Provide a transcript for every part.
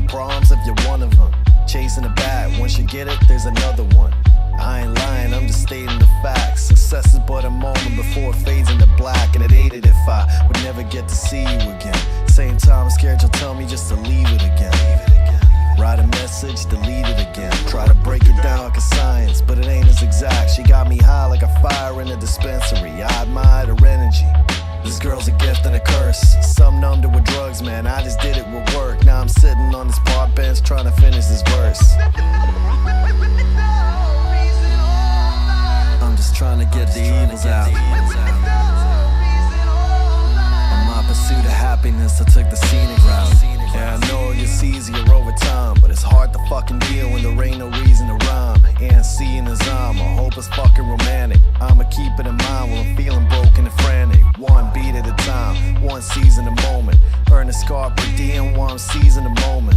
problems if you're one of them. Chasing a bag, once you get it, there's another one. I ain't lying, I'm just stating the facts. Success is but a moment before it fades into black. And I'd hate it if I would never get to see you again. Same time I'm scared you'll tell me just to leave it again. Write a message, delete it again. Try to break it down like a science, but it ain't as exact. She got me high like a fire in a dispensary. I admire her energy. This girl's a gift and a curse. Some numbed her with drugs, man, I just did it with work. Now I'm sitting on this park bench trying to finish this verse. I'm just trying to get the evils out. On my pursuit of happiness, I took the scenic route. Yeah, I know it gets easier over time, but it's hard to fucking deal when there ain't no reason to rhyme. And seeing as I hope it's fucking romantic. I'ma keep it in mind when I'm feeling broken and frantic. One beat at a time, one season a moment. Earn a scar per diem while I'm seizing the moment.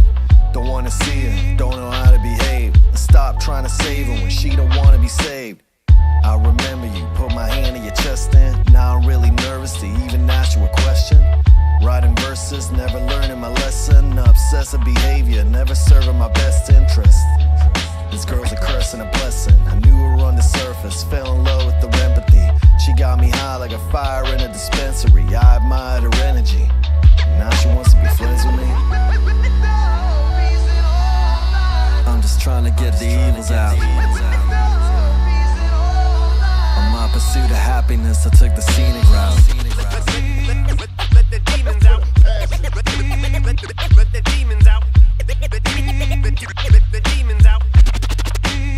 Don't wanna see her, don't know how to behave. Stop trying to save her when she don't wanna be saved. I remember you, put my hand in your chest and now I'm really nervous to even ask you a question. Writing verses, never learning my lesson. Obsessive behavior, never serving my best interest. This girl's a curse and a blessing. I knew her on the surface, fell in love with her empathy. She got me high like a fire in a dispensary. I admired her energy. Now she wants to be friends with me. I'm just trying to get the evils out. On my pursuit of happiness, I took the scenic route. Let the demons out. Let the demons out. Let the demons out.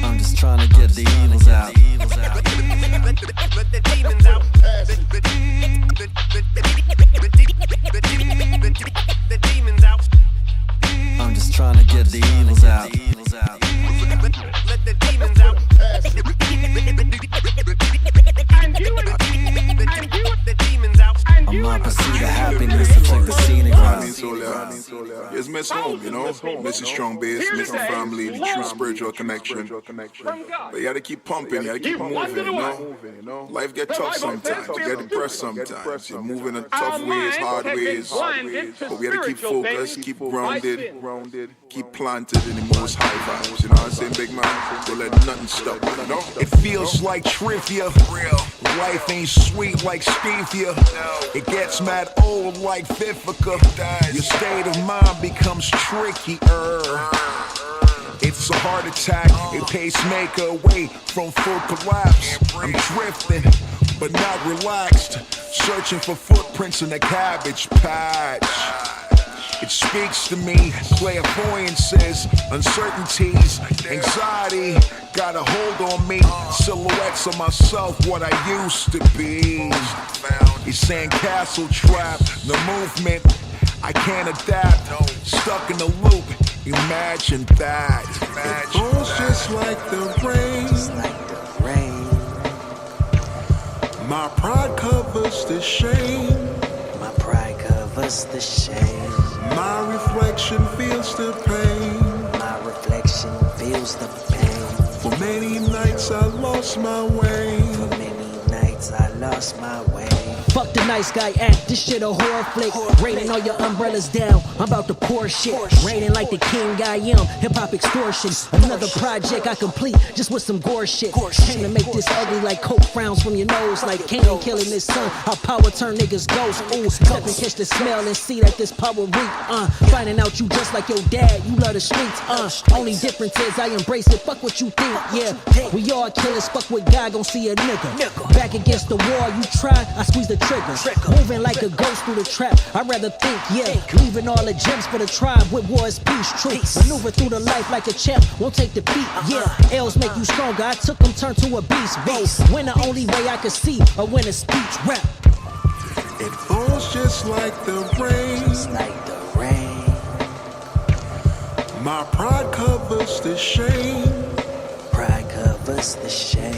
I'm just trying to get the evils out. Let the demons out. The demons out. I'm just trying to get the evils out. Let the demons out. The demons out. On my pursuit of happiness, I took the scenic route. It's Miss Home, you know. Mrs. Strong Base, Missing Family, the true spiritual connection. But you gotta keep pumping, you gotta keep moving, you know. Life get tough sometimes, you get depressed sometimes. You're moving in tough ways, hard ways. But we gotta keep focused, keep grounded, keep planted in the most high vibes. You know what I'm saying, big man? Don't let nothing stop you, you know? It feels like trivia. Life ain't sweet like stevia. It gets mad old like Vivica. Your state of mind becomes trickier. It's a heart attack, a pacemaker away from full collapse. I'm drifting, but not relaxed. Searching for footprints in a cabbage patch. It speaks to me, clairvoyances, uncertainties, anxiety got a hold on me. Silhouettes of myself, what I used to be. It's sandcastle trap, the movement, I can't adapt. Stuck in a loop, imagine that. It falls just like the rain. My pride covers the shame. My pride covers the shame. My reflection feels the pain. My reflection feels the pain. For many nights I lost my way. For many nights I lost my way. Fuck the nice guy act, this shit a horror flick. Raining all your umbrellas down, I'm about to pour shit. Raining like the king I am, hip-hop extortion. Another project I complete, just with some gore shit. Came to make this ugly like coke frowns from your nose. Like Cain killing his son, how power turn niggas ghost. Ooh, step and catch the smell and see that this power weak. Finding out you just like your dad, you love the streets. Only difference is I embrace it, fuck what you think, yeah. We all killers, fuck what God gon' see a nigga. Back against the wall, you try, I squeeze the trigger. Moving like a ghost through the trap, I'd rather think, yeah. Leaving all the gems for the tribe with war is peace, truth. Maneuver through the life like a champ, won't take defeat, yeah. L's make you stronger, I took them, turned to a beast, both. When the only way I could see, or win a speech, rap. It falls just like the rain. Just like the rain. My pride covers the shame. Pride covers the shame.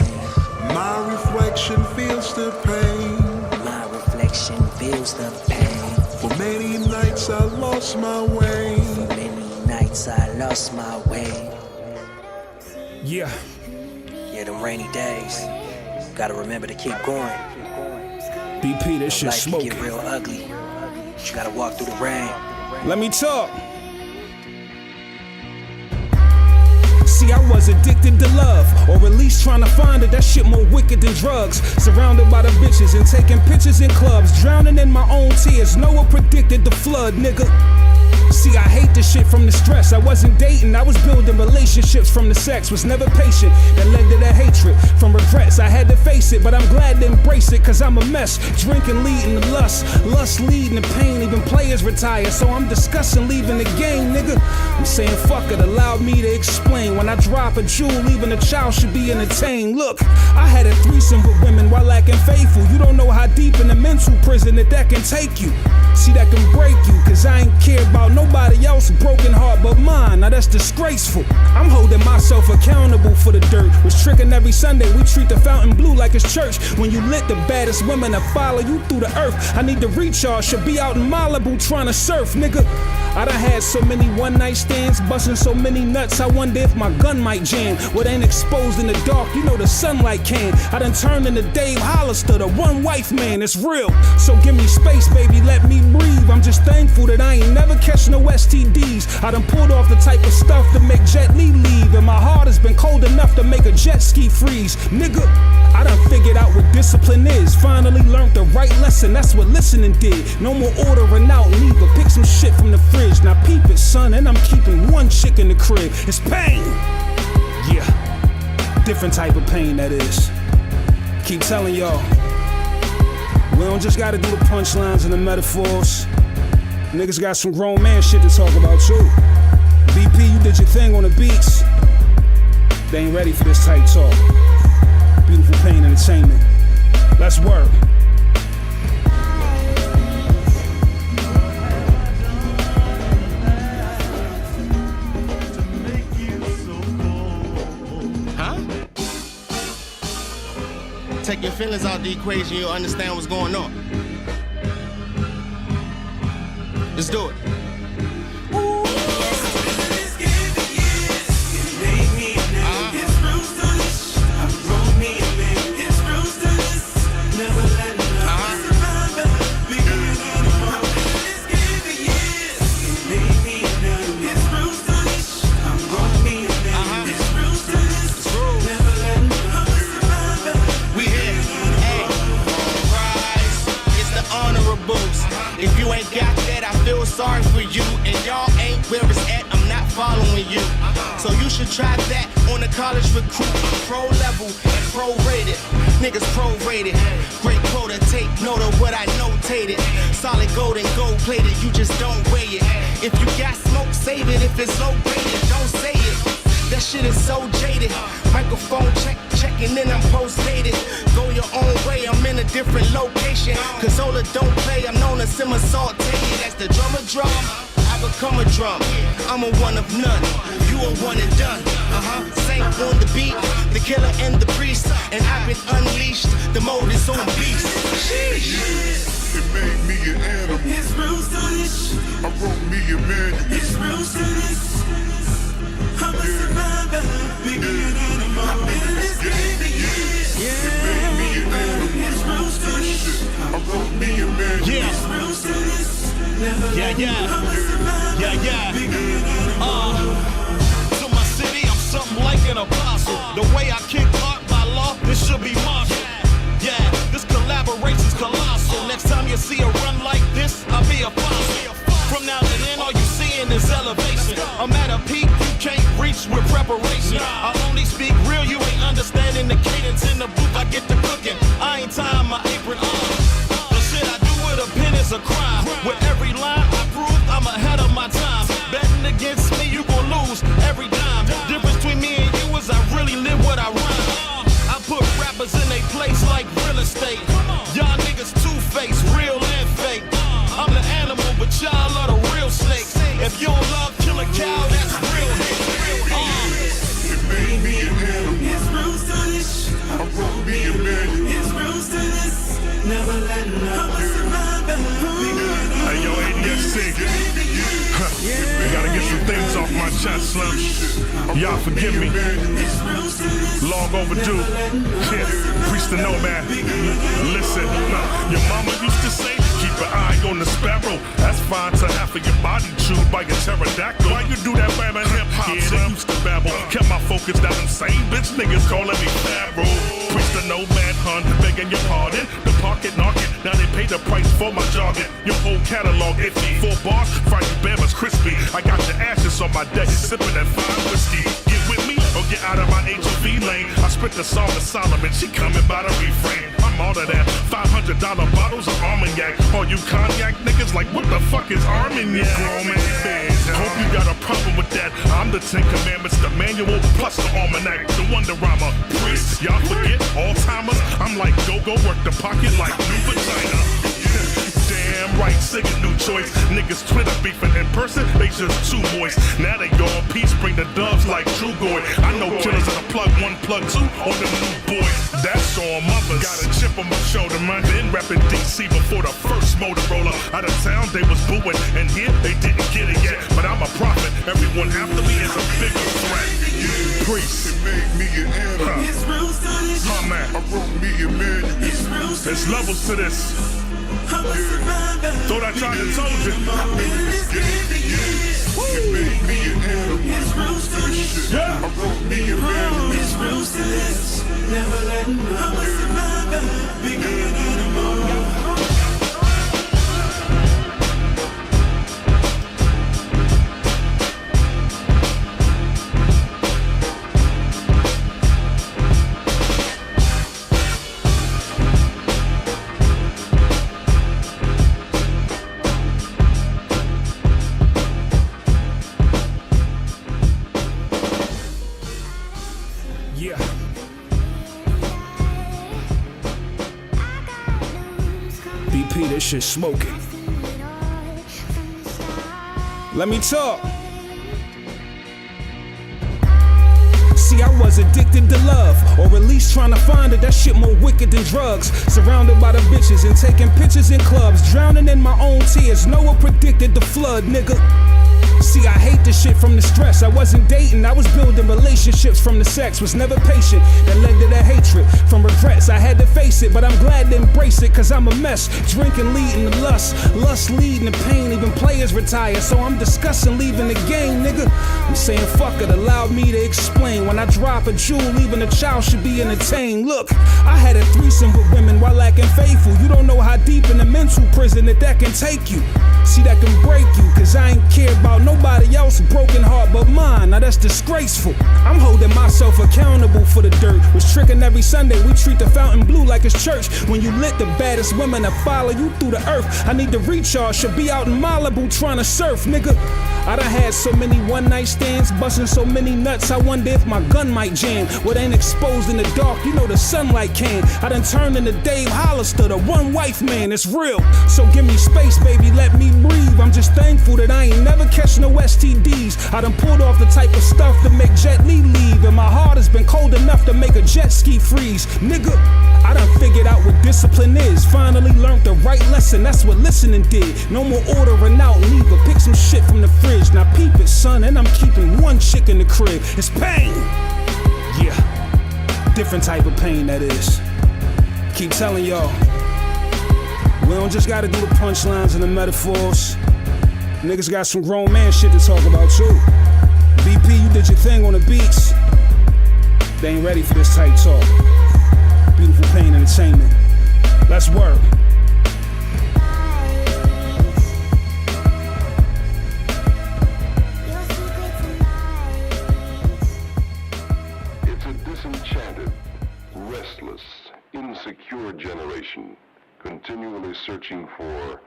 My reflection feels the pain. My reflection feels the pain. For many nights I lost my way. For many nights I lost my way. Yeah. Yeah, them rainy days. Gotta remember to keep going. BP, this shit Life can smoking. get real ugly. You gotta walk through the rain. Let me talk. See, I was addicted to love, or at least trying to find it. That shit more wicked than drugs. Surrounded by the bitches and taking pictures in clubs, drowning in my own tears. Noah predicted the flood, nigga. See, I hate the shit from the stress. I wasn't dating, I was building relationships from the sex. Was never patient, that led to the hatred. From regrets, I had to face it, but I'm glad to embrace it, cause I'm a mess. Drinking leading to lust, lust leading to pain. Even players retire, so I'm discussing leaving the game, nigga. I'm saying fuck it, allow me to explain. When I drop a jewel, even a child should be entertained. Look, I had a threesome with women while acting faithful. You don't know how deep in the mental prison that can take you. See, that can break you, cause I ain't care about nobody else, broken heart but mine. Now that's disgraceful. I'm holding myself accountable for the dirt. Was tricking every Sunday, we treat the fountain blue like it's church. When you lit the baddest women that follow you through the earth. I need to recharge, should be out in Malibu trying to surf, nigga. I done had so many one night stands, busting so many nuts, I wonder if my gun might jam. What ain't exposed in the dark, you know the sunlight can. I done turned into Dave Hollister, the one wife man, it's real. So give me space, baby, let me breathe. I'm just thankful that I ain't never catch no STDs. I done pulled off the type of stuff to make Jet Li leave, and my heart has been cold enough to make a jet ski freeze. Nigga, I done figured out what discipline is. Finally learned the right lesson, that's what listening did. No more ordering out neither, pick some shit from the fridge. Now peep it, son, and I'm keeping one chick in the crib. It's pain, yeah, different type of pain that is. Keep telling y'all, we don't just gotta do the punchlines and the metaphors. Niggas got some grown man shit to talk about too. BP, you did your thing on the beats. They ain't ready for this type talk. Beautiful pain entertainment. Let's work. Take your feelings out the equation, you'll understand what's going on. Let's do it. If you ain't got that, I feel sorry for you. And y'all ain't where it's at, I'm not following you. So you should try that on the college recruit. Pro level and pro-rated. Niggas pro-rated. Great quota, take note of what I notated. Solid gold and gold-plated, you just don't weigh it. If you got smoke, save it. If it's low-rated, don't say it. That shit is so jaded. Microphone checking in, I'm post-dated. Go your own way, I'm in a different location. Cause Ola don't play, I'm known as simmer sauteed. As the drummer drum, I become a drum. I'm a one of none, you a one and done. Saint on the beat, the killer and the priest. And I've been unleashed, the mode is on beast. It made me an animal. It's roots to this. I wrote me a manual. It's roots to this. I'm a survivor, bigger than animal. In this game to years. It made me an animal. It's roots to this. I wrote me a manual. It's roots to this. Never Yeah. I'm a survivor, bigger than animal. To my city, I'm something like an apostle. The way I kick art by law, this should be martial. Yeah, this collaboration's colossal. Next time you see a run like this, I'll be a fossil. From now to then, all you seeing is elevation. I'm at a peak you can't reach with preparation. I only speak real, you ain't understanding the cadence in the booth. I get to cooking, I ain't tying my apron on. The shit I do with a pen is a crime. With every line I prove, I'm ahead of my time. Betting against me, you gon' lose every dime. Difference between me and you is I really live what I rhyme. I put rappers in a place like real estate. Y'all niggas two-faced, real and fake. I'm the animal, but y'all are the real snakes. If you don't love kill a cow, that's real hate. It made me an animal. It's roots to this. I wrote me a manual. It's roots to this. Never letting up. I'm a survivor, bigger than animal. Hey, yo, ADSC. I gotta get some things off my chest, Slim. Y'all forgive me. Long overdue. Yeah, preach the nomad. Listen, your mama used to say, keep an eye on the sparrow. That's fine to half of your body chewed by your pterodactyl. Why you do that rap and hip hop Yeah, they used to babble. Kept my focus, now them same bitch niggas calling me Pharaoh. Preach the no manhunt, begging your pardon. The pocket knocking, now they pay the price for my jargon. Your whole catalog iffy. 4 bars, fry you bama's crispy. I got your ashes on my deck, sipping that fine whiskey. Get with me or get out of my HOV lane. I spit the song of Solomon, she coming by the refrain. I'm all of that. $500 bottles of Armagnac. All you cognac niggas like, what the fuck is Armagnac? Grown man fans, hope you got a problem with that. I'm the 10 Commandments, the manual plus the almanac. The wonder rhymer, priest, y'all forget, all-timers. I'm like, go work the pocket like new vagina. Damn right, singing new choice. Niggas Twitter beefing in person, they just too moist. Now they go on peace, bring the doves like True Goy. I know killers in a plug 1, plug 2 on the new boys. That's all mothers. Got a chip on my shoulder, man. Been rapping DC before the first Motorola. Out of town, they was booing, and here they didn't get it yet. But I'm a prophet, everyone after me is a bigger threat. Priest, it made me an animal. Huh, man. I wrote me a manual. There's levels to this. Thought I tried to told you. It made me an animal. Yeah. I wrote me a manual. It's roots to this. Never letting go. I'm a survivor. Bigger than animal. This shit smoking. Let me talk. See, I was addicted to love, or at least trying to find it. That shit more wicked than drugs. Surrounded by the bitches and taking pictures in clubs, drowning in my own tears. Noah predicted the flood, nigga. See, I hate the shit from the stress. I wasn't dating, I was building relationships from the sex. Was never patient, that led to the hatred. From regrets, I had to face it, but I'm glad to embrace it, cause I'm a mess. Drinking leading to lust, lust leading to pain. Even players retire, so I'm discussing leaving the game, nigga. I'm saying fuck it, allow me to explain. When I drop a jewel, even a child should be entertained. Look, I had a threesome with women while acting faithful. You don't know how deep in the mental prison that can take you. See, that can break you, cause I ain't care about nobody else broken heart but mine. Now that's disgraceful. I'm holding myself accountable for the dirt. Was tricking every Sunday, we treat the fountain blue like it's church. When you lit the baddest women that follow you through the earth. I need to recharge, should be out in Malibu trying to surf, nigga. I done had so many one night stands, busting so many nuts, I wonder if my gun might jam. What ain't exposed in the dark, you know the sunlight can. I done turned into Dave Hollister, the one wife man, it's real. So give me space, baby, let me breathe. I'm just thankful that I ain't never catch no STDs. I done pulled off the type of stuff to make Jet Li leave. And my heart has been cold enough to make a jet ski freeze. Nigga, I done figured out what discipline is. Finally learned the right lesson, that's what listening did. No more ordering out, neither. Pick some shit from the fridge. Now peep it, son, and I'm keeping one chick in the crib. It's pain. Yeah, different type of pain that is. Keep telling y'all, we don't just gotta do the punchlines and the metaphors. Niggas got some grown man shit to talk about too. BP, you did your thing on the beats. They ain't ready for this type talk. Beautiful pain entertainment. Let's work. It's a disenchanted, restless, insecure generation, continually searching for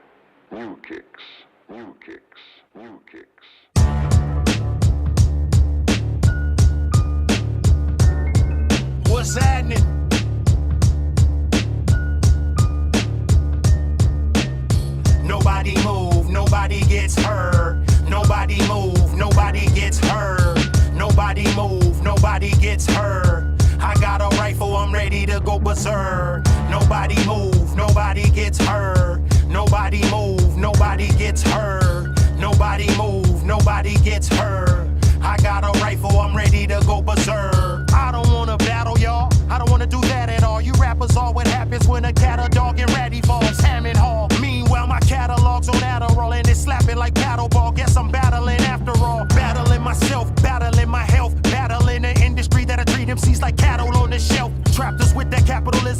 new kicks, new kicks, new kicks. What's happening? Nobody move, nobody gets hurt. Nobody move, nobody gets hurt. Nobody move, nobody gets hurt. I got a rifle, I'm ready to go berserk. Nobody move, nobody gets hurt. Nobody move, nobody gets hurt. Nobody move, nobody gets hurt. I got a rifle, I'm ready to go berserk. I don't wanna battle y'all, I don't wanna do that at all. You rappers are what happens when a cat or dog and ratty falls. Hammond Hall. Meanwhile, my catalog's on Adderall and it's slapping like paddleball. Guess I'm battling after all. Battling myself, battling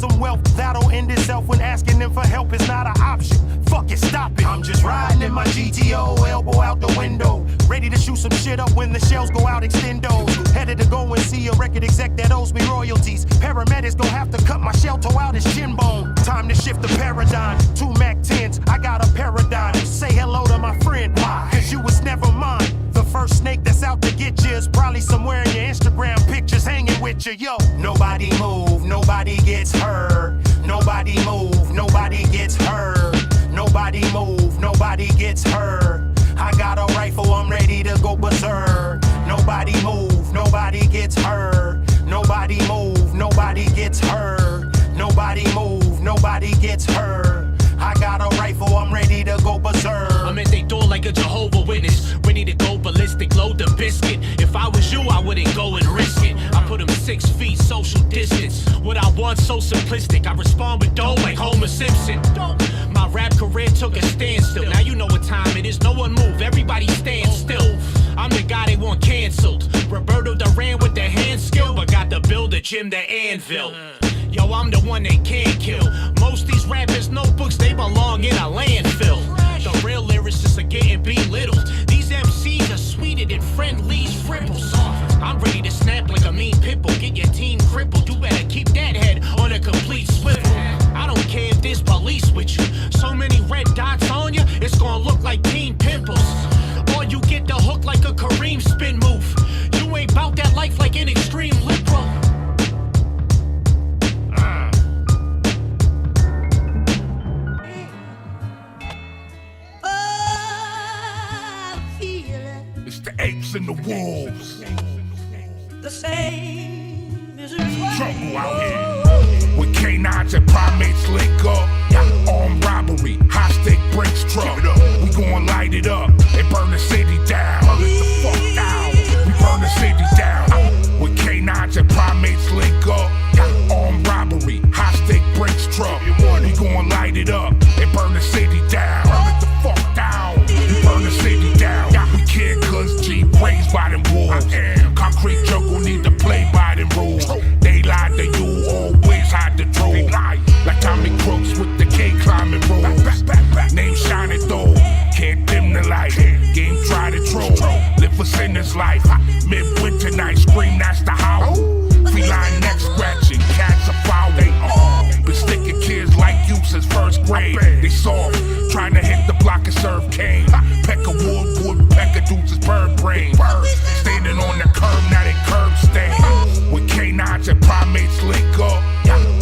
some wealth. That'll end itself when asking them for help is not an option. Fuck it, stop it. I'm just riding in my GTO, elbow out the window. Ready to shoot some shit up when the shells go out, extendos. Headed to go and see a record exec that owes me royalties. Paramedics gon' have to cut my shell toe out his shin bone. Time to shift the paradigm. 2 Mac 10s, I got a paradigm. Say hello to my friend, why? Cause you was never mine. The first snake that's out to get you is probably somewhere in your Instagram pictures hanging with you. Yo, nobody move, nobody gets hurt. Nobody move, nobody gets hurt. Nobody move, nobody gets hurt. I got a rifle, I'm ready to go berserk. Nobody move, nobody gets hurt. Nobody move, nobody gets hurt. Nobody move, nobody gets hurt. I got a rifle, I'm ready to go berserk. I'm at they door like a Jehovah Witness, ready to go ballistic, load the biscuit. If I was you, I wouldn't go and risk it. I put him 6 feet, social distance. What I want, so simplistic. I respond with dough like Homer Simpson. My rap career took a standstill. Now you know what time it is. No one move, everybody stand still. I'm the guy they want canceled. Roberto Duran with the hand skill, but got to build a gym to Anvil. Yo, I'm the one they can't kill. Most these rappers' notebooks, they belong in a landfill. The real lyricists are getting belittled. These MCs are sweeter than friendly's fripples. I'm ready to snap like a mean pitbull. Get your team crippled. You better keep that head on a complete swivel. I don't care if there's police with you. So many red dots on you, it's gonna look like teen pimples. Or you get the hook like a Kareem spin move. You ain't bout that life like an extreme liberal. The apes and the wolves. The same is real. Trouble out here. With canines and primates link up. Armed robbery, high stake breaks truck. We gon' light it up and burn the city down. Burn it the fuck down. We burn the city down. With canines and primates link up. Armed robbery, high stake breaks truck. We gon' light it up and burn the city down. Burn it the fuck down. We burn the city down. We can't cause G raised by them wolves. Concrete jungle need to play by them rules. They lied to you, always hide the truth. Like Tommy Crooks with the K climbing rules. Name shining though, can't dim the light. Game try to troll, live for sinner's life. Midwinter night, scream that's the howl. Feline neck scratching, cats are foul. Been sticking kids like you since first grade. They soft, trying to hit the block and serve cane. Peck of wood, peck of deuces, bird brain. Standing on the curb, now they curb stain. With canines and primates link up.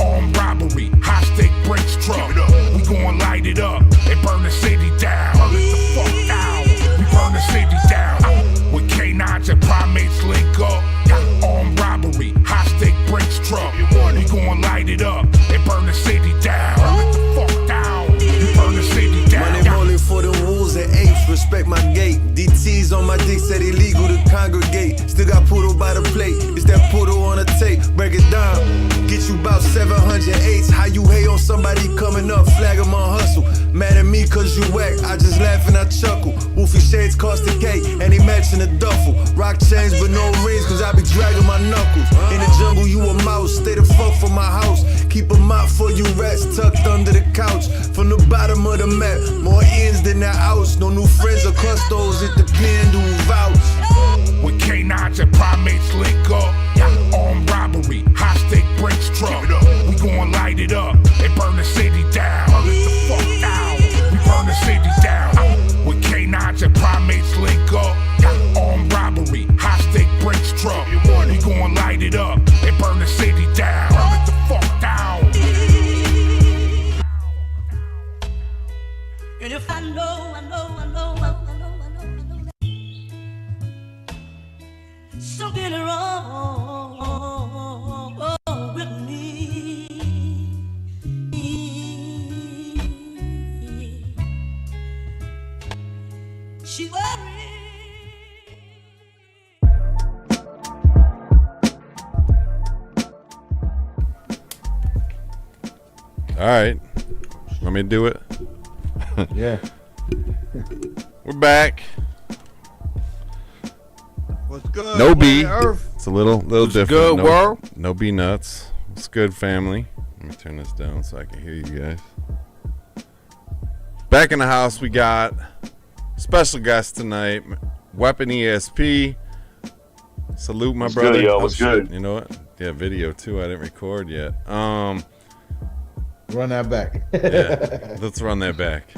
Armed robbery, high stake breaks truck. We gon' light it up and burn the city down. Burn it the fuck down. We burn the city down. With canines and primates link up. Armed robbery, high stake breaks truck. We gon' light it up and burn the city down. Burn it the fuck down. We burn the city down. Money rolling for the wolves and apes, respect my gate. DT's on my dick, said illegal to congregate. Still got poodle by the plate, it's that poodle on the tape. Break it down, get you about 708s. How you hate on somebody coming up, flag 'em on hustle. Mad at me cause you whack, I just laugh and I chuckle. Wolfie shades cost a K, and he matching the duffel. Rock chains but no rings cause I be dragging my knuckles. In the jungle you a mouse, stay the fuck from my house. Keep a mop for you rats tucked under the couch. From the bottom of the map, more ends than that outs. No new friends or custos, it depend who vouch. With canines and primates link up. Armed robbery, high stake breaks truck. We gon' light it up and burn the city down. Burn it the fuck down. We burn the city down. With canines and primates link up. Armed robbery, high stake breaks truck. We gon' light it up and burn the city down. Burn it the fuck down. And if I know something wrong with me, she worries. All right, want me to do it? Yeah. We're back. What's good? No B. Earth? It's a little What's different. good, world? No B nuts. What's good, family? Let me turn this down so I can hear you guys. Back in the house, we got special guest tonight, Weapon ESP. Salute my brother. Good, yo. What's good? You know what? Yeah, video too. I didn't record yet. Run that back. Yeah, let's run that back.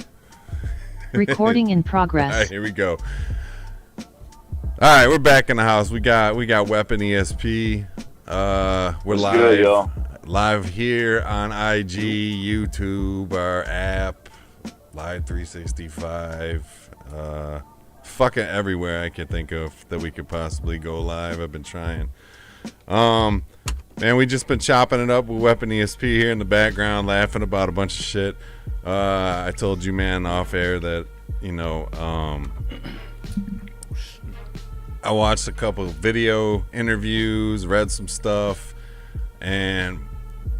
Recording in progress. All right, here we go. All right, we're back in the house. We got Weapon ESP. We're What's live. good, yo? Live here on IG, YouTube, our app, Live 365. Fucking everywhere I can think of that we could possibly go live. I've been trying. Man, we just been chopping it up with Weapon ESP here in the background, laughing about a bunch of shit. I told you, man, off air that, you know, I watched a couple of video interviews, read some stuff, and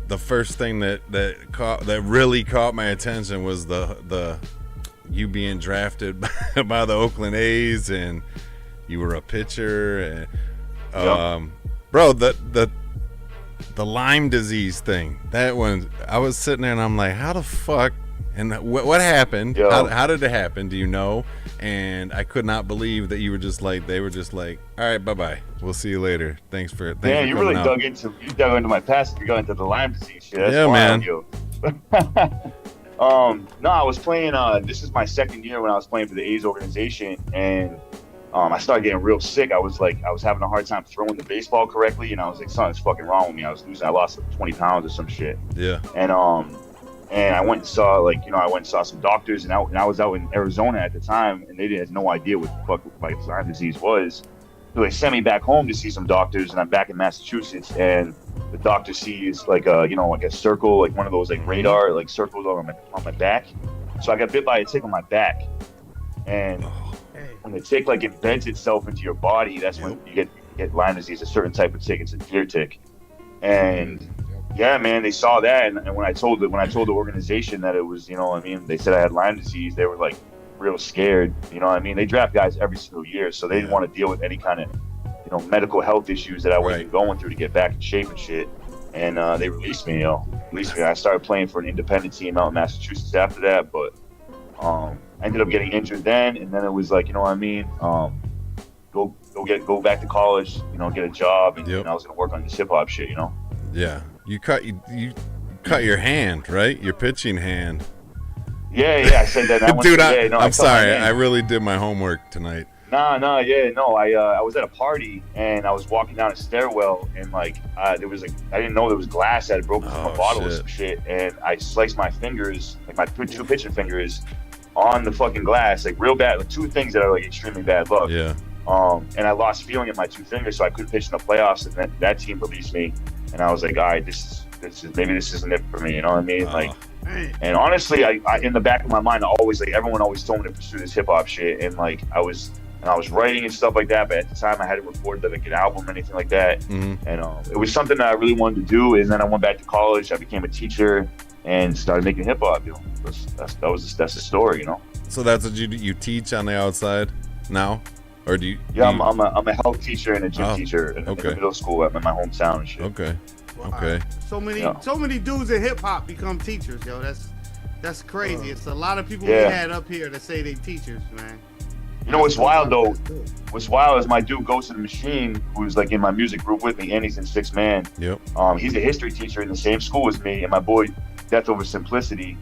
the first thing that really caught my attention was the you being drafted by the Oakland A's, and you were a pitcher, and bro, the Lyme disease thing, that one, I was sitting there and I'm like, how the fuck, and what happened? How did it happen? Do you know? And I could not believe that you were just like, they were just like, all right, bye-bye, we'll see you later, thanks for Man, you really out. dug into my past. You got into the Lyme disease shit. That's Yeah, wild, man. yo. No, I was playing, this is my second year when I was playing for the A's organization, and I started getting real sick. I was having a hard time throwing the baseball correctly, and I was like, something's fucking wrong with me. I lost like 20 pounds or some shit. Yeah. And I went and saw some doctors, and I was out in Arizona at the time, and they had no idea what the fuck like Lyme disease was. So they sent me back home to see some doctors, and I'm back in Massachusetts, and the doctor sees like a circle, like one of those like radar like circles on my back. So I got bit by a tick on my back, and when the tick like embeds itself into your body, that's when you get Lyme disease. A certain type of tick, it's a deer tick, and yeah, man, they saw that, and when I told the organization that it was, you know what I mean, they said I had Lyme disease, they were like real scared, you know what I mean. They draft guys every single year, so they didn't want to deal with any kind of, you know, medical health issues that I wasn't going through to get back in shape and shit. And they released me, I started playing for an independent team out in Massachusetts after that, but I ended up getting injured then, and then it was like, you know what I mean, go back to college, you know, get a job, and I was gonna work on this hip hop shit, you know. Yeah, you cut your hand, right? Your pitching hand. Yeah, I said that. Dude, I'm sorry. I really did my homework tonight. I was at a party, and I was walking down a stairwell, and like there was like, I didn't know there was glass that had broken from a bottle or some shit, and I sliced my fingers, like my two pitching fingers, on the fucking glass, like real bad, like two things that are like extremely bad luck. Yeah. And I lost feeling in my two fingers, so I couldn't pitch in the playoffs, and then that team released me, and I was like, all right, this is maybe this isn't it for me, you know what I mean? Like, and honestly, I in the back of my mind, everyone always told me to pursue this hip hop shit, and like I was writing and stuff like that, but at the time I hadn't recorded like an album or anything like that. Mm-hmm. And it was something that I really wanted to do, and then I went back to college, I became a teacher, and started making hip hop. You know, that's the story, you know. So that's what you teach on the outside now, or do you? Yeah, I'm a health teacher and a gym teacher in the middle school at my hometown and shit. Okay. Wow. Okay. So many dudes in hip hop become teachers, yo. That's crazy. It's a lot of people we had up here that say they teachers, man. You know what's wild though? What's wild is my dude Ghost of the Machine, who's like in my music group with me, and he's in Six Man. Yep. He's a history teacher in the same school as me, and my boy Death Over Simplicity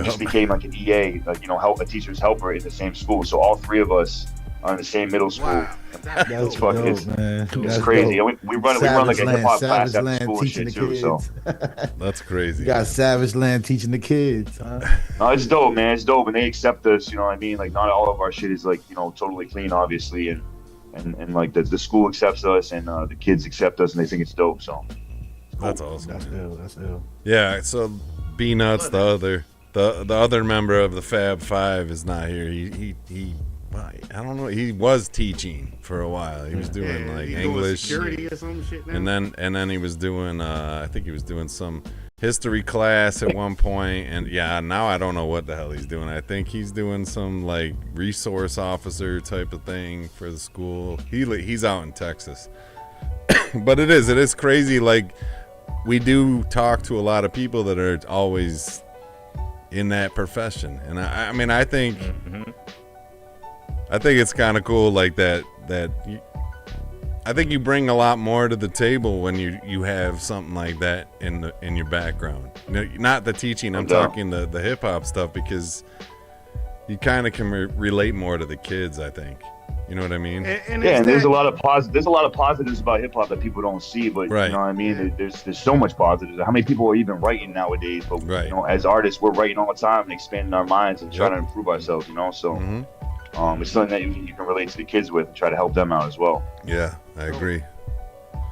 just became like an EA, like, you know, a teacher's helper in the same school. So all three of us are in the same middle school. Wow. It's fucking, it's crazy. We run like a hip hop class after school and shit too. So that's crazy. You got Savage Land teaching the kids, huh? No, it's dope, man. It's dope, and they accept us. You know what I mean? Like, not all of our shit is like, you know, totally clean, obviously, and like the school accepts us, and the kids accept us, and they think it's dope. So that's awesome. That's ill. Yeah. So B-Nuts, the other member of the Fab Five, is not here. He I don't know. He was teaching for a while. He was doing like English, security or some shit now. and then he was doing I think he was doing some history class at one point, and now I don't know what the hell he's doing. I think he's doing some like resource officer type of thing for the school. He's out in Texas. But it is crazy, like we do talk to a lot of people that are always in that profession, and I mean, I think it's kind of cool like that. I think you bring a lot more to the table when you have something like that in your background. Not the teaching. I'm talking the hip hop stuff, because you kind of can relate more to the kids, I think. You know what I mean? And there's a lot of positives about hip hop that people don't see, but you know what I mean. There's so much positives. How many people are even writing nowadays? But you know, as artists, we're writing all the time and expanding our minds and trying to improve ourselves. You know, so it's something that you can relate to the kids with and try to help them out as well. Yeah, I agree.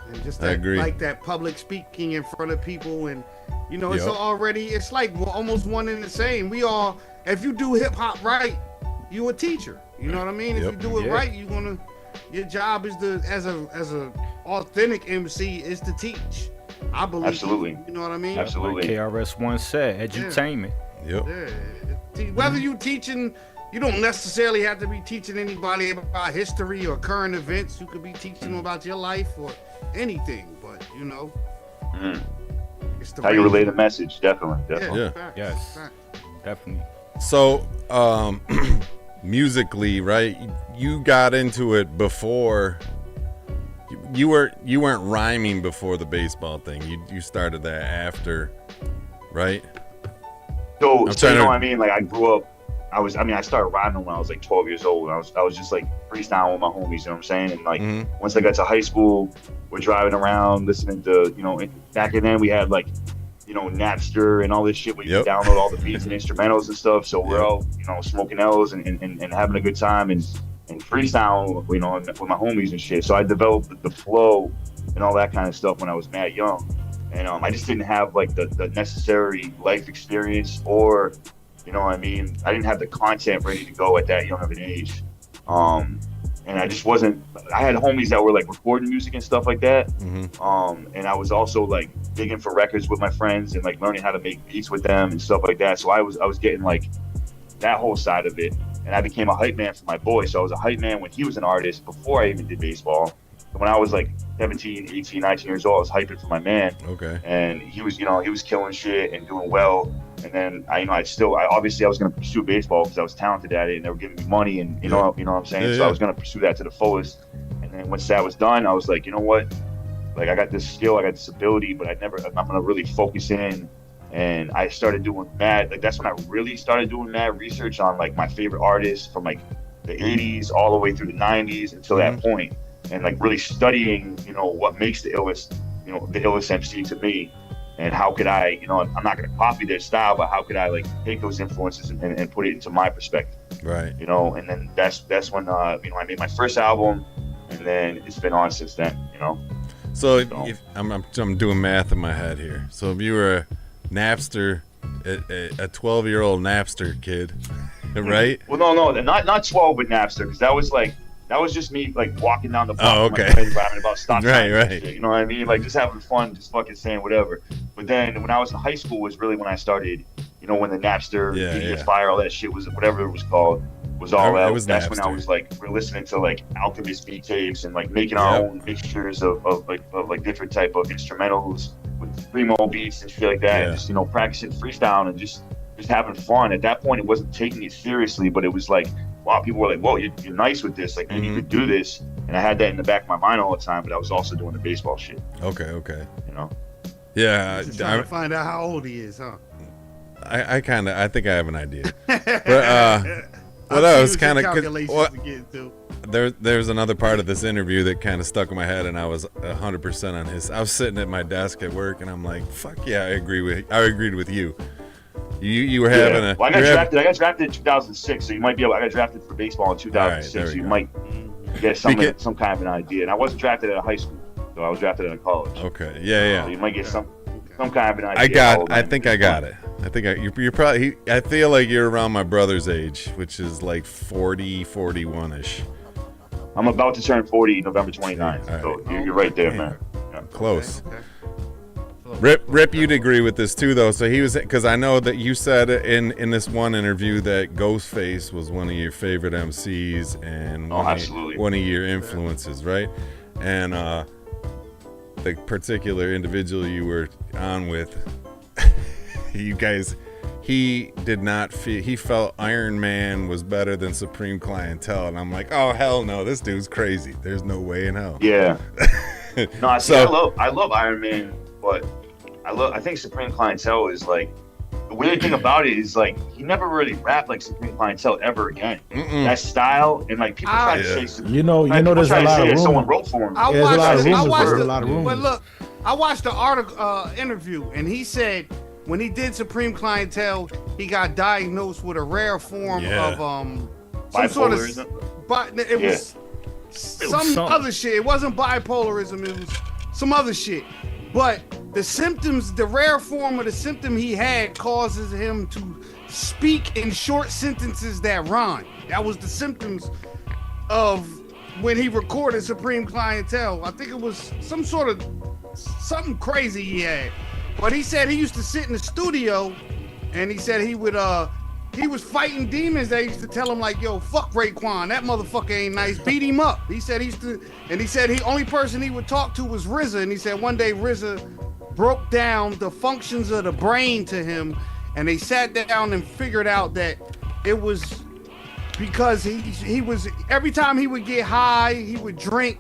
And just like that public speaking in front of people, and you know, it's like almost one and the same. We all, if you do hip hop right, you a teacher. You know what I mean? If you do it right, your job is as a authentic MC is to teach. I believe. Absolutely. You know what I mean? Absolutely. KRS once said, edutainment. Yeah. Whether you teaching, you don't necessarily have to be teaching anybody about history or current events. You could be teaching them about your life or anything. But you know, it's how you relay the message. Definitely. Yes. Definitely. So, musically, right? You got into it before. You weren't rhyming before the baseball thing. You started that after, right? So you know what I mean? Like I grew up. I started rhyming when I was like 12 years old. I was just like freestyling with my homies. You know what I'm saying? And like once I got to high school, we're driving around listening to, you know, back then we had like, you know, Napster and all this shit where you could download all the beats and instrumentals and stuff. So we're all, you know, smoking L's and having a good time and freestyling, you know, with my homies and shit. So I developed the flow and all that kind of stuff when I was mad young. And I just didn't have like the necessary life experience, or, you know what I mean? I didn't have the content ready to go at that young of an age. And I just wasn't, I had homies that were like recording music and stuff like that. And I was also like digging for records with my friends and like learning how to make beats with them and stuff like that. So I was getting like that whole side of it. And I became a hype man for my boy. So I was a hype man when he was an artist before I even did baseball. And when I was like 17, 18, 19 years old, I was hyping for my man. Okay. And he was, you know, he was killing shit and doing well. And then I obviously I was going to pursue baseball because I was talented at it and they were giving me money and you know what I'm saying? So I was going to pursue that to the fullest. And then once that was done, I was like, you know what? Like I got this skill, I got this ability, but I'm going to really focus in. And I started doing that's when I really started doing mad research on like my favorite artists from like the 80s all the way through the 90s until that point. And like really studying, you know, what makes the illest MC to me. And how could I, you know, I'm not going to copy their style, but how could I like take those influences and put it into my perspective? Right. You know, and then that's when, you know, I made my first album and then it's been on since then, you know? So if I'm doing math in my head here. So if you were a Napster, a 12-year-old Napster kid, right? Well, no, not 12 with Napster, because that was just me like walking down the block with my okay. friends rapping about stop signs and right. shit, you know what I mean? Like just having fun, just fucking saying whatever. But then when I was in high school was really when I started, you know, when the Napster, Fire, all that shit was, whatever it was called, was all out. That's Napster. When I was like, we're listening to like Alchemist beat tapes and like making our own mixtures of different type of instrumentals with primo beats and shit like that. And just, you know, practicing freestyle and just having fun. At that point, it wasn't taking it seriously, but it was like, wow, people were like, whoa, you're nice with this. Like, maybe you could do this. And I had that in the back of my mind all the time, but I was also doing the baseball shit. Okay. You know? Yeah. Just trying to find out how old he is, huh? I think I have an idea. But, well, I was kind of, there's another part of this interview that kind of stuck in my head, and I was 100% on his. I was sitting at my desk at work, and I'm like, fuck yeah, I agreed with you. You were having a. Well, I got drafted in 2006, so you might be able. I got drafted for baseball in 2006, right, so you might get some kind of an idea. And I wasn't drafted at a high school, so I was drafted at a college. Okay, yeah. So you might get some kind of an idea. I think I got it. I think you're probably. I feel like you're around my brother's age, which is like 40, 41ish. I'm about to turn 40 November 29th, so you're right there, man. Yeah. Close. Okay. Rip, you'd agree with this too, though. So he was, because I know that you said in this one interview that Ghostface was one of your favorite MCs and one of your influences, right? And the particular individual you were on with, you guys, he did not feel, he felt Iron Man was better than Supreme Clientele, and I'm like, oh hell no, this dude's crazy. There's no way in hell. Yeah. No, I see. I love Iron Man, but I think Supreme Clientele is like, the weird thing about it is like he never really rapped like Supreme Clientele ever again. That style, and like people try to say, you know, there's a lot of rumors. Someone wrote for him. There's a lot of rumors. But look, I watched the article interview, and he said when he did Supreme Clientele, he got diagnosed with a rare form of some sort of, but it was some other shit. It wasn't bipolarism. It was some other shit. But the symptoms, the rare form of the symptom he had causes him to speak in short sentences that rhyme. That was the symptoms of when he recorded Supreme Clientele. I think it was something crazy he had. But he said he used to sit in the studio and he said he was fighting demons that used to tell him like, yo, fuck Raekwon, that motherfucker ain't nice, beat him up. He said he only person he would talk to was RZA, and he said one day RZA broke down the functions of the brain to him, and they sat down and figured out that it was because he was, every time he would get high, he would drink,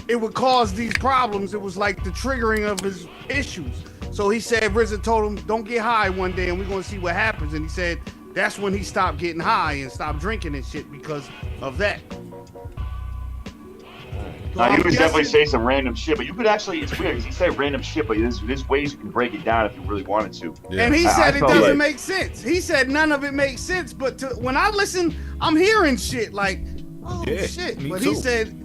it would cause these problems. It was like the triggering of his issues. So he said RZA told him, don't get high one day and we're gonna see what happens. And he said that's when he stopped getting high and stopped drinking and shit because of that. So he was definitely saying some random shit, but you could actually, it's weird, he said random shit, but there's ways you can break it down if you really wanted to. Yeah. And he said it doesn't make sense. He said none of it makes sense, but when I listen, I'm hearing shit like, oh shit. But he said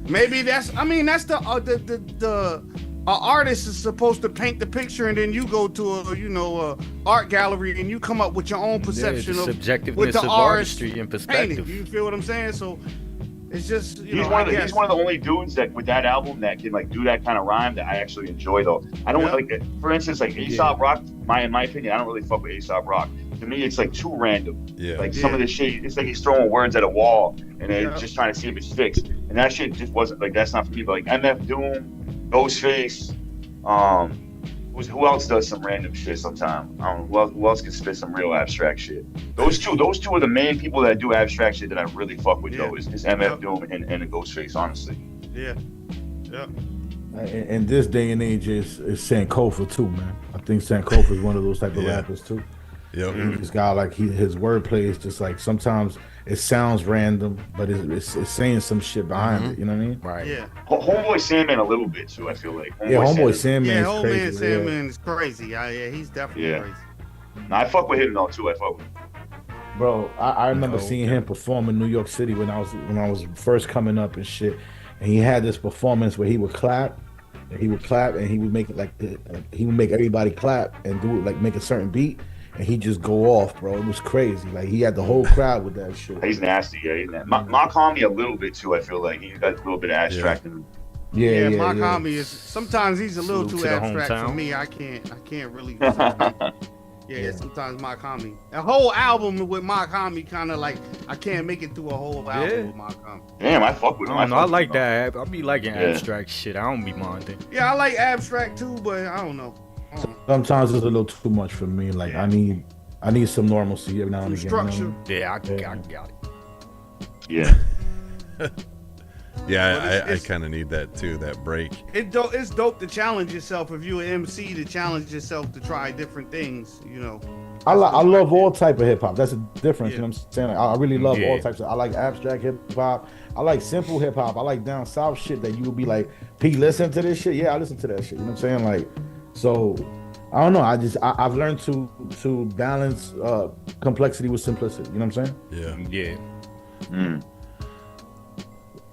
maybe that's the artist is supposed to paint the picture, and then you go to a art gallery and you come up with your own perception of subjectiveness of artistry and perspective. You feel what I'm saying? So it's just he's one of the only dudes that with that album that can like do that kind of rhyme that I actually enjoy though. I don't like, for instance, like A$AP Rock. In my opinion, I don't really fuck with A$AP Rock. To me, it's like too random. Like some of the shit, it's like he's throwing words at a wall and then just trying to see if it's fixed. And that shit just wasn't like, that's not for me. But like MF Doom, Ghostface, who else does some random shit sometime? Who else can spit some real abstract shit? Those two are the main people that do abstract shit that I really fuck with though. Is MF Doom and the Ghostface, honestly. Yeah. In this day and age, is Sankofa too, man. I think Sankofa is one of those type of rappers too. Yep. This guy, like his wordplay is just like, sometimes it sounds random, but it's saying some shit behind it. You know what I mean? Right. Yeah. Homeboy Sandman a little bit too. I feel like. Homeboy Sandman. Yeah, Homeboy Sandman is crazy. Yeah, he's definitely crazy. No, I fuck with him though too. I fuck with him. Bro, I remember seeing him perform in New York City when I was first coming up and shit, and he had this performance where he would clap, and he would make it like he would make everybody clap and do it like make a certain beat. And he just go off, bro. It was crazy. Like he had the whole crowd with that shit. He's nasty, He's nasty. Mark Homie a little bit too. I feel like he's got a little bit of abstract in him. Yeah, Mark Homie is sometimes he's a little too abstract for me. I can't really. Sometimes Mark Homie. A whole album with Mark Homie kind of like I can't make it through a whole album with Mark Homie. Damn, I fuck with him. I like that. I be liking abstract shit. I don't be minding. Yeah, I like abstract too, but I don't know. Sometimes it's a little too much for me. Like I need some normalcy every now and again. Structure. Yeah, I got it. Yeah. I kind of need that too. That break. It's dope to challenge yourself. If you're an MC, to challenge yourself to try different things. I love all type of hip hop. That's the difference. You know what I'm saying? Like, I really love all types. I like abstract hip hop. I like simple hip hop. I like down south shit that you would be like, P, listen to this shit. Yeah, I listen to that shit. You know what I'm saying? Like. So, I don't know. I've learned to balance complexity with simplicity. You know what I'm saying? Yeah.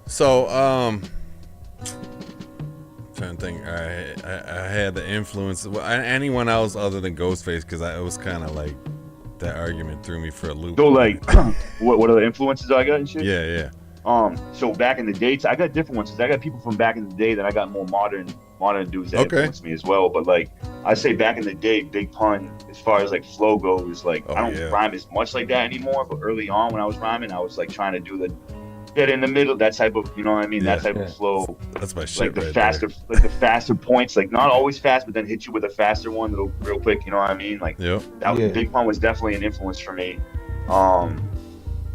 So, trying to think. I had the influence. Anyone else other than Ghostface? Because it was kind of like that argument threw me for a loop. So, like, what are the influences I got and shit? Yeah. So back in the day, I got different ones. I got people from back in the day that I got more modern dudes that influenced me as well. But like I say, back in the day, Big Pun, as far as like flow goes, like I don't rhyme as much like that anymore. But early on, when I was rhyming, I was like trying to do Dead in the middle, that type of, you know what I mean? That type of flow. That's my shit. Like the right faster, there. like the faster points, like not always fast, but then hit you with a faster one real quick. You know what I mean? Like Big Pun was definitely an influence for me.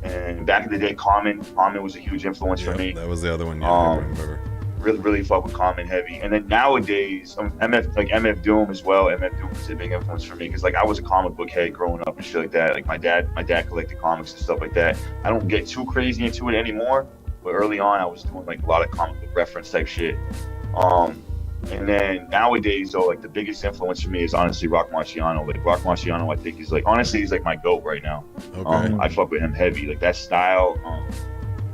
And back in the day, Common was a huge influence for me. That was the other one. Yeah, I remember. Really fuck with Common heavy. And then nowadays, MF Doom as well. MF Doom was a big influence for me because like I was a comic book head growing up and shit like that. Like my dad collected comics and stuff like that. I don't get too crazy into it anymore, but early on I was doing like a lot of comic book reference type shit. And then nowadays though, like the biggest influence for me is honestly Rock Marciano. Like Rock Marciano, I think he's like honestly he's like my GOAT right now. Okay. I fuck with him heavy. Like that style,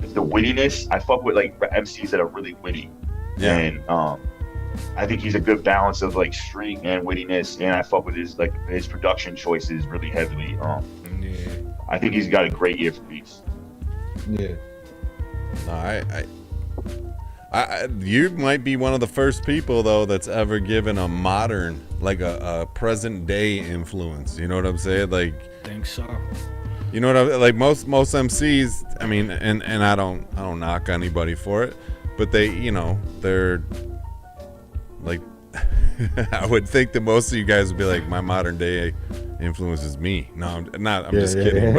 the wittiness. I fuck with like MCs that are really witty. Yeah. And I think he's a good balance of like street and wittiness, and I fuck with his production choices really heavily. I think he's got a great ear for beats. Yeah. No, you might be one of the first people though that's ever given a modern, like a present day influence. You know what I'm saying? Like, think so. You know what I like? Most MCs. I mean, and I don't knock anybody for it, but they, you know, they're like. I would think that most of you guys would be like, my modern day influences me. No, I'm not. I'm just kidding.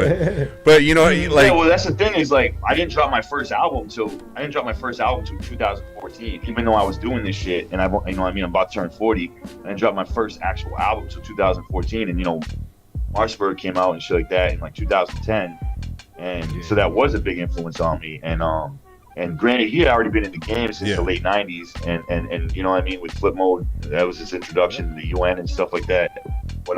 But you know, like, yeah. Well, that's the thing is like, I didn't drop my first album till 2014. Even though I was doing this shit, and you know, what I mean, I'm about to turn 40. I didn't drop my first actual album till 2014, and you know, Marshburg came out and shit like that in like 2010, and so that was a big influence on me. And granted, he had already been in the game since the late 90s, and you know what I mean, with Flip Mode, that was his introduction to the UN and stuff like that. But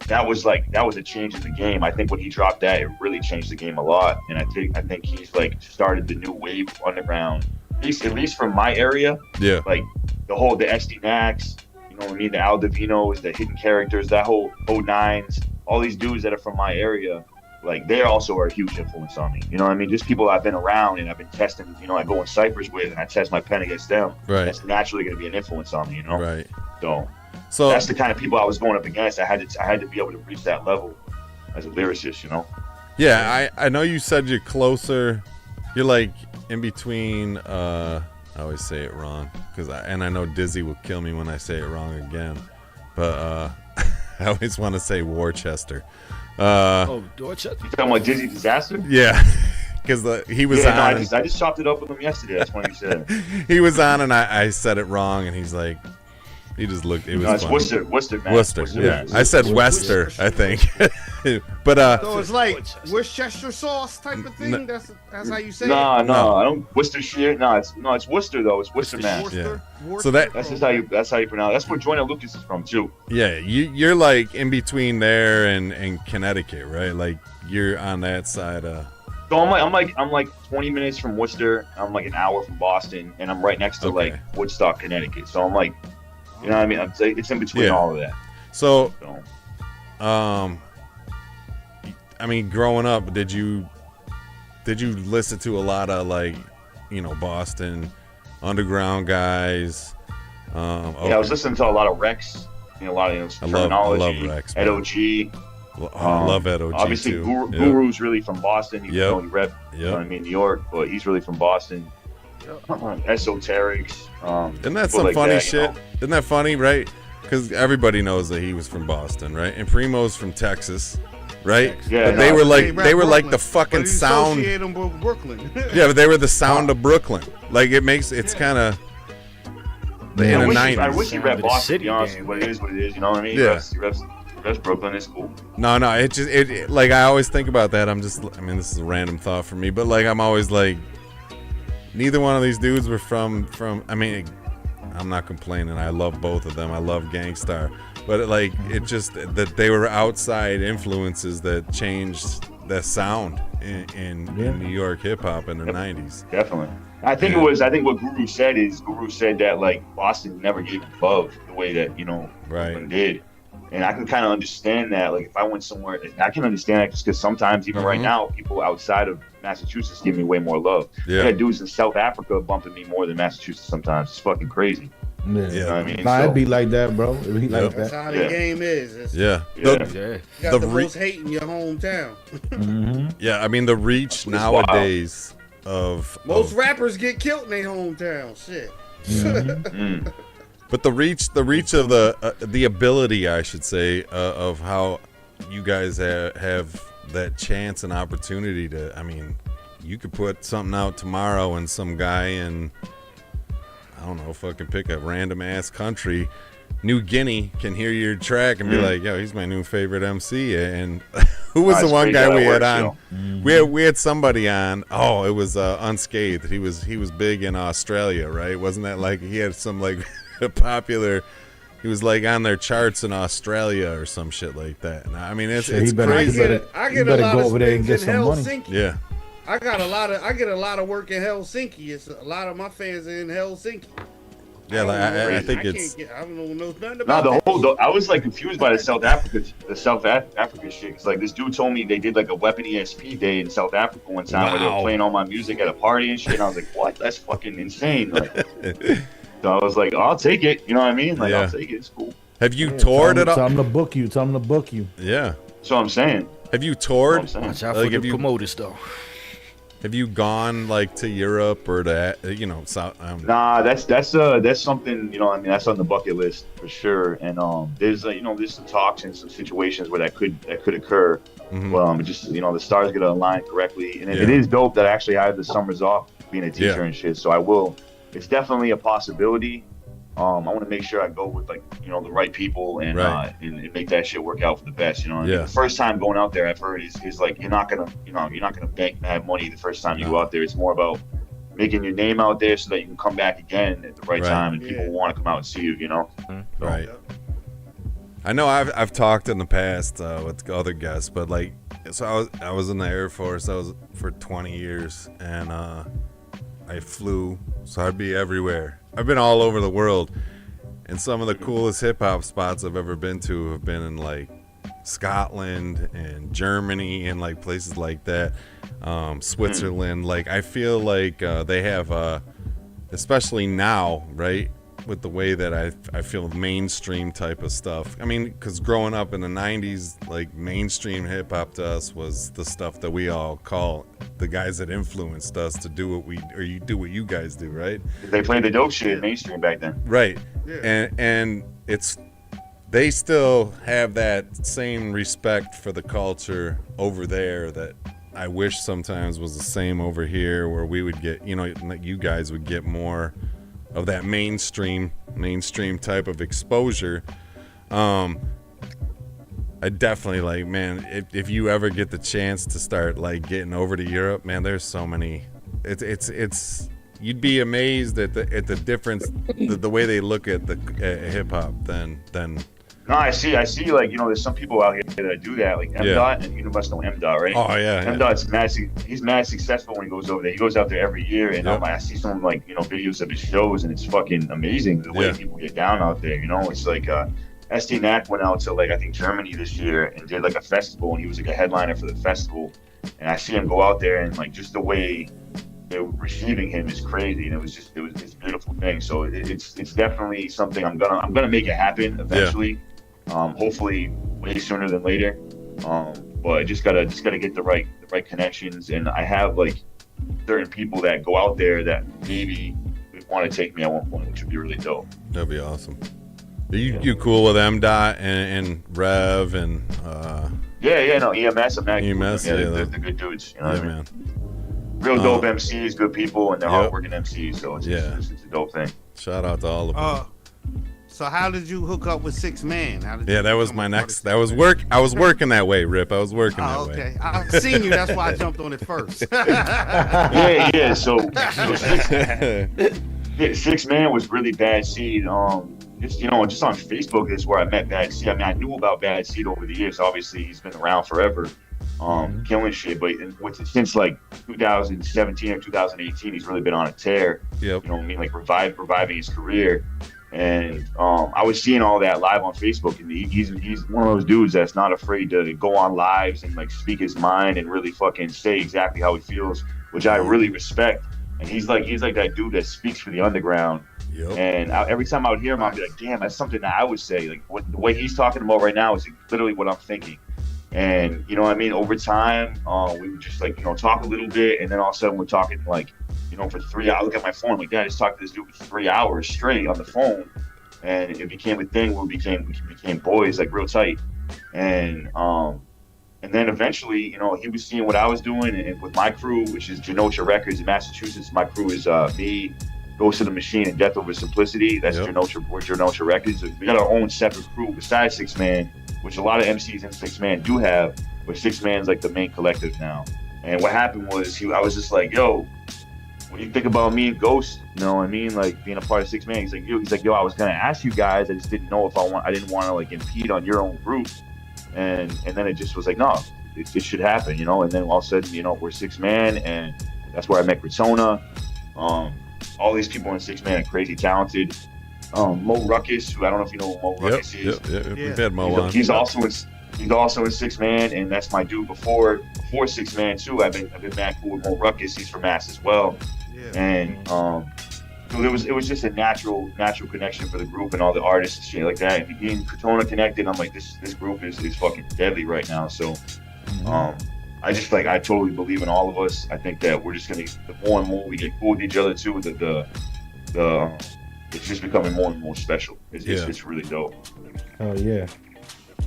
that was a change in the game. I think when he dropped that, it really changed the game a lot. And I think he's like started the new wave of underground, at least from my area. Yeah. Like the SD Max, you know what I mean, the Al Divinos, the Hidden Characters, that whole 09s, all these dudes that are from my area. Like they also are a huge influence on me. You know what I mean? Just people I've been around and I've been testing, you know, I go in ciphers with and I test my pen against them. Right. That's naturally going to be an influence on me, you know? Right. So that's the kind of people I was going up against. I had to be able to reach that level as a lyricist, you know? Yeah, I know you said you're closer. You're like in between, I always say it wrong. I know Dizzy will kill me when I say it wrong again. But I always want to say Worcester. Dorchester? You talking about Dizzy Disaster? Yeah, because he was on. I just chopped it up with him yesterday. That's when he said he was on, and I said it wrong, and he's like, he just looked. It was it's funny. Worcester, man. Worcester, yeah. I said Wester, I think. But so it's like Worcestershire sauce type of thing. That's how you say it. No, I don't Worcestershire. No, it's Worcester though. It's Worcester, Mass. Yeah. So that's just how you pronounce. That's where Joyner Lucas is from too. Yeah, you're like in between there and Connecticut, right? Like you're on that side. So I'm like 20 minutes from Worcester. I'm like an hour from Boston, and I'm right next to like Woodstock, Connecticut. So I'm like, you know what I mean? It's in between all of that. So, I mean, growing up, did you listen to a lot of like, you know, Boston underground guys? I was listening to a lot of Rex, you know, a lot of Terminology. I love Rex. Ed O.G. I love Ed O.G. Obviously, too. Guru's really from Boston. He yep. only rep, you know what I mean, New York, but he's really from Boston. Esoterics. Isn't that some funny shit? You know? Isn't that funny, right? Because everybody knows that he was from Boston, right? And Primo's from Texas, right? Yeah, but they were like the fucking sound. Brooklyn. Yeah, but they were the sound of Brooklyn. Like it's kind of in the 90s. I wish he repped Boston, to be honest, but it is what it is. You know what I mean? Yeah. He reps Brooklyn. It's cool. No, it like I always think about that. This is a random thought for me, but like I'm always like, neither one of these dudes were from. I mean, I'm not complaining. I love both of them. I love Gangstar, but it just that they were outside influences that changed the sound in New York hip hop in the 90s. Definitely. I think what Guru said that like Boston never gave love the way that, you know, Brooklyn did. And I can kind of understand that. Like if I went somewhere, I can understand that just because sometimes even right now, people outside of Massachusetts give me way more love. Yeah. I got dudes in South Africa bumping me more than Massachusetts sometimes. It's fucking crazy. Yeah. You know what I mean? Nah, it'd be like that, bro. It'd be like That's that. how the game is. Yeah. You got the most hate in your hometown. Yeah, I mean the reach nowadays of Most rappers get killed in their hometown. Shit. But the reach of the ability, I should say, of how you guys have that chance and opportunity to. I mean, you could put something out tomorrow, and some guy in, I don't know, fucking pick a random ass country, New Guinea, can hear your track and be like, "Yo, he's my new favorite MC." And who was the one guy we had on? We had somebody on. Oh, it was Unscathed. He was big in Australia, right? Wasn't that like he had some like popular? He was like on their charts in Australia or some shit like that. And I mean, it's crazy. I get a lot of spins in Helsinki. Yeah. I get a lot of work in Helsinki. It's a lot of my fans are in Helsinki. Yeah, I think it's. I don't know nothing Nah, about I was like confused by the South Africa shit. Cause like this dude told me they did like a Weapon ESP day in South Africa one time where they were playing all my music at a party and shit. And I was like, what? That's fucking insane. Like, so I was like, I'll take it. You know what I mean? Like, I'll take it. It's cool. Have you toured at all? Tell them to book you. Tell them to book you. Yeah. That's what I'm saying. Have you toured? Watch out for the promoters, though. Have you gone like to Europe or to South? Nah, that's something, you know. I mean, that's on the bucket list for sure. And there's there's some talks and some situations where that could occur. Well, just the stars gotta align correctly, and it is dope that actually I have the summers off being a teacher and shit. So I will. It's definitely a possibility. I want to make sure I go with the right people and make that shit work out for the best. You know, the first time going out there, I've heard is like you're not gonna bank mad money the first time you go out there. It's more about making your name out there so that you can come back again at the right time and people want to come out and see you. You know, right. I know I've talked in the past with other guests, but so I was in the Air Force. I was for 20 years and I flew, so I'd be everywhere. I've been all over the world, and some of the coolest hip hop spots I've ever been to have been in like Scotland and Germany and like places like that, Switzerland. Like I feel like they have, especially now, right, with the way that I feel mainstream type of stuff. I mean, because growing up in the 90s, like mainstream hip hop to us was the stuff that we all call the guys that influenced us to do what you guys do, right? They played the dope shit mainstream back then. Right. Yeah. And they still have that same respect for the culture over there that I wish sometimes was the same over here, where we would get, you guys would get more of that mainstream type of exposure. I definitely man, if you ever get the chance to start getting over to Europe, man, there's so many. It's you'd be amazed at the difference, the way they look at hip hop than. No, I see. There's some people out here that do that, like M-Dot, and you must know M-Dot, right? Oh yeah. M-Dot's he's mad successful when he goes over there. He goes out there every year, and I see some videos of his shows, and it's fucking amazing the way people get down out there. It's like ST Knack went out to I think Germany this year and did a festival, and he was a headliner for the festival. And I see him go out there, and just the way they were receiving him is crazy, and it was this beautiful thing. So it's definitely something I'm gonna make it happen eventually. Hopefully way sooner than later. But I just gotta get the right connections, and I have certain people that go out there that maybe want to take me at one point, which would be really dope. That'd be awesome. You cool with M-Dot and Rev and EMS. I'm not EMS, they're good dudes. You know what I mean? Man. Real dope MCs, good people, and they're hardworking MCs. So it's a dope thing. Shout out to all of them. So how did you hook up with 6 Man? That was my next. That was work. I was working that way, Rip. I was working that way. Okay, I've seen you. That's why I jumped on it first. Yeah. So 6 Man was really Bad Seed. Just on Facebook is where I met Bad Seed. I mean, I knew about Bad Seed over the years. Obviously, he's been around forever, killing shit. But since 2017 or 2018, he's really been on a tear. Yep. You know what I mean? Reviving his career. And I was seeing all that live on Facebook, and he's one of those dudes that's not afraid to go on lives and speak his mind and really fucking say exactly how he feels, which I really respect. and he's like that dude that speaks for the underground. Yep. And every time I would hear him, I'd be like, damn, that's something that I would say. Like the way he's talking about right now is literally what I'm thinking. And you know what I mean? Over time, we would just like, you know, talk a little bit, and then all of a sudden we're talking like, you know, for 3 hours. I look at my phone, like, Dad, I just talked to this dude for 3 hours straight on the phone, and it became a thing where we became boys, like real tight. And then eventually, you know, he was seeing what I was doing, and with my crew, which is Genosha Records in Massachusetts. My crew is me, Ghost of the Machine, and Death Over Simplicity. That's Genosha Records. We got our own separate crew besides Six Man, which a lot of MCs in Six Man do have, but Six Man's like the main collective now. And what happened was I was just like, yo, when you think about me and Ghost, you know what I mean, like being a part of Six Man, he's like, yo, I was gonna ask you guys, I just didn't know if I didn't want to like impede on your own group. And then it just was like, no, it should happen, you know. And then all of a sudden, you know, we're Six Man, and that's where I met Gritona. All these people in Six Man are crazy talented. Mo Ruckus, who I don't know if you know who Mo Ruckus is. Yep. We've had Mo on. He's also in Six Man, and that's my dude before Six Man too. I've been back cool with Mo Ruckus. He's from Mass as well. Yeah. And so it was just a natural connection for the group and all the artists and shit like that. And being Gritona connected, I'm like, this group is fucking deadly right now. So I just like, I totally believe in all of us. I think that we're just gonna, the more and more we get cool with each other too, it's just becoming more and more special. It's really dope. Oh yeah.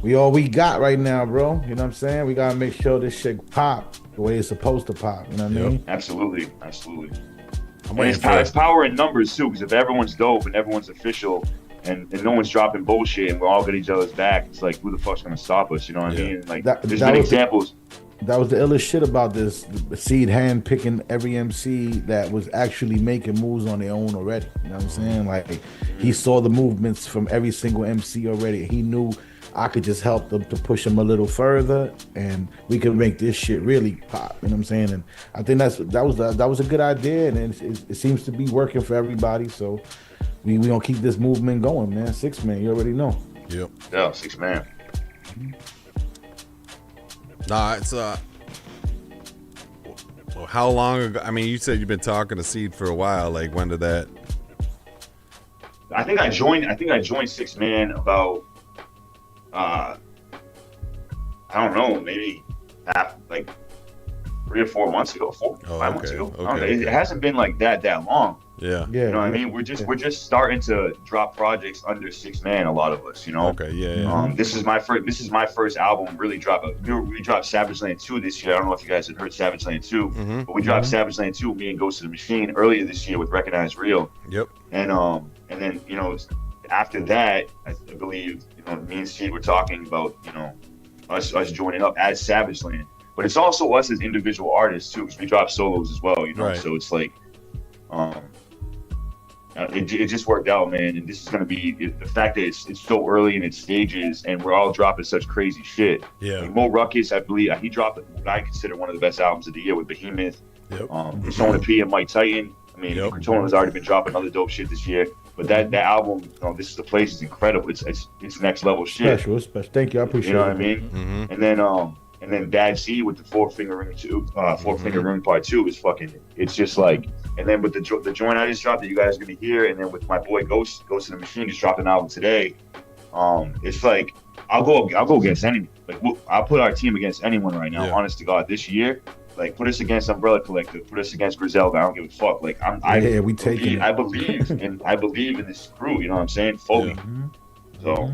We all we got right now, bro. You know what I'm saying? We gotta make sure this shit pop the way it's supposed to pop. You know what I mean? Absolutely. And it's power in numbers too, because if everyone's dope and everyone's official and no one's dropping bullshit and we're all got each other's back, it's like, who the fuck's gonna stop us? You know what I mean? Like, there's been examples. That was the illest shit about this. Seed hand picking every MC that was actually making moves on their own already. You know what I'm saying? Like, he saw the movements from every single MC already. He knew I could just help them to push them a little further, and we could make this shit really pop. You know what I'm saying? And I think that was a good idea, and it seems to be working for everybody. So we gonna keep this movement going, man. Six Man, you already know. Yep. Yeah, Six Man. Nah, it's how long ago? I mean, you said you've been talking to Seed for a while. Like, when did that? I think I joined Six Man about I don't know, maybe like 3 or 4 months ago, 5 months ago. It hasn't been like that long. Yeah. You know what I mean? We're just starting to drop projects under Six Man, a lot of us, you know. Okay, yeah. This is my first album really dropped. We dropped Savage Land 2 this year. I don't know if you guys had heard Savage Land 2, but we dropped Savage Land 2, me and Ghost of the Machine, earlier this year with Recognize Real. Yep. And then, you know, after that, I believe, you know, me and Seed were talking about, you know, us joining up as Savage Land. But it's also us as individual artists too, because we drop solos as well, you know. Right. So it's like, it just worked out, man. And this is gonna be the fact that it's so early in its stages, and we're all dropping such crazy shit. Yeah. Like Mo Ruckus, I believe he dropped what I consider one of the best albums of the year with Behemoth. Yep. Persona P and Mike Titan. I mean, Gritona has already been dropping other dope shit this year. But that album, you know, This Is the Place, is incredible. It's next level shit. Special. Thank you, I appreciate it. You know what I mean? Mm-hmm. And then Bad Seed with the Four Finger Ring Part 2 is fucking. It's just like, and then with the joint I just dropped that you guys are gonna hear, and then with my boy Ghost of the Machine just dropped an album today. It's like I'll go against anyone. Like I'll put our team against anyone right now. Yeah. Honest to God, this year. Like, put us against Umbrella Collective, put us against Griselda. I don't give a fuck. Like, I believe in this crew. You know what I'm saying? Fully. Yeah. So,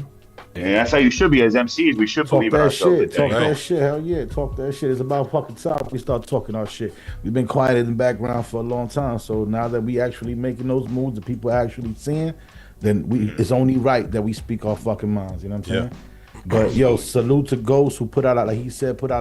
and that's how you should be as MCs. We should believe in ourselves. Talk that shit. Hell yeah, talk that shit. It's about fucking time we start talking our shit. We've been quiet in the background for a long time. So now that we actually making those moves that people are actually seeing, then it's only right that we speak our fucking minds. You know what I'm saying? But yo, salute to Ghost, who put out an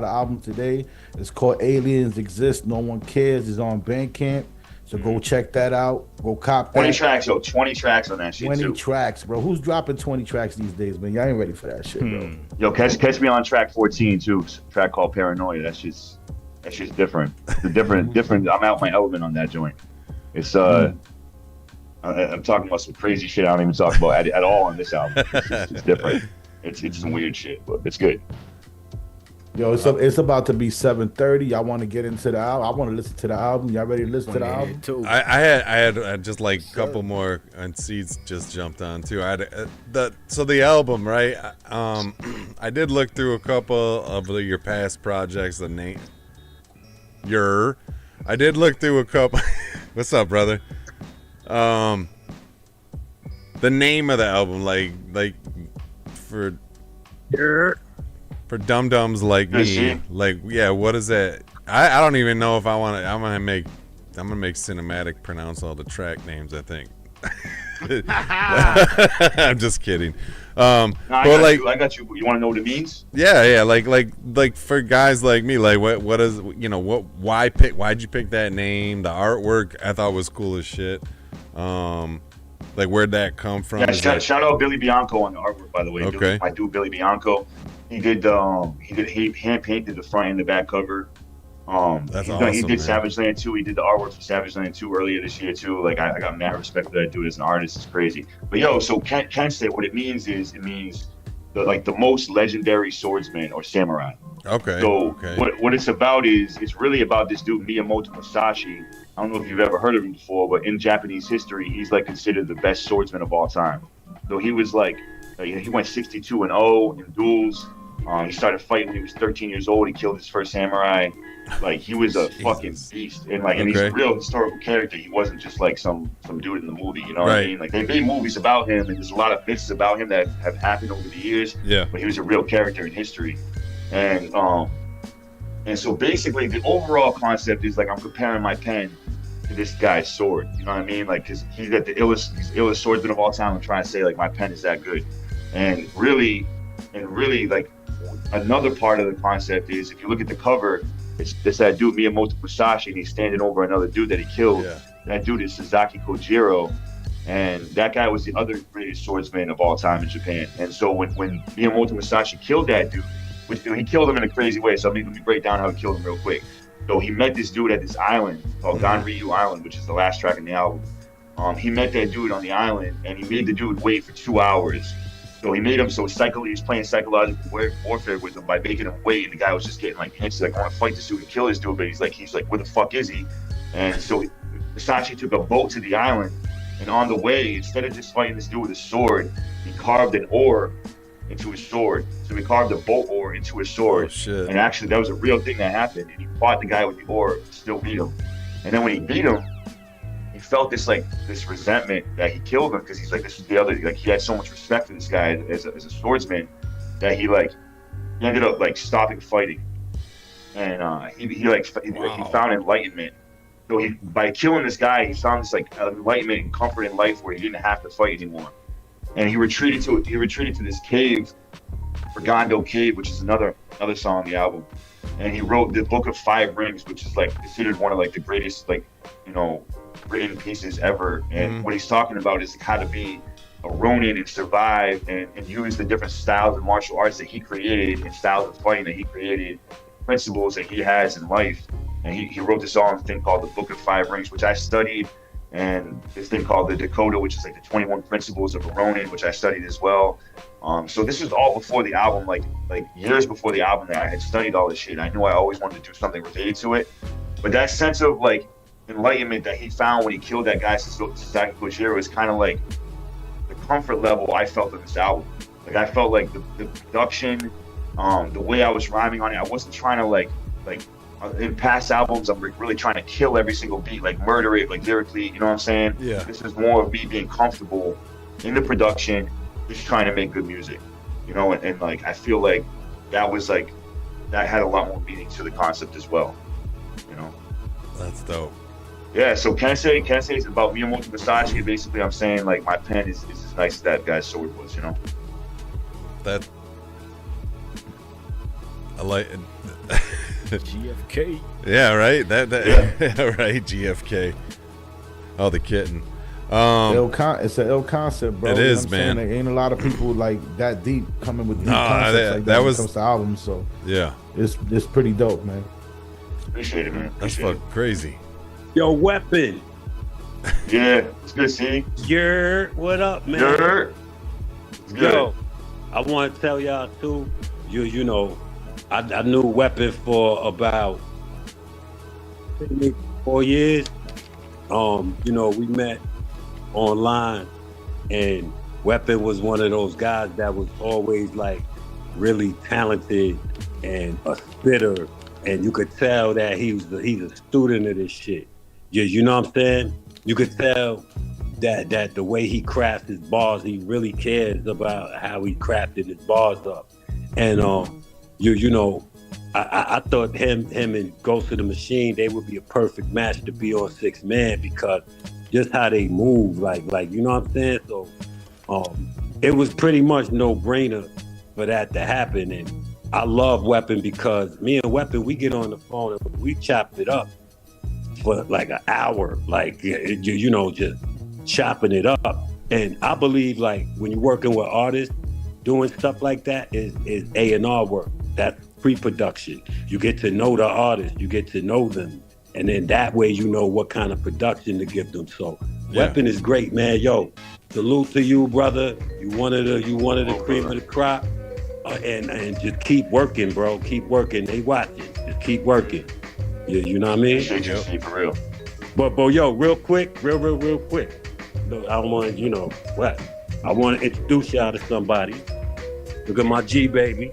album today. It's called Aliens Exist, No One Cares. It's on Bandcamp. So go check that out. Go cop that. 20 tracks, yo. 20 tracks on that shit, 20 tracks, bro. Who's dropping 20 tracks these days, man? Y'all ain't ready for that shit, bro. Yo, catch me on track 14, too. A track called Paranoia. That's just different. It's different. I'm out my element on that joint. It's, I'm talking about some crazy shit I don't even talk about at all on this album. It's different. It's some weird shit, but it's good. Yo, it's about to be 7:30. I want to get into the album. I want to listen to the album. Y'all ready to listen to the album? I had just like a couple more, and Seeds just jumped on too. I had the album, right? I did look through a couple of your past projects. I did look through a couple. What's up, brother? The name of the album, like for dum-dums like me, like, yeah, what is that? I don't even know if I want to. I'm gonna make Cinematic pronounce all the track names, I think. I'm just kidding. I got you. You want to know what it means? Yeah. Like for guys like me, like what is, why'd you pick that name? The artwork I thought was cool as shit. Like, where'd that come from? Yeah, shout out Billy Bianco on the artwork, by the way. Okay. My dude Billy Bianco. He hand painted the front and the back cover. That's awesome. He did Savage Land 2. He did the artwork for Savage Land 2 earlier this year too. Like, I got mad respect for that dude as an artist. It's crazy. But yo, so Ken said what it means is the most legendary swordsman or samurai. Okay. So what it's about is it's really about this dude Miyamoto Musashi. I don't know if you've ever heard of him before, but in Japanese history, he's like considered the best swordsman of all time. So he was like he went 62-0 in duels. He started fighting when he was 13 years old. He killed his first samurai. Like, he was a fucking beast, and and he's a real historical character. He wasn't just like some dude in the movie, you know what I mean? Like, they made movies about him, and there's a lot of myths about him that have happened over the years. Yeah. But he was a real character in history, and so basically the overall concept is like I'm comparing my pen to this guy's sword. You know what I mean? Like, because he's got the illest swordsman of all time. I'm trying to say like my pen is that good, and really like another part of the concept is if you look at the cover. It's that dude Miyamoto Musashi, and he's standing over another dude that he killed. Yeah. That dude is Sasaki Kojiro, and that guy was the other greatest swordsman of all time in Japan. And so when Miyamoto Musashi killed that dude, which he killed him in a crazy way. So let me break down how he killed him real quick. So he met this dude at this island called Ganryu Island, which is the last track in the album. He met that dude on the island, and he made the dude wait for 2 hours. So he made him he was playing psychological warfare with him by making him wait, and the guy was just getting like antsy, like, I want to fight this dude and kill this dude, but he's like, where the fuck is he? And so Musashi took a boat to the island, and on the way, instead of just fighting this dude with a sword, he carved an oar into his sword. So he carved a boat oar into his sword. Oh, shit. And actually, that was a real thing that happened, and he fought the guy with the oar, still beat him. And then when he beat him, he felt this resentment that he killed him, because he's like, this is the other, like, he had so much respect for this guy as a swordsman that he ended up like stopping fighting, and he found enlightenment. So by killing this guy, he found this like enlightenment and comfort in life where he didn't have to fight anymore, and he retreated to this cave, Forgondo Cave, which is another song on the album, and he wrote the Book of Five Rings, which is like considered one of like the greatest written pieces ever. And what he's talking about is how to be a Ronin and survive and use the different styles of martial arts that he created and styles of fighting that he created, principles that he has in life. And he wrote this all in a thing called the Book of Five Rings, which I studied, and this thing called the Dakota, which is like the 21 principles of a Ronin, which I studied as well. So this was all before the album, like years before the album, that I had studied all this shit. I knew I always wanted to do something related to it, but that sense of like enlightenment that he found when he killed that guy Sasaki Kojiro is kind of like the comfort level I felt in this album. Like, I felt like the production, the way I was rhyming on it, I wasn't trying to like in past albums I'm really trying to kill every single beat, like murder it, like lyrically, you know what I'm saying? Yeah. This is more of me being comfortable in the production, just trying to make good music, you know, and like I feel like that had a lot more meaning to the concept as well, you know. That's dope. Yeah, so Kensei is about Miyamoto Musashi. Basically, I'm saying like my pen is as nice as that guy's sword was, you know. That I like it. GFK. Yeah, right. Yeah. Right. GFK. Oh, the kitten. It's an ill concept, bro. It is, man. There ain't a lot of people like that deep coming with deep concepts like that when it comes to albums. So yeah, it's pretty dope, man. Appreciate it, man. That's fucking crazy. Yo, Weapon. Yeah, it's good seeing you. What up, man? It's good. Yo, I want to tell y'all too. You know, I knew Weapon for about 4 years. You know, we met online, and Weapon was one of those guys that was always like really talented and a spitter, and you could tell that he's a student of this shit. You know what I'm saying? You could tell that the way he crafts his bars, he really cares about how he crafted his bars up. And you know, I thought him and Ghost of the Machine, they would be a perfect match to be on 6 Man, because just how they move, like you know what I'm saying? So it was pretty much no brainer for that to happen. And I love Weapon because me and Weapon, we get on the phone and we chopped it up for like an hour, like you know, just chopping it up. And I believe like when you're working with artists, doing stuff like that is A&R work. That's pre-production. You get to know the artist, you get to know them, and then that way you know what kind of production to give them. So Weapon is great, man. Yo, salute to you, brother. You one of the cream of the crop, and just keep working, bro. Keep working. They watching. Just keep working. You know what I mean? For real. But yo, real quick. No, I want you know what? I want to introduce y'all to somebody. Look at my G baby.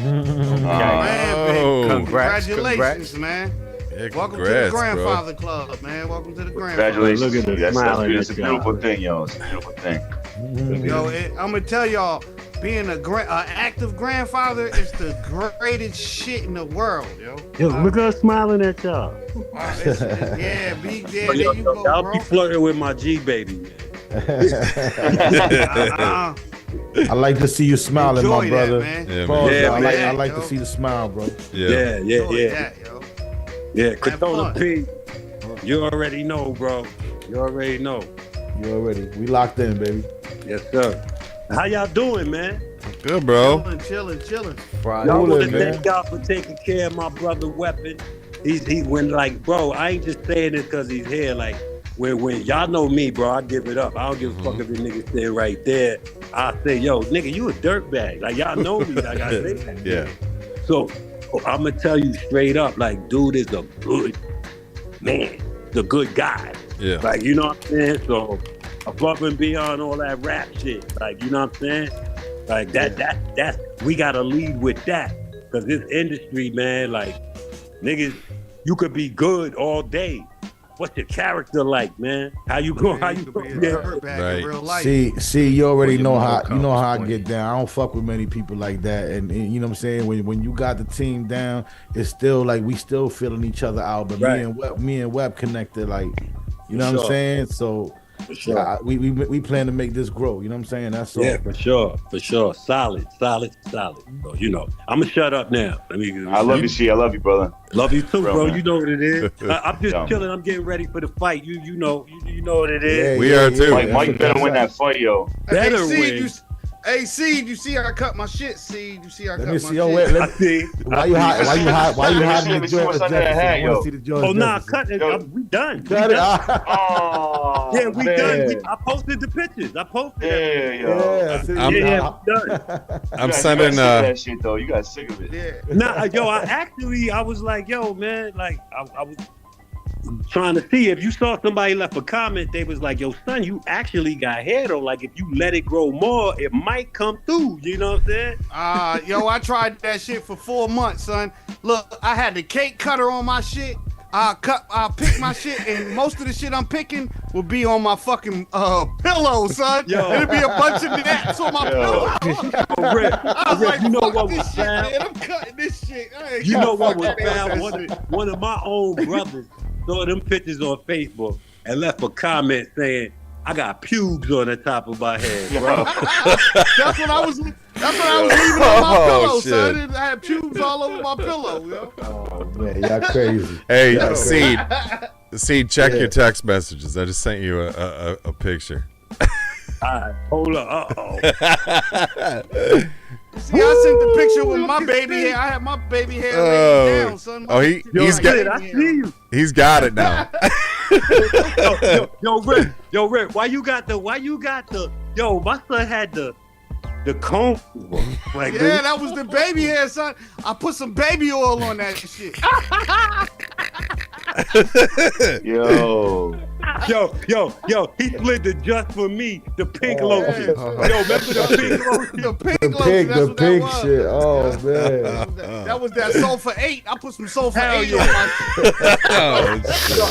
Man, Congratulations, man. Yeah, Welcome to the Grandfather Club, man. Welcome to the Grandfather. Congratulations. Look at the That's it's a beautiful thing, yo. It's a beautiful thing. Yo, I'm gonna tell y'all, being an active grandfather is the greatest shit in the world, yo. Yo, look at us smiling at y'all. Yeah, be there. Yo, There you go, I'll bro. be flirting with my G baby, man. I like to see you smiling, Enjoy my that, brother. man. Yeah, Pause, man. I Yeah, like yo. to see the smile, bro. Yeah. Enjoy that, yo. Yeah, Katola P. You already know, bro. You already know. You already. We locked in, baby. Yes, sir. How y'all doing, man? Good, bro. Chilling. Y'all want to thank y'all for taking care of my brother Weapon. He went like, bro, I ain't just saying this because he's here. Like, when y'all know me, bro, I give it up. I don't give a fuck if the nigga stay right there. I say, yo, nigga, you a dirtbag. Like, y'all know me. Like, I say that. Yeah. So I'm gonna tell you straight up, like, dude is a good man, the good guy. Yeah. Like, you know what I'm saying? So above and beyond all that rap shit, like, you know what I'm saying? Like that's we gotta lead with that. Cause this industry, man, like, niggas, you could be good all day. What's your character like, man? How you go? How you go? In real life. See, you already know how I get down. I don't fuck with many people like that, and you know what I'm saying. When you got the team down, it's still like we still feeling each other out. But me and Web connected, like, you know what I'm saying. So we plan to make this grow. You know what I'm saying. That's all. Yeah, for sure. Solid. So, you know, I'm gonna shut up now. I love you, C. I love you, brother. Love you too, bro. Man. You know what it is. I'm just chilling. I'm getting ready for the fight. You know what it is. Yeah, we are too. Mike better win that fight, yo. Better win. Hey, Seed, you see I cut my shit, Seed. You see I cut my shit. I see. Why you hiding the Georgia Jefferson? I want to see the Georgia Oh, nah, Jefferson. cut it. We done. Cut it. Oh, yeah, we man. done. I posted the pictures. I posted it. Yeah, Yeah, we done. I'm sending. that shit though. You got sick of it. Yeah. Nah, yo, I was like, yo, man, like, I was trying to see if you saw somebody left a comment. They was like, yo, son, you actually got hair though. Like, if you let it grow more, it might come through. You know what I'm saying? Yo, I tried that shit for 4 months, son. Look, I had the cake cutter on my shit. I pick my shit, and most of the shit I'm picking will be on my fucking pillow, son. Yo. It'll be a bunch of gnats on my pillow. I was like, you know fuck what this was shit, found? man. I'm cutting this shit. I ain't You got know what was fucking found? answers. One of my own brothers saw them pictures on Facebook and left a comment saying, I got pubes on the top of my head, bro. That's what I was leaving on my pillow, shit. son. I had pubes all over my pillow, yo. Oh man, y'all crazy. Hey, Y'all Seed, check your text messages. I just sent you a picture. All right, hold up. Uh-oh. See, I sent the picture with my baby hair. I had my baby hair laid down, son. He's got. I see you. He's got it now. Yo, Rick, why you got the, yo, my son had the the comb. Like, yeah, that was the baby hair, son. I put some baby oil on that shit. Yo, he slid the just for me, the pink lotion. Yo, remember the pink lotion? The pink lotion, that's the what pink that was. shit. Oh man. That was that Sulfur 8. I put some Sulfur Hell 8 yeah. on my shit.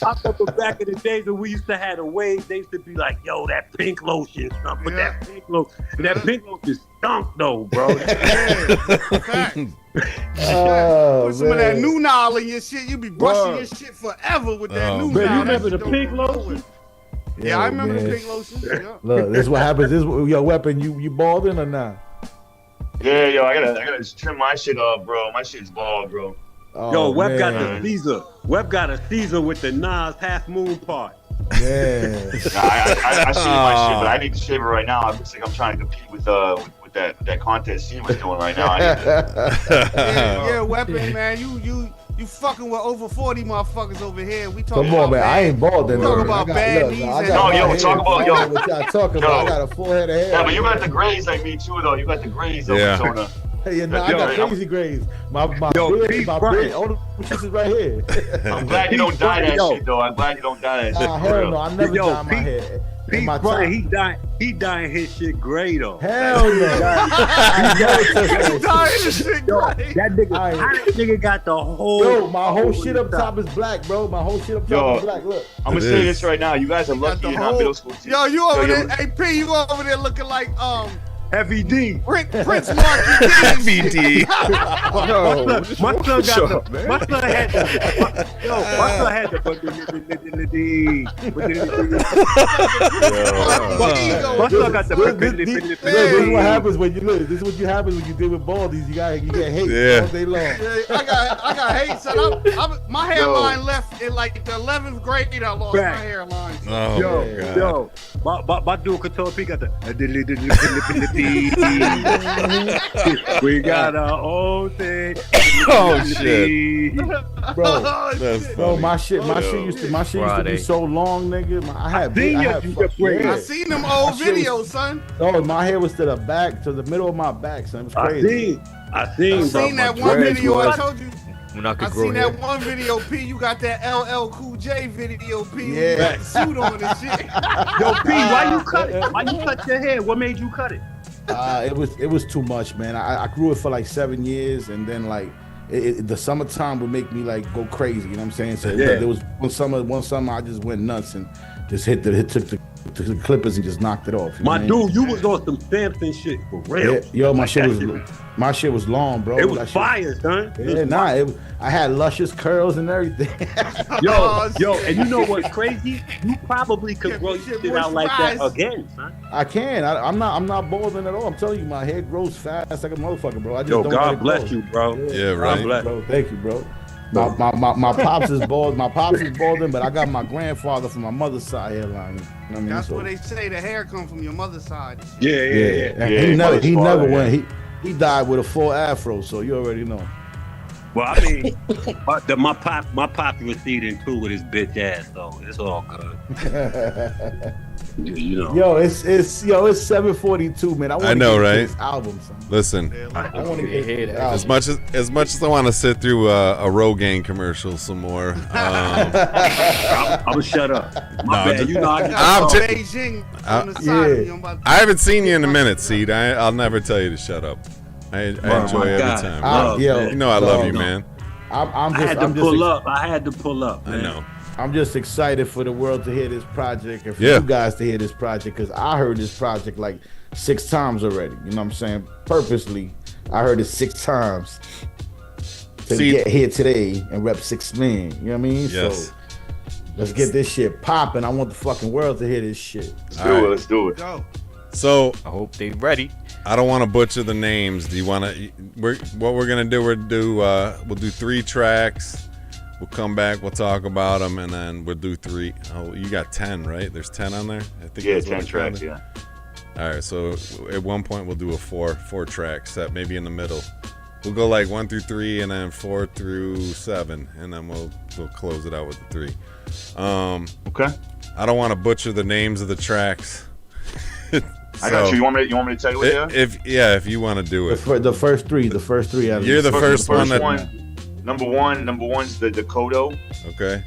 I remember back in the days when we used to have a wave, they used to be like, yo, that pink lotion, son, but that pink lotion, that pink lotion stunk though, bro. Oh, Put some of that Nunal in your shit. You be brushing your shit forever with that Nunal. Man, you remember the pink lotion? Yeah, I remember man. the pink lotion. Yeah. Look, this is what happens. This your weapon. You balding or not? yeah, yo, I gotta trim my shit off, bro. My shit's bald, bro. Oh, Yo, Web got man. the Caesar. Web got a Caesar with the Nas half moon part. Man. I shave my shit, but I need to shave it right now. I looks like I'm trying to compete with that contest she was doing right now. Yeah, weapon, man. You fucking with over 40 motherfuckers over here. We talking Come on, about man. I ain't bald then. talking about bad knees. What y'all talking about? I got a full head of hair. Yeah, but you got the grays like me too, though. You got the grays, Arizona. Yeah, no, I got crazy grays. My beard, all the shit is right here. I'm glad you don't dye that shit, though. I'm glad you don't dye that shit. Hell no, I never dye my hair. Pete Bryant, he dying his shit gray though. Hell no. That nigga got the whole. Yo, my whole shit up top is black, bro. My whole shit up top is black. Look. I'm gonna say this right now. You guys are lucky you're not middle school teachers. Yo, you over there? Hey, P, you over there looking like Heavy D. Prince Marky D. Heavy D. My son had the My son got the This is what happens when you look. This is what happens when you deal with baldies. You get hate all day long. Yeah, I got hate. So my hairline left in like the 11th grade. I lost my hairline. Yo, my dude Katopi got the. We got our own thing. Oh shit, bro! My shit used to be so long, nigga. I seen them old videos, son. Oh, my hair was to the back, to the middle of my back, son. It was crazy. I seen that one video. I told you. I seen that one video, P. You got that LL Cool J video, P. Yeah. You got the suit on and shit. Yo, P, why you cut it? Why you cut your hair? What made you cut it? It was too much, man. I grew it for like 7 years, and then like the summertime would make me like go crazy. You know what I'm saying? So there was one summer I just went nuts and just took the clippers and just knocked it off. My dude, you was on some Samson shit for real. Yeah, yo, my shit was long, bro. It was fire, son. Yeah, I had luscious curls and everything. yo, and you know what's crazy? You probably could grow your shit out like that again, son. I can. I'm not balding at all. I'm telling you, my hair grows fast like a motherfucker, bro. I just don't God bless you, bro. Yeah, right. God bless bro. Thank you, bro. My pops is bald. My pops is balding, but I got my grandfather from my mother's side hairline. You know what I mean? That's what they say. The hair come from your mother's side. Yeah. He never went. He died with a full afro, so you already know. Well, I mean, my pop was feeding too with his bitch ass, so it's all good. You know. Yo, it's 7:42, man. I know, right? This album, son. Listen, I want to get as much as I want to sit through a Rogaine commercial some more. I'm gonna shut up. Bad. You know, Beijing on the side. I haven't seen you in a minute, Seed. I'll never tell you to shut up. I enjoy every time. You know I love you, man. I had to pull up. Man. I know. I'm just excited for the world to hear this project and for you guys to hear this project, because I heard this project like 6 times already. You know what I'm saying? Purposely, I heard it 6 times to get here today and rep 6 men. You know what I mean? Yes. So let's get this shit popping. I want the fucking world to hear this shit. Let's do it. Go. So I hope they ready. I don't want to butcher the names. Do you want to? What we're gonna do? We'll do 3 tracks. We'll come back. We'll talk about them, and then we'll do 3. Oh, you got 10, right? There's 10 on there. I think 10 tracks. Yeah. All right. So at one point we'll do a 4 track set, maybe in the middle. We'll go like 1 through 3, and then 4 through 7, and then we'll close it out with the 3. Okay. I don't want to butcher the names of the tracks. I got you. You want me to tell you what they are? If you want to do it. The first three. You're the first one. Number one's the Dakoto. Okay.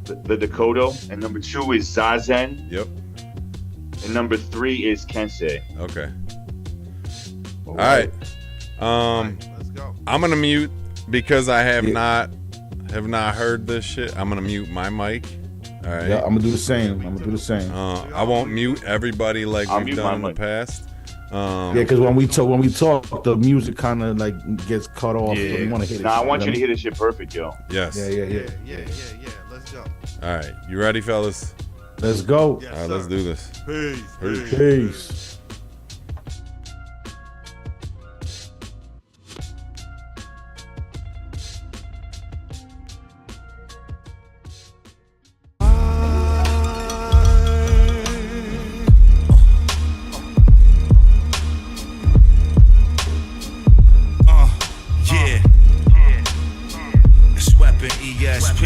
The Dakoto, and number 2 is Zazen. Yep. And number 3 is Kensei. Okay. All right. Let's go. I'm gonna mute because I have not heard this shit. I'm gonna mute my mic. All right. Yeah, I'm gonna do the same. I won't mute everybody like we've done in the past. Yeah, because when we talk, the music kind of like gets cut off. Yeah. So we want to hit it. I want you to hit this shit perfect, yo. Yes. Yeah. Let's go. All right, you ready, fellas? Let's go. All right, let's do this. Peace. It's Weapon ESP.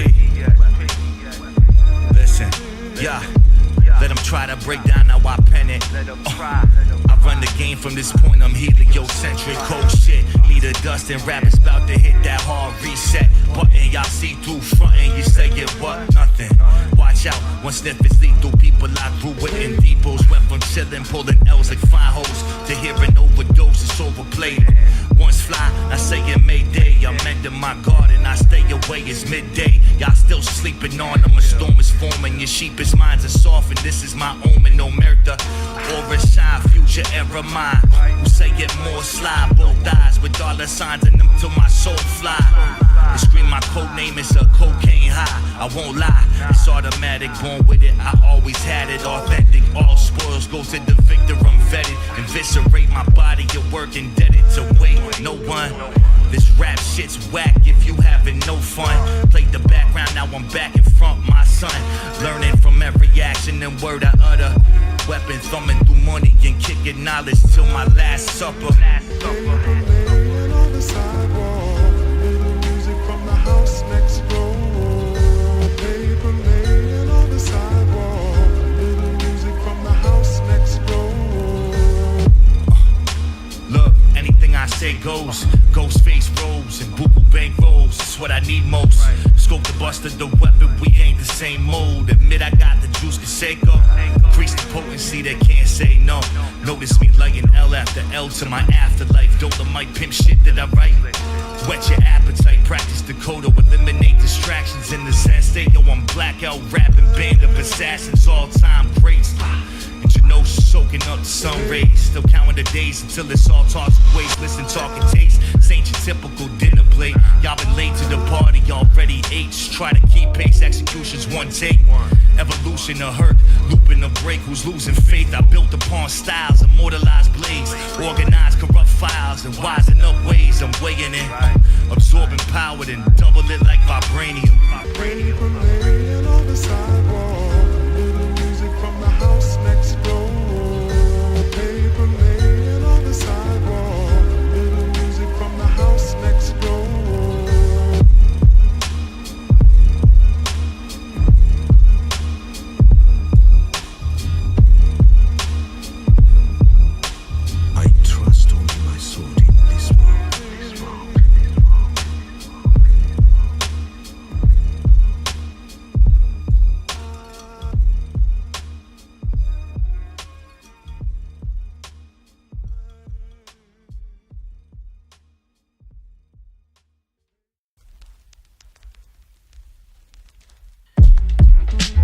Listen, yeah. Let them try to break down how I pen it. I run the game from this point, I'm heliocentric. Cold shit, lead the dust and rappers about to hit that hard reset button. Y'all see through frontin', you say it what? Nothing. Watch out, one sniff is lethal. People I grew with in depots went from chillin', pulling L's like fire hose to hearing overdose. It's overplayed. Once fly, I say it Mayday. I'm mending my garden, I stay away, it's midday. Y'all still sleeping on them, a storm is forming. Your sheepish minds are softened, this is my omen, no murder. Or shine, future era mine. Who say it more slide, both eyes with dollar signs in them till my soul fly. They scream my code name, it's a cocaine high. I won't lie, it's automatic, born with it. I always had it, authentic. All spoils go to the victor, I'm vetted. Eviscerate my body, your work indebted to wait. No one. This rap shit's whack if you having no fun. Played the background, now I'm back in front, my son. Learning from every action and word I utter. Weapon thumbing through money and kicking knowledge till my last supper. Look, anything I say goes. Ghost face rolls and buku bank rolls. That's what I need most. Scope the buster, the weapon, we ain't the same mold. Admit I got the juice, Kaseko. Increase the potency, they can't say no. Notice me laying L after L to my afterlife. Dolomite pimp shit that I write. Whet your appetite, practice Dakota, eliminate distractions in the sense that yo, I'm blackout rapping band of assassins, all time greats. And you know soaking up the sun rays. Still counting the days until it's all tossed away. Listen, talking taste. This ain't your typical dinner plate. Y'all been late to the party, already ate. Just try to keep pace, execution's one take. Evolution of hurt, looping a break. Who's losing faith? I built upon styles, immortalized blades. Organized corrupt files and wising up ways. I'm weighing in, absorbing power, then double it like vibranium. Laying on the sidewalk, little music from the house next door. Paper laying on the sidewalk, little music from the house next door. I trust only my sword in this world, this world, this world.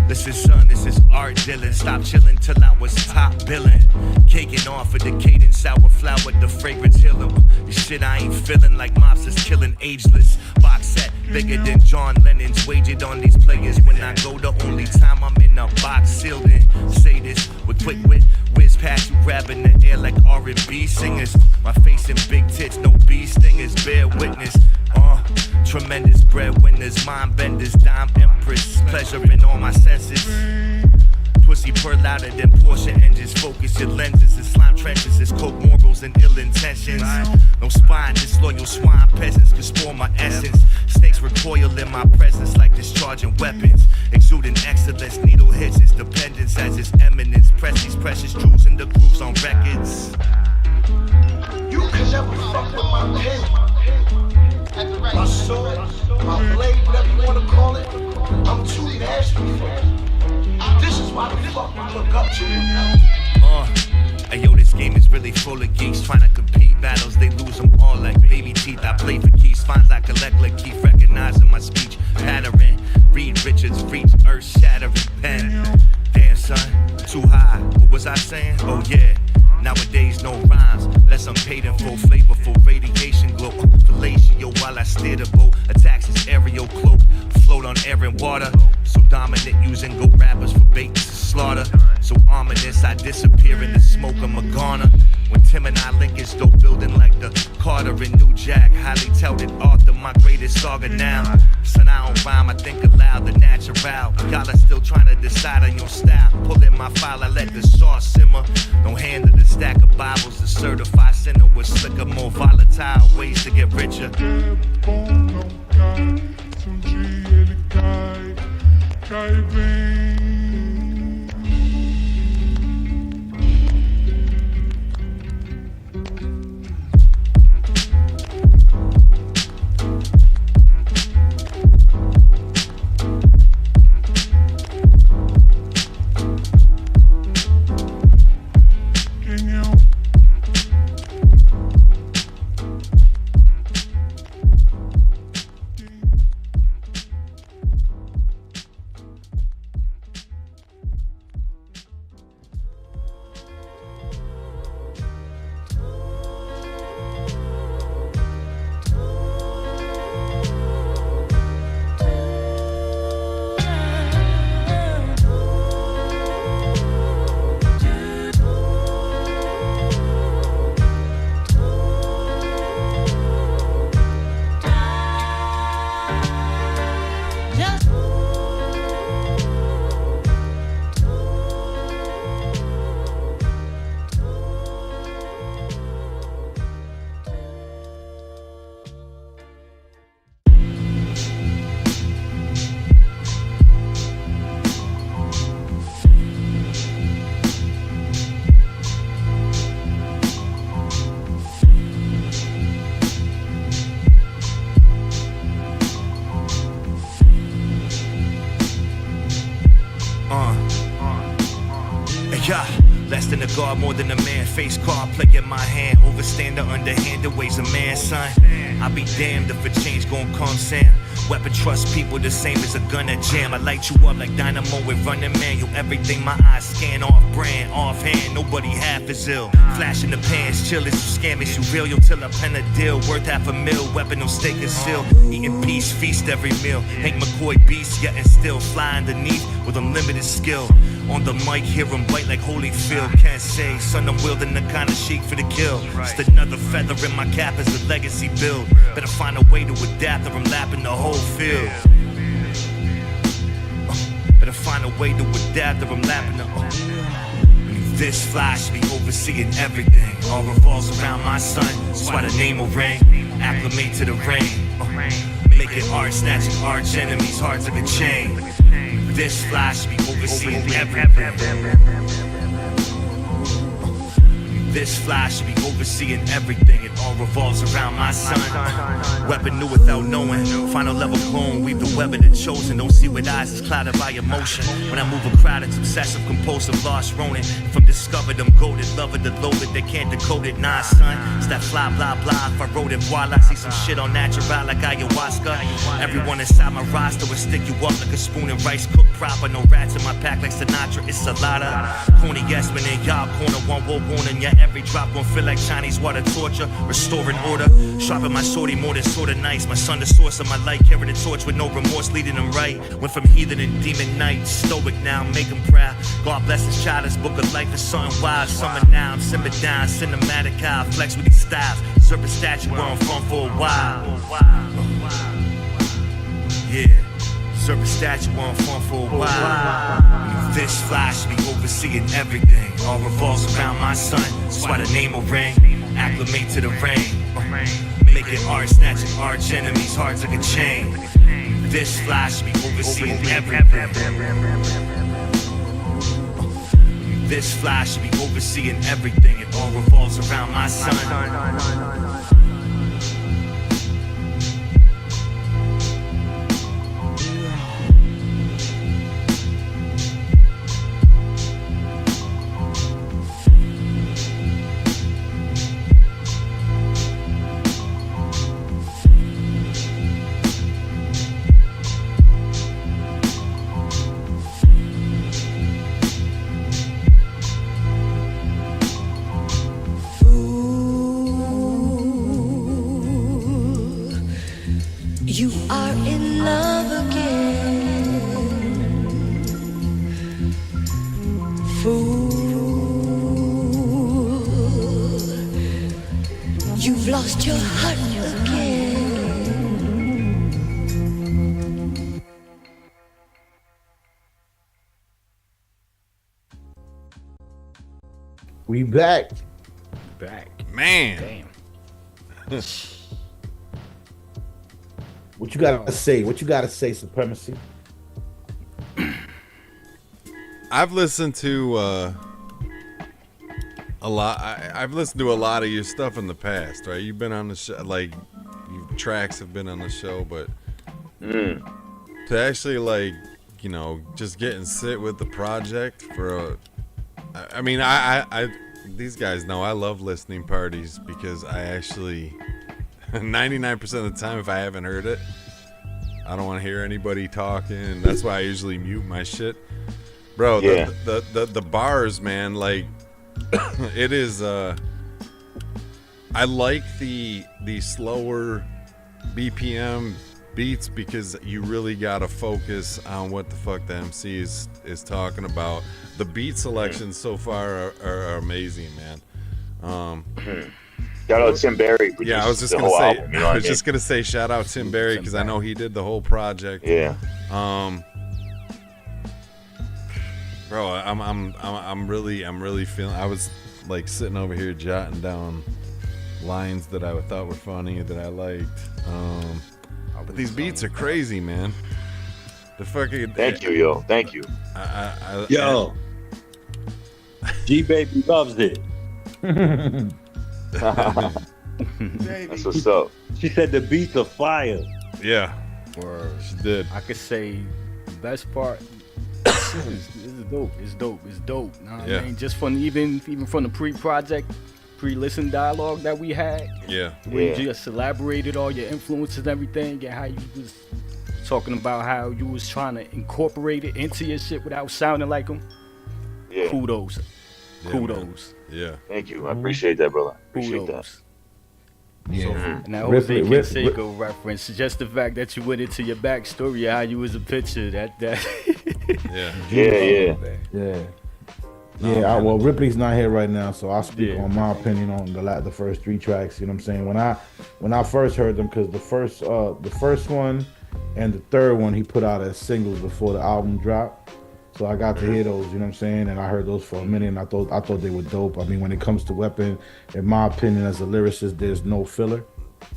Listen, son, this is art dealing. Stop chilling till I was top billing. Caking off of the cadence, sour flower, the fragrance healing. This shit I ain't feeling like mobsters killing ageless. Box set bigger than John Lennon's. Wagered on these players when I go. The only time I'm in a box sealed in. Say this with quick wit. Whiz past you, grabbing the air like R&B singers. My face in big tits, no bee stingers. Bear witness. Tremendous breadwinners, mind benders, dime empress, pleasure in all my senses. Pussy purr louder than Porsche engines. Focus your lenses, it's slime trenches, it's coke morals and ill intentions. No spine, disloyal swine peasants can spoil my essence. Snakes recoil in my presence like discharging weapons. Exuding excellence, needle hits its dependence as its eminence. Press these precious jewels in the grooves on records. You can never fuck with my pen, my sword, my blade, whatever you wanna call it. I'm too nasty for it. This is why the fuck I look up to you. Hey yo, this game is really full of geeks trying to compete. Battles, they lose them all like baby teeth. I play for keys, finds I collect like keep recognizing my speech pattern. Reed Richards reach earth-shattering pen. Damn son, too high. What was I saying? Oh yeah. Nowadays no rhymes, less unpaid and full flavorful radiation glow. Fellatio while I steer the boat, attacks his aerial cloak. Float on air and water, so dominant using goat rappers for bait to slaughter. So ominous, I disappear in the smoke of Magana. When Tim and I link is dope building like the Carter and New Jack. Highly touted author, my greatest saga now. Son, I don't rhyme, I think aloud, the natural. Y'all are still trying to decide on your style. Pull in my file, I let the sauce simmer. Don't handle the stack of Bibles, the certified sinner with slicker, more volatile ways to get richer. Less than a guard, more than a man. Face card, play in my hand. Overstand the underhanded ways of man, son. I be damned if a change gon' come, Sam. Weapon trust people the same as a gun at jam. I light you up like dynamo with running man. Yo, everything my eyes scan off brand, offhand. Nobody half is ill. Flash in the pants, chill, it's you scam, it's you real. Yo, till I pen a deal worth $500,000. Weapon no stake and seal. Eating peace, feast every meal. Hank McCoy beast, yet and still fly underneath with unlimited skill. On the mic, hear him bite like Holyfield. Can't say, son, I'm wielding the kind of chic for the kill. Just another feather in my cap as a legacy build. Better find a way to adapt or I'm lapping the whole field. Better find a way to adapt or I'm lapping the This fly should be overseeing everything. All revolves around my son, that's why the name will ring. Acclimate to the rain. Making art, snatching arch enemies, hearts of a chain. This fly should be overseeing everything. This fly should be overseeing everything. It all revolves around my son. Weapon new without knowing. Final level clone, weave the web of the chosen. Don't see with eyes, it's clouded by emotion. When I move a crowd, it's obsessive, compulsive, lost Ronin. If I'm discovered, I'm goaded, lover, the loaded, they can't decode it. Nah, son, it's that fly, blah, blah. If I wrote it, voila, see some shit on natural like ayahuasca. Everyone inside my roster will stick you up like a spoon and rice cooked proper. No rats in my pack like Sinatra, it's salada. Corny yes, man, in y'all corner, one war warning, yeah. Every drop gon' feel like Chinese water torture. Restoring order, sharpen my swordie more than sorta nice. My son the source of my light, carrying the torch with no remorse, leading him right. Went from heathen and demon night, stoic now, make him proud. God bless his child, his book of life is something wild. Summer now, I'm simmer down, cinematic eye, flex with these styles. Serpent statue where I'm from for a while. Yeah. Serpent statue where I'm from for a while. This fly should be overseeing everything. All revolves around my son, that's why the name will ring. Acclimate to the rain. Making art, snatching arch enemies, hearts like a chain. This fly should be overseeing everything. This fly should be overseeing everything. It all revolves around my son. You are in love again, fool. You've lost your heart again. We back. Man. Damn. What you gotta say? What you gotta say, Supremacy? I've listened to a lot. I've listened to a lot of your stuff in the past, right? You've been on the show, like your tracks have been on the show, but to actually like, you know, just get and sit with the project for I mean, I these guys know I love listening parties because I actually 99% of the time, if I haven't heard it, I don't want to hear anybody talking. That's why I usually mute my shit, bro. Yeah. The bars, man, like it is. I like the slower BPM beats because you really gotta focus on what the fuck the MC is talking about. The beat selections so far are amazing, man. Shout out Tim Berry. Yeah, I was just gonna say. Album, you know I was just gonna say shout out Tim Berry because I know he did the whole project. Yeah. Bro, I'm really feeling. I was like sitting over here jotting down lines that I thought were funny that I liked. But these beats are crazy, man. The fucking. Thank you, yo. Thank you. Yo. G Baby loves it. That's what's up. She said the beats are fire. Yeah. Or she did. I could say the best part. This is dope. It's dope. Know what I mean? Just from even from the pre-project, pre-listen dialogue that we had. Yeah. Where you just elaborated all your influences and everything, and how you was talking about how you was trying to incorporate it into your shit without sounding like them. Yeah. Kudos. Yeah, Kudos. man. Yeah. Thank you. I appreciate that, brother. Appreciate that. Yeah. And that Jose Canseco reference, just the fact that you went into your backstory, how you was a picture, that. Yeah. Well, Ripley's not here right now, so I'll speak on my opinion on the first three tracks. You know what I'm saying? When I first heard them, because the first one and the third one he put out as singles before the album dropped. So I got to hear those, you know what I'm saying? And I heard those for a minute, and I thought they were dope. I mean, when it comes to Weapon, in my opinion, as a lyricist, there's no filler.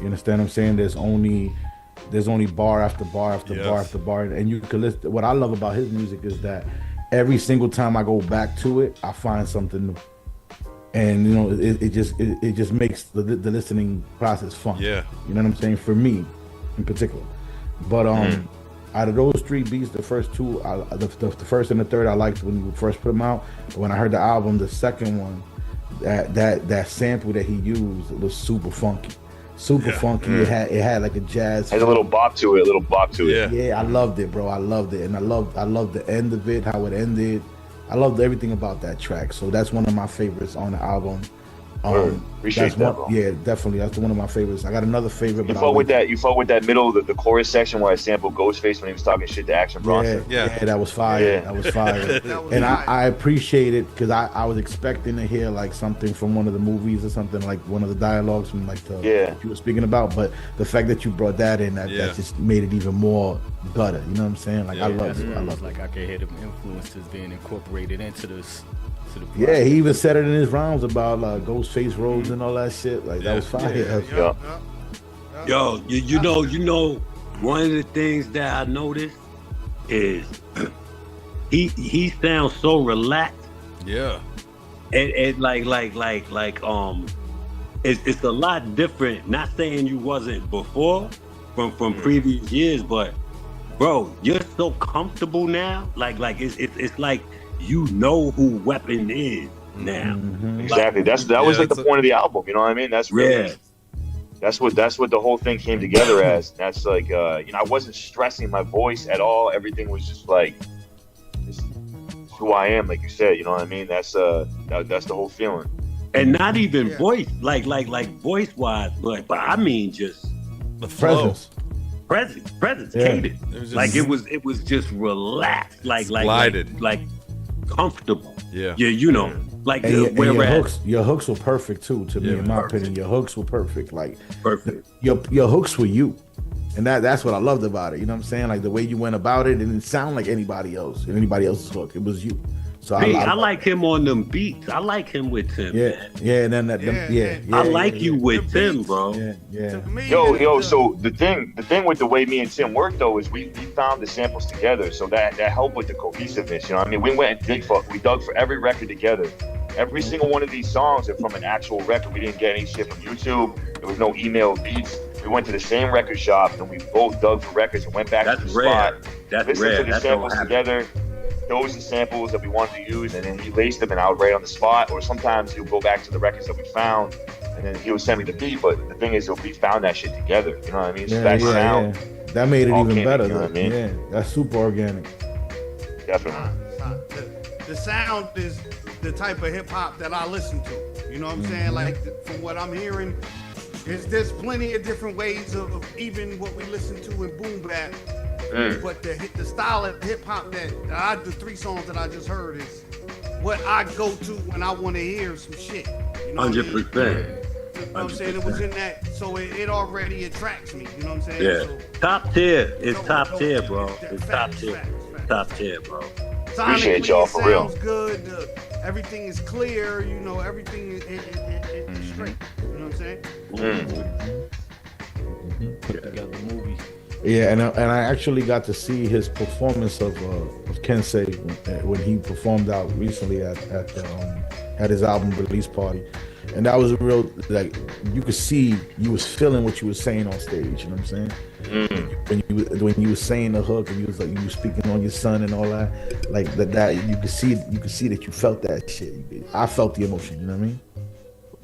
You understand what I'm saying? There's only bar after bar after bar after bar. And you can listen. What I love about his music is that every single time I go back to it, I find something new. And you know, it just makes the listening process fun. Yeah. You know what I'm saying? For me, in particular. But out of those three beats, the first two, the first and the third, I liked when you first put them out. But when I heard the album, the second one, that sample that he used, it was super funky. Funky. It had like a jazz. Has a little bop to it. Yeah, I loved it, bro. I loved it, and I loved the end of it, how it ended. I loved everything about that track. So that's one of my favorites on the album. Appreciate that, bro. Yeah, definitely. That's one of my favorites. I got another favorite. You fought with that middle, the chorus section where I sampled Ghostface when he was talking shit to Action Bronson. Yeah, that was fire. Yeah. That was fire. And I appreciate it because I was expecting to hear like something from one of the movies or something, like one of the dialogues from like what you were speaking about. But the fact that you brought that in, that just made it even more gutter. You know what I'm saying? Like I love it. I love it. Like I can hear the influences being incorporated into this. Yeah, he even said it in his rhymes about Ghostface Roads and all that shit. Like that was fire. Yo, you know, one of the things that I noticed is he sounds so relaxed. Yeah. And it's a lot different. Not saying you wasn't before from previous years, but bro, you're so comfortable now. Like it's like you know who Weapon is now. Exactly. That was like the point of the album. You know what I mean? That's really. That's what the whole thing came together as. That's like I wasn't stressing my voice at all. Everything was just like this is who I am, like you said. You know what I mean? That's the whole feeling. And not even voice, like voice wise, but I mean just the flow. Presence, cadence. It was just relaxed, like comfortable. Yeah, you know, like your hooks were perfect too. To me, in my opinion, your hooks were perfect. Like perfect. Your hooks were you, and that's what I loved about it. You know what I'm saying? Like the way you went about it, it didn't sound like anybody else and anybody else's hook. It was you. So I like him on them beats. I like him with Tim. I like you with Tim, bro. Yo. So the thing with the way me and Tim worked though is we found the samples together, so that helped with the cohesiveness. You know what I mean? We went and dug for every record together. Every single one of these songs are from an actual record. We didn't get any shit from YouTube. There was no email beats. We went to the same record shop and we both dug for records and went back to the spot. Listened to the samples together. Those are samples that we wanted to use, and then he laced them and I would write on the spot. Or sometimes he'll go back to the records that we found, and then he'll send me the beat. But the thing is, we found that shit together. You know what I mean? So that sound, that made it even better. You know what I mean? Yeah, that's super organic. Definitely. The sound is the type of hip hop that I listen to. You know what I'm saying? Like from what I'm hearing, there's plenty of different ways of even what we listen to in boom bap. But the style of hip hop that the 3 songs that I just heard is what I go to when I want to hear some shit. You know 100%. You know what I'm saying? It was in that, so it already attracts me. You know what I'm saying? Yeah. So, top tier. It's top tier, bro. It's top tier. Top tier, bro. Appreciate y'all for real. Sounds good. Everything is clear. You know, everything is straight. You know what I'm saying? Put together movies. Yeah, and I actually got to see his performance of Kensei when he performed out recently at his album release party, and that was a real, like, you could see you was feeling what you were saying on stage. You know what I'm saying? When you were saying the hook and you was speaking on your son and all that, like that you could see that you felt that shit. I felt the emotion. You know what I mean?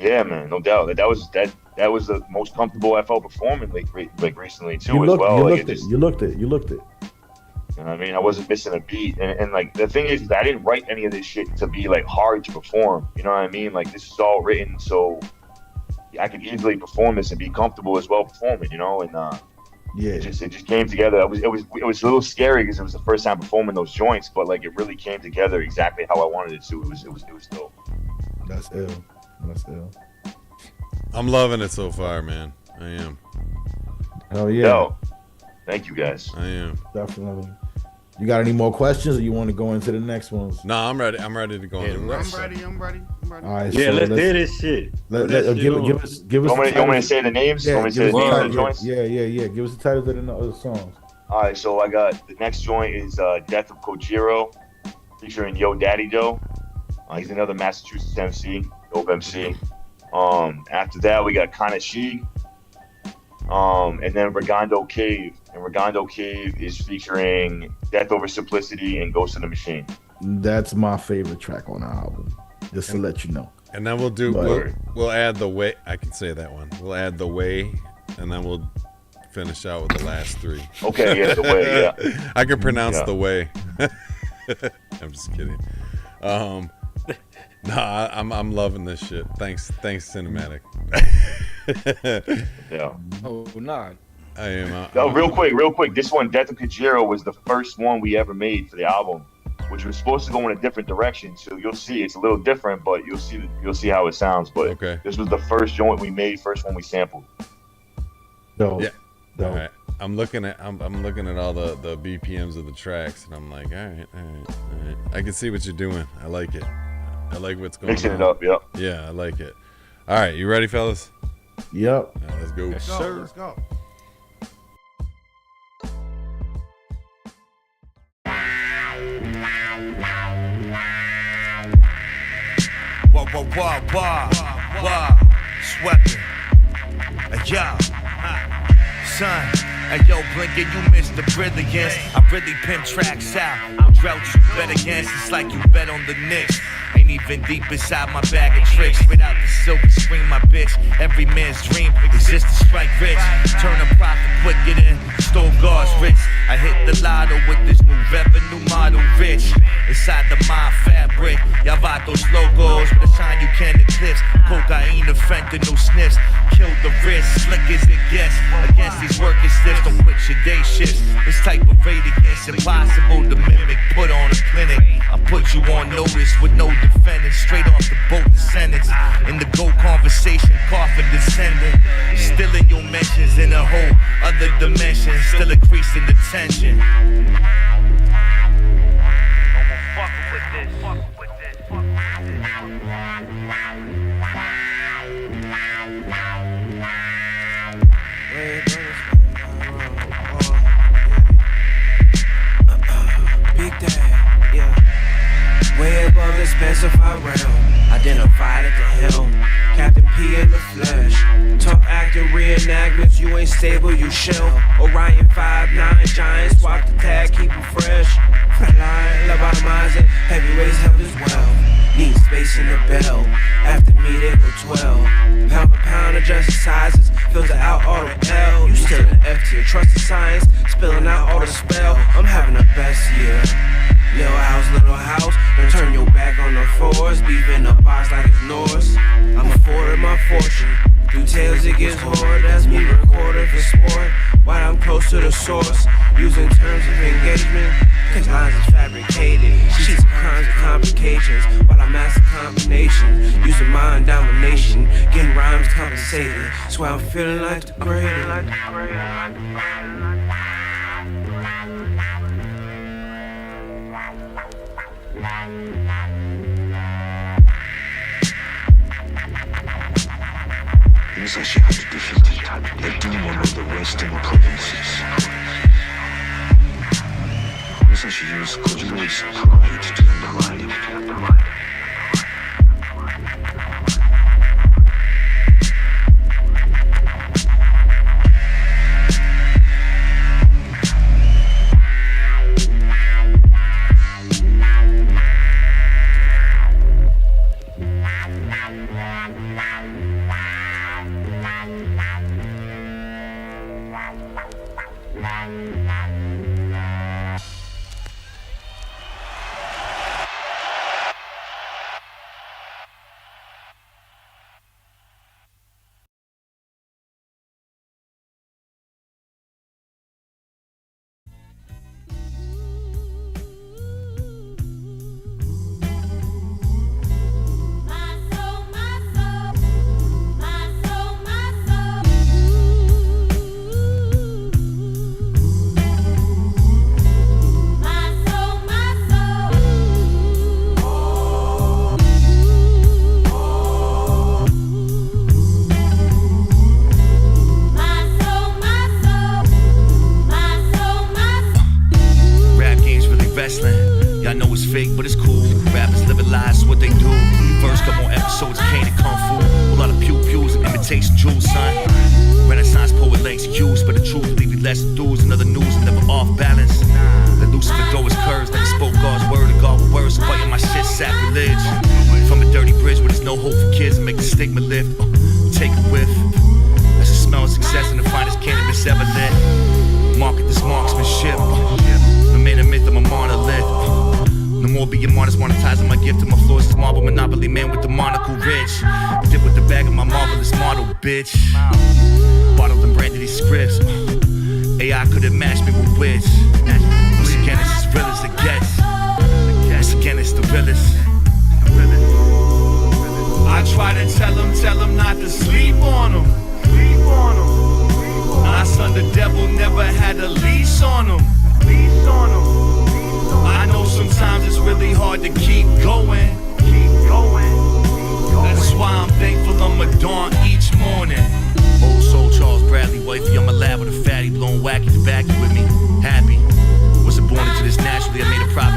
Yeah, man, no doubt. That was the most comfortable I felt performing like recently too. You looked it. You know what I mean? I wasn't missing a beat, and like the thing is I didn't write any of this shit to be like hard to perform. You know what I mean? Like this is all written so I could easily perform this and be comfortable as well performing. You know, and it just came together. It was a little scary because it was the first time performing those joints, but like it really came together exactly how I wanted it to. It was dope. That's ill. I'm loving it so far, man. I am. Hell yeah. Yo, thank you guys. I am. Definitely. You got any more questions, or you want to go into the next ones? No, I'm ready. I'm ready to go into the next one. I'm ready. All right, yeah, let's hear this shit. Give us. You want me to say the names? Yeah, you want me to say the names of the joints? Yeah. Give us the titles of the songs. All right, so I got the next joint is Death of Kojiro, featuring Yo Daddy Doe. He's another Massachusetts MC, dope MC. After that, we got Kanashi, and then Regondo Cave. And Regondo Cave is featuring Death Over Simplicity and Ghost in the Machine. That's my favorite track on the album, just to let you know. And then we'll add the way. I can say that one. We'll add the way, and then we'll finish out with the last 3. Okay, yeah, the way, yeah. I can pronounce the way. I'm just kidding. Nah, I'm loving this shit. Thanks, Cinematic. Yeah. Oh, nah. I am. No, real quick. This one, Death of Kojiro, was the first one we ever made for the album, which was supposed to go in a different direction. So you'll see it's a little different, but you'll see how it sounds. But this was the first joint we made, first one we sampled. Yeah. All right. I'm looking at all the BPMs of the tracks, and I'm like, all right. I can see what you're doing. I like it. I like what's going on. Mixing it up, yep. Yeah, I like it. All right, you ready, fellas? Yep. Right, let's go. Yes, sir. Let's go. Sweating. Yo, son. Hey yo, Blinkin', you missed the brilliance. I really pimp tracks out. Drought you bet against, it's like you bet on the Knicks. Ain't even deep inside my bag of tricks. Spit out the silver screen, my bitch. Every man's dream exists to strike rich. Turn a profit quick, get in, stole God's rich. I hit the lotto with this new revenue model, rich. Inside the mind fabric, y'all bought those logos with a sign you can't eclipse. Cocaine, the fentanyl sniffs. Kill the wrist, slick as it gets. Against these working stiffs, don't quit your day shifts. This type of radiance, impossible to mimic. Put on a clinic, I put you on notice with no defending. Straight off the boat descendants. In the GO conversation, coffin descending. Still in your mentions in a whole other dimension. Still increasing the tension. Big Dad, yeah. Way above the specified realm. Identified at the helm. Captain P in the flesh. Talk acting reenactments, you ain't stable, you shell. Orion 5'9", giants, walk the tag, keep them fresh. Flatline, lobotomizing, heavyweights help as well. Need space in the bell. After me, they go 12. Pound for pound, adjusting sizes. Filter out all the L. You still an F tier. Trust the science. Spilling out all the spell. I'm having the best year. Little house. Don't turn your back on the force. Beef in the box like it's Norse. I'm affording my fortune. Through tales it gets hard. That's me recording for sport. While I'm close to the source. Using terms of engagement. Cause lines is fabricated. Sheets of crimes and complications. While I master combination. Using mind domination. Getting rhymes compensated. That's why I'm feeling like the greatest. Musashi had defeated the demon of the western provinces. Musashi used Kojiro's pride to undermine it.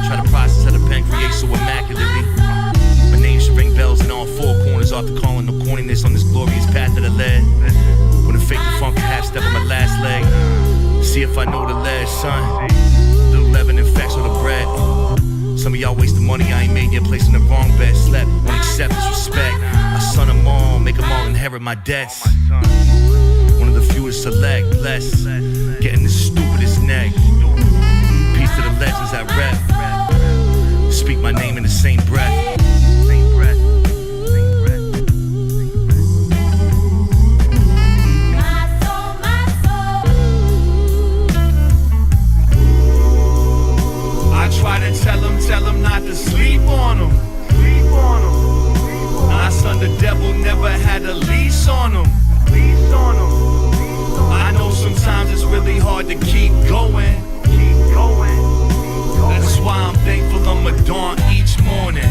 Try to process how the pen creates so immaculately. My name should ring bells in all four See if I know the last, son. Little leaven and facts on the bread. Some of y'all wasting money I ain't made yet, placing the wrong bet. Slept, won't accept disrespect. I son them all, make them all inherit my debts. One of the few to select, bless. Getting the stupidest neck. Peace to the legends I rep. Speak my name in the same breath. Tell them not to sleep on them. Nah, son, the devil never had a leash on them. I know sometimes it's really hard to keep going. That's why I'm thankful I'm a dawn each morning.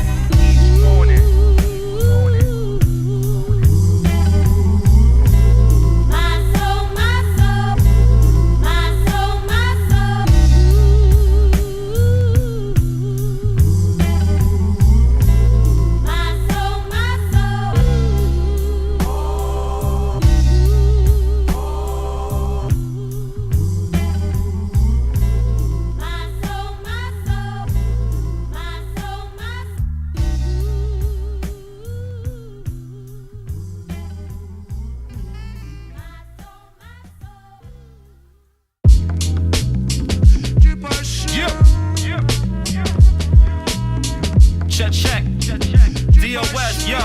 Check. DOS, yo.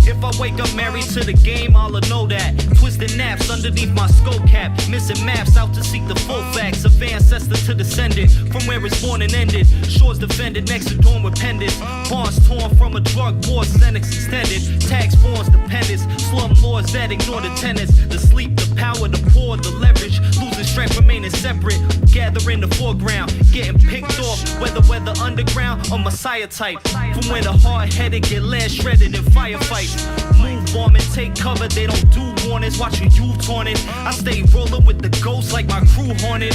If I wake up married to the game, I'll know that. Twisted naps underneath my skull cap. Missing maps out to seek the full facts of ancestor to descendant. From where it's born and ended. Shores defended next to dawn with pendants. Bonds torn from a drug war, sentence extended. Tax forms dependence. Slum lords that ignore the tenants. The sleep, the power, the poor, the leverage. Losing strength, remaining separate. Gather in the foreground. Getting picked off. Whether underground or messiah type. From where the hard-headed get land shredded in firefights. Move bomb and take cover, they don't do warnings. Watch your youth taunted. I stay rolling with the ghosts like my crew haunted.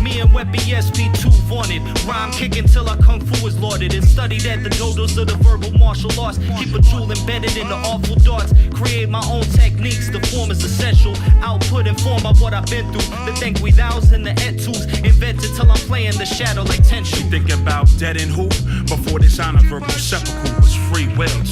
Me and Weapy SP2 vaunted. Rhyme kicking till our kung fu is lauded. And studied at the dodos of the verbal martial arts. Keep a jewel embedded in the awful darts. Create my own techniques, the form is essential. Output informed by what I've been through. The think we thous and the etus. Invented till I'm playing the shadow like tension. You think about dead and who? Before they sign a verbal sepulchre was free wills.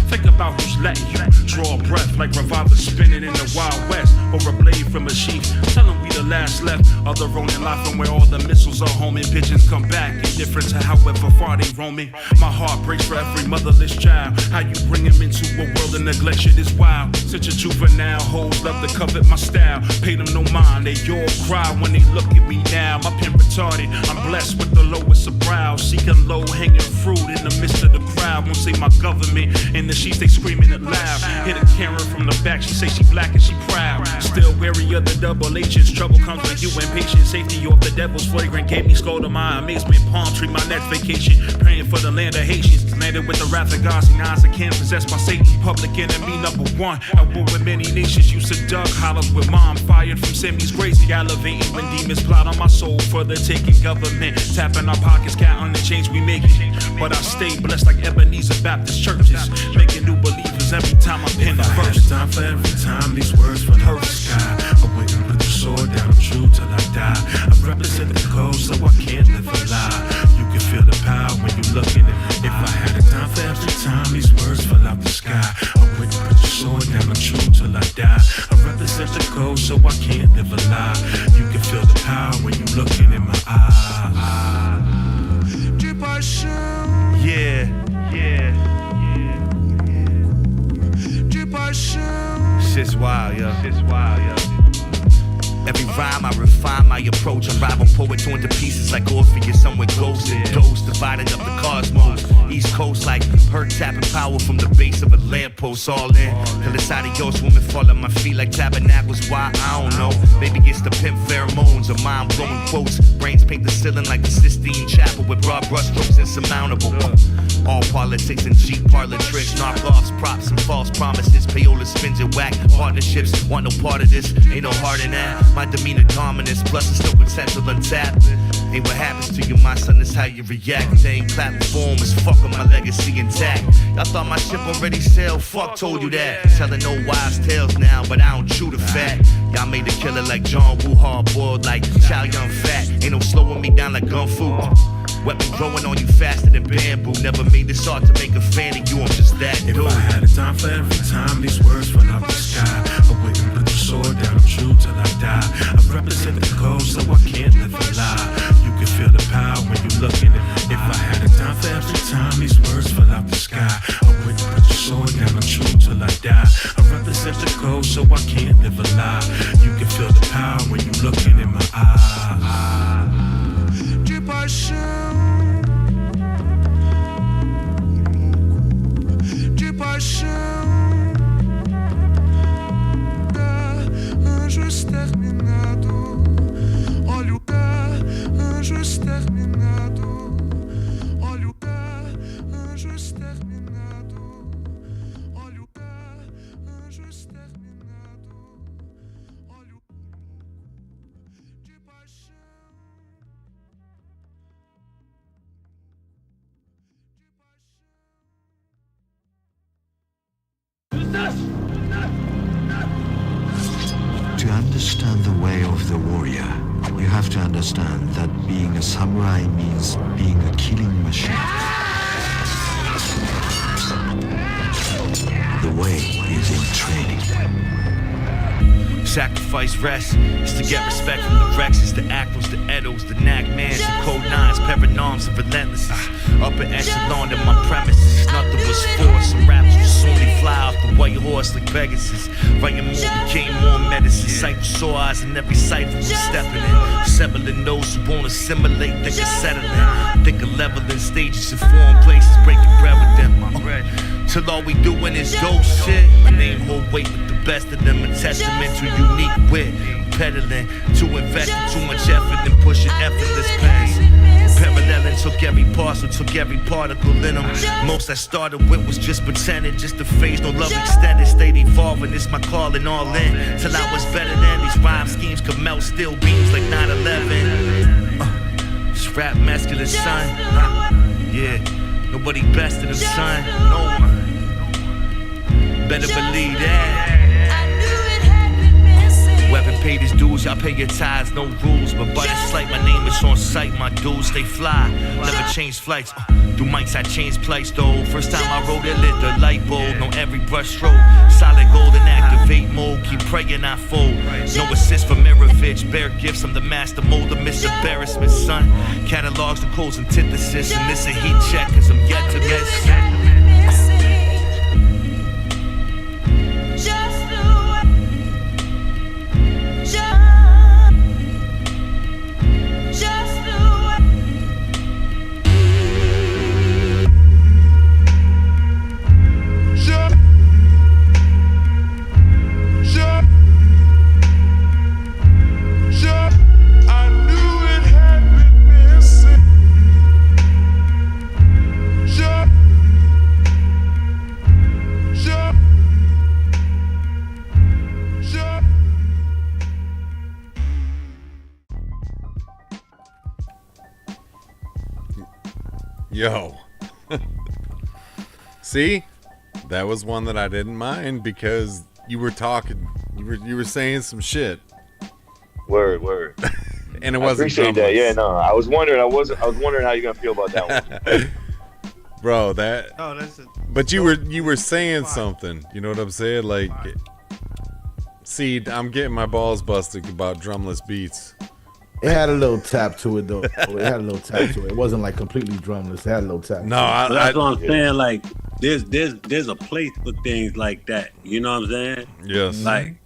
Think about who's letting you draw a breath like revolvers spinning in the Wild West, or a blade from a sheath. Tell them we the last left of the rolling life from where all the missiles are homing. Pigeons come back, indifferent to however far they roaming. My heart breaks for every motherless child. How you bring him into a world of neglect, shit is wild. Such a juvenile, hoes love to covet my style. Pay them no mind, they all cry when they look at me now. My pen retarded, I'm blessed with the lowest of brows. Seeking low-hanging fruit in the midst of the crowd. Won't say my government in the sheets, they screaming it loud. Hit a Karen from the back, she say she black and she proud. Still wary of the double H's. Trouble comes with you impatient. Safety off the devil's flagrant. Gave me skull to my amazement. Palm tree my next vacation. Praying for the land of Haitians. Landed with the wrath of God. Seen eyes of kin possessed by Satan. Public enemy number one. At war with many nations. Used to dug hollows with mom. Fired from semis crazy. Elevating when demons plot on my soul for the taking. Government tapping our pockets. Counting the change we making. But I stay blessed like Ebenezer Baptist churches. Making new believers every time I pen a verse. Time for every time these words from the sky. I wait and put the sword down, I'm true till I die. I represent the code, so I can't live a lie. You can feel the power when you looking at me. If I had a time for every time these words fell out the sky. I wait and put the sword down, I'm true till I die. I represent the code, so I can't live a lie. You can feel the power when you looking in my eyes. Yeah. Shit's wild, yo. Every rhyme I refine my approach. I rival poet torn to pieces like Orpheus. Somewhere ghosts and dose dividing up the cosmos. East Coast like hurt tapping power from the base of a lamppost. All in till it's adios. Women fall at my feet like tabernacles. Why? I don't know. Maybe it's the pimp pheromones or mind blowing quotes. Brains paint the ceiling like the Sistine Chapel with broad brushstrokes insurmountable. All politics and cheap parlor tricks, knockoffs, props and false promises. Payola spins and whack partnerships. Want no part of this? Ain't no heart in that. My demeanor dominance, plus it's still potential untapped. Ain't what happens to you, my son, is how you react. They ain't clapping for him, it's fuck with my legacy intact. Y'all thought my ship already sailed, fuck told you that. Telling no wives tales now, but I don't chew the fat. Y'all made a killer like John Woo, hard boiled like Chow Yun Fat. Ain't no slowing me down like Gun Fu. Weapon growing on you faster than bamboo. Never made this art to make a fan of you, I'm just that dude. If I had a time for every time these words fell out the sky, I wouldn't put the sword down, I'm true till I die. I represent the code, so I can't live a lie. You can feel the power when you look in it. If I had a time for every time these words fell out the sky, I wouldn't put the sword down, I'm true till I die. I represent the code, so I can't live a lie. You can feel the power when you looking in my eyes. De paixão, de paixão, anjo exterminado. Olha o anjo exterminado. Olha o anjo exterminado. Olha o anjo exterminado. Olha o de paixão. To understand the way of the warrior, you have to understand that being a samurai means being a killing machine. The way is in training. Sacrifice rest is to get respect from the Rexes, the Acros, the Edos, the Nagmans, the Code 9s, Paranoms, and Relentlesses. Upper echelon in my premises, nothing was forced. Some rappers will only fly off the white horse like Pegasus. Writing more became more medicine. Cypher saw eyes in every cipher was stepping in. Settling those who won't assimilate, think of settling. Think of leveling stages in foreign places, breaking bread with them. Till all we doing is dope shit. My name hold weight with the best of them, a testament to unique wit. Peddling, to invest in too much effort and pushing effortless pain. Paralleling, took every parcel, took every particle in them. Most I started with was just pretending, just a phase, no love extended. Stayed evolving, it's my calling all in. Till I was better than these rhyme schemes could melt steel beams like 9/11. This rap masculine son, yeah, nobody best in them, son, no one. Better believe that. Weapon paid his dues, y'all pay your tithes, no rules. But by the slight, my name is on sight. My dudes, they fly, never change flights. Through mics, I changed plights though. First time I wrote it, lit the light bulb. Know every brush stroke, solid golden activate mode. Keep praying I fold. No assist from Mirovich, bear gifts. I'm the master molder, Mr. Embarrassment, son. Catalogs the codes, antithesis. And this a heat check, cause I'm yet to miss. Yo. See? That was one that I didn't mind because you were talking, you were saying some shit. Word. And it wasn't. I appreciate that. Yeah, no. I was wondering how you're gonna feel about that one. Bro, that. Oh, that's. But you were saying something. You know what I'm saying? Like, see, I'm getting my balls busted about drumless beats. It had a little tap to it though. It had a little tap to it. It wasn't like completely drumless. It had a little tap. No, that's what I'm saying. Like, there's a place for things like that. You know what I'm saying? Yes. Like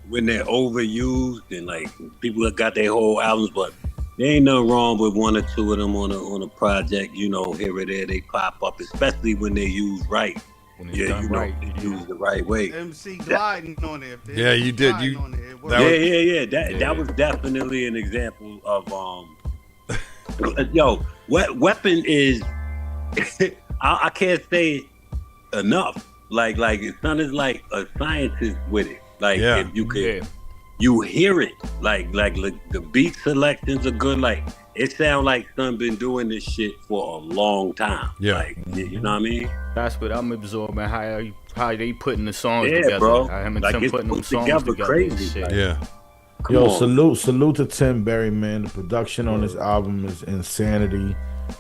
when they're overused and like people have got their whole albums, but there ain't nothing wrong with one or two of them on a project. You know, here or there they pop up, especially when they're used right. Yeah, you know, they use the right way. MC gliding on there. Yeah, you did. You. That was definitely an example of yo, Weapon is. I can't say it enough. Like it sounded like a scientist with it. Like if you could, you hear it. Like the beat selections are good. Like it sounds like Son been doing this shit for a long time. Yeah. Like, you know what I mean? That's what I'm absorbing. How they putting the songs Yeah, together. bro. How him and Like, Tim it's putting them put songs together together. crazy, And shit. like- Yeah. Come Yo, on. salute to Tim Berry, man. The production on this album is insanity.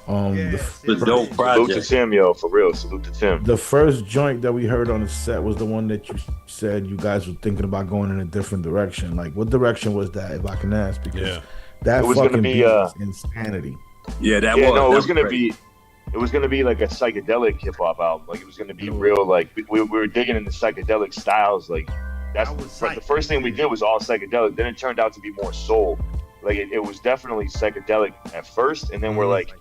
It's a dope project. Salute to Tim, yo, for real. Salute to Tim. The first joint that we heard on the set was the one that you said you guys were thinking about going in a different direction. Like, what direction was that, if I can ask? Because that It was gonna fucking be, beat is insanity. Yeah, it was gonna be like a psychedelic hip hop album. Like it was gonna be real. Like we were digging in the psychedelic styles. Like that's the first thing we did was all psychedelic. Then it turned out to be more soul. Like it was definitely psychedelic at first, and then we're like,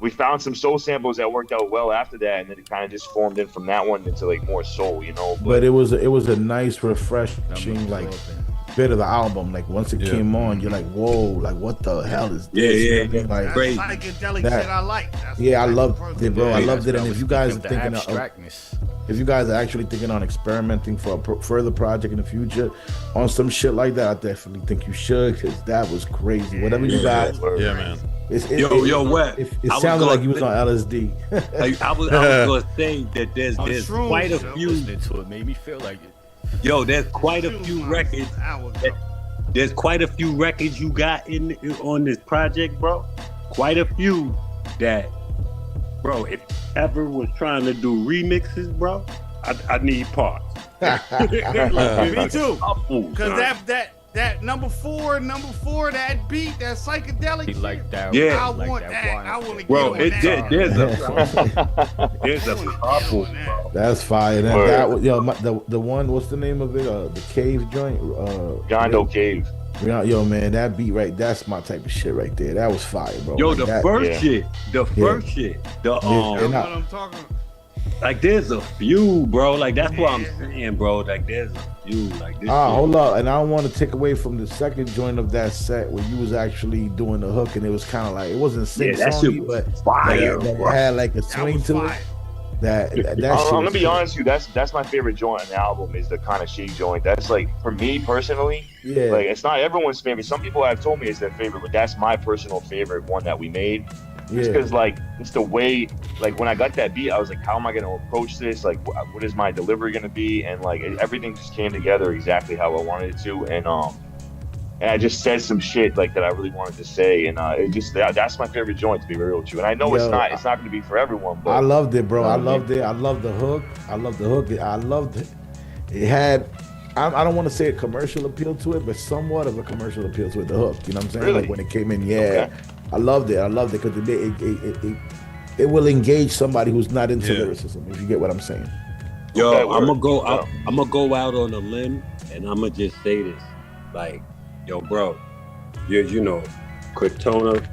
we found some soul samples that worked out well after that, and then it kind of just formed in from that one into like more soul, you know. But it was a nice, refreshing like bit of the album. Like once it came on, you're like, whoa, like what the hell is this? You know what I mean? Like That's psychedelic shit I like. That's I loved it, bro. I loved it. And if you guys are the thinking abstractness. if you guys are actually thinking on experimenting for a further project in the future on some shit like that, I definitely think you should, because that was crazy. Whatever you got, man. Wet. It sounded like you was on LSD. I was gonna say that there's quite a few. Listening to it made me feel like it. Yo, there's quite a few records. There's quite a few records you got on this project, bro. Quite a few that, bro. If ever was trying to do remixes, bro, I need parts. Me too. Because that number four, that beat, that psychedelic. Like that. Yeah. I want that. I want to Bro, get on that. there's a couple. Bro. That's fire. And that was, the one. What's the name of it? The Cave joint. Gondo Cave. Yo, man, that beat right. That's my type of shit right there. That was fire, bro. Yo, like the that, first shit. The first shit. That's what I'm talking about. Like there's a few, bro. Like that's what I'm saying, bro. Like there's a few. Like this. Hold up, and I don't want to take away from the second joint of that set where you was actually doing the hook, and it was kind of like it wasn't sing-songy, but fire. That had like a swing to it. That I'm gonna be honest with you. That's my favorite joint on the album is the kind of shake joint. That's like for me personally. Yeah. Like it's not everyone's favorite. Some people have told me it's their favorite, but that's my personal favorite one that we made. Just because like it's the way, like when I got that beat, I was like, how am I gonna approach this? Like, what is my delivery gonna be? And like everything just came together exactly how I wanted it to. And I just said some shit like that I really wanted to say, and it just that's my favorite joint, to be real with you. And I know it's not gonna be for everyone, but I loved it, bro. I loved it. I loved the hook. I loved it. It had. I don't want to say a commercial appeal to it, but somewhat of a commercial appeal to it. The hook, you know what I'm saying? Really? Like when it came in, I loved it. I loved it because it will engage somebody who's not into lyricism. If you get what I'm saying. Yo, I'm gonna go out. I'm gonna go out on a limb, and I'm gonna just say this, like, yo, bro, you know, Cortona,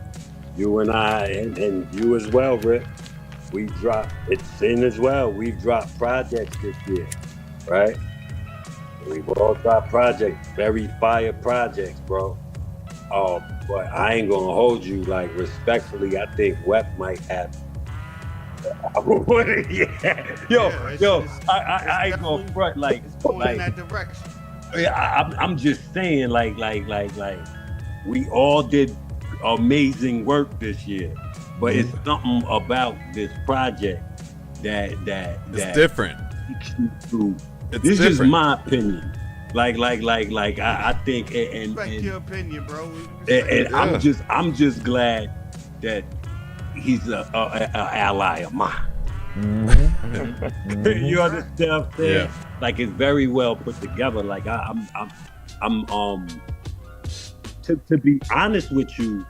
you and I, and you as well, Rick. We dropped. It's in as well. We've dropped projects this year, right? We've all dropped projects, very fire projects, bro. But I ain't gonna hold you, like, respectfully, I think Wep might have. I ain't gonna front, like, It's going in that direction. Yeah, I'm just saying, like, we all did amazing work this year, but it's something about this project that it's different. This is just my opinion. Like I think, and Respect your opinion, bro. And I'm just glad that he's a ally of mine. Mm-hmm. You understand what I'm saying? Yeah. Like it's very well put together. Like I'm to be honest with you,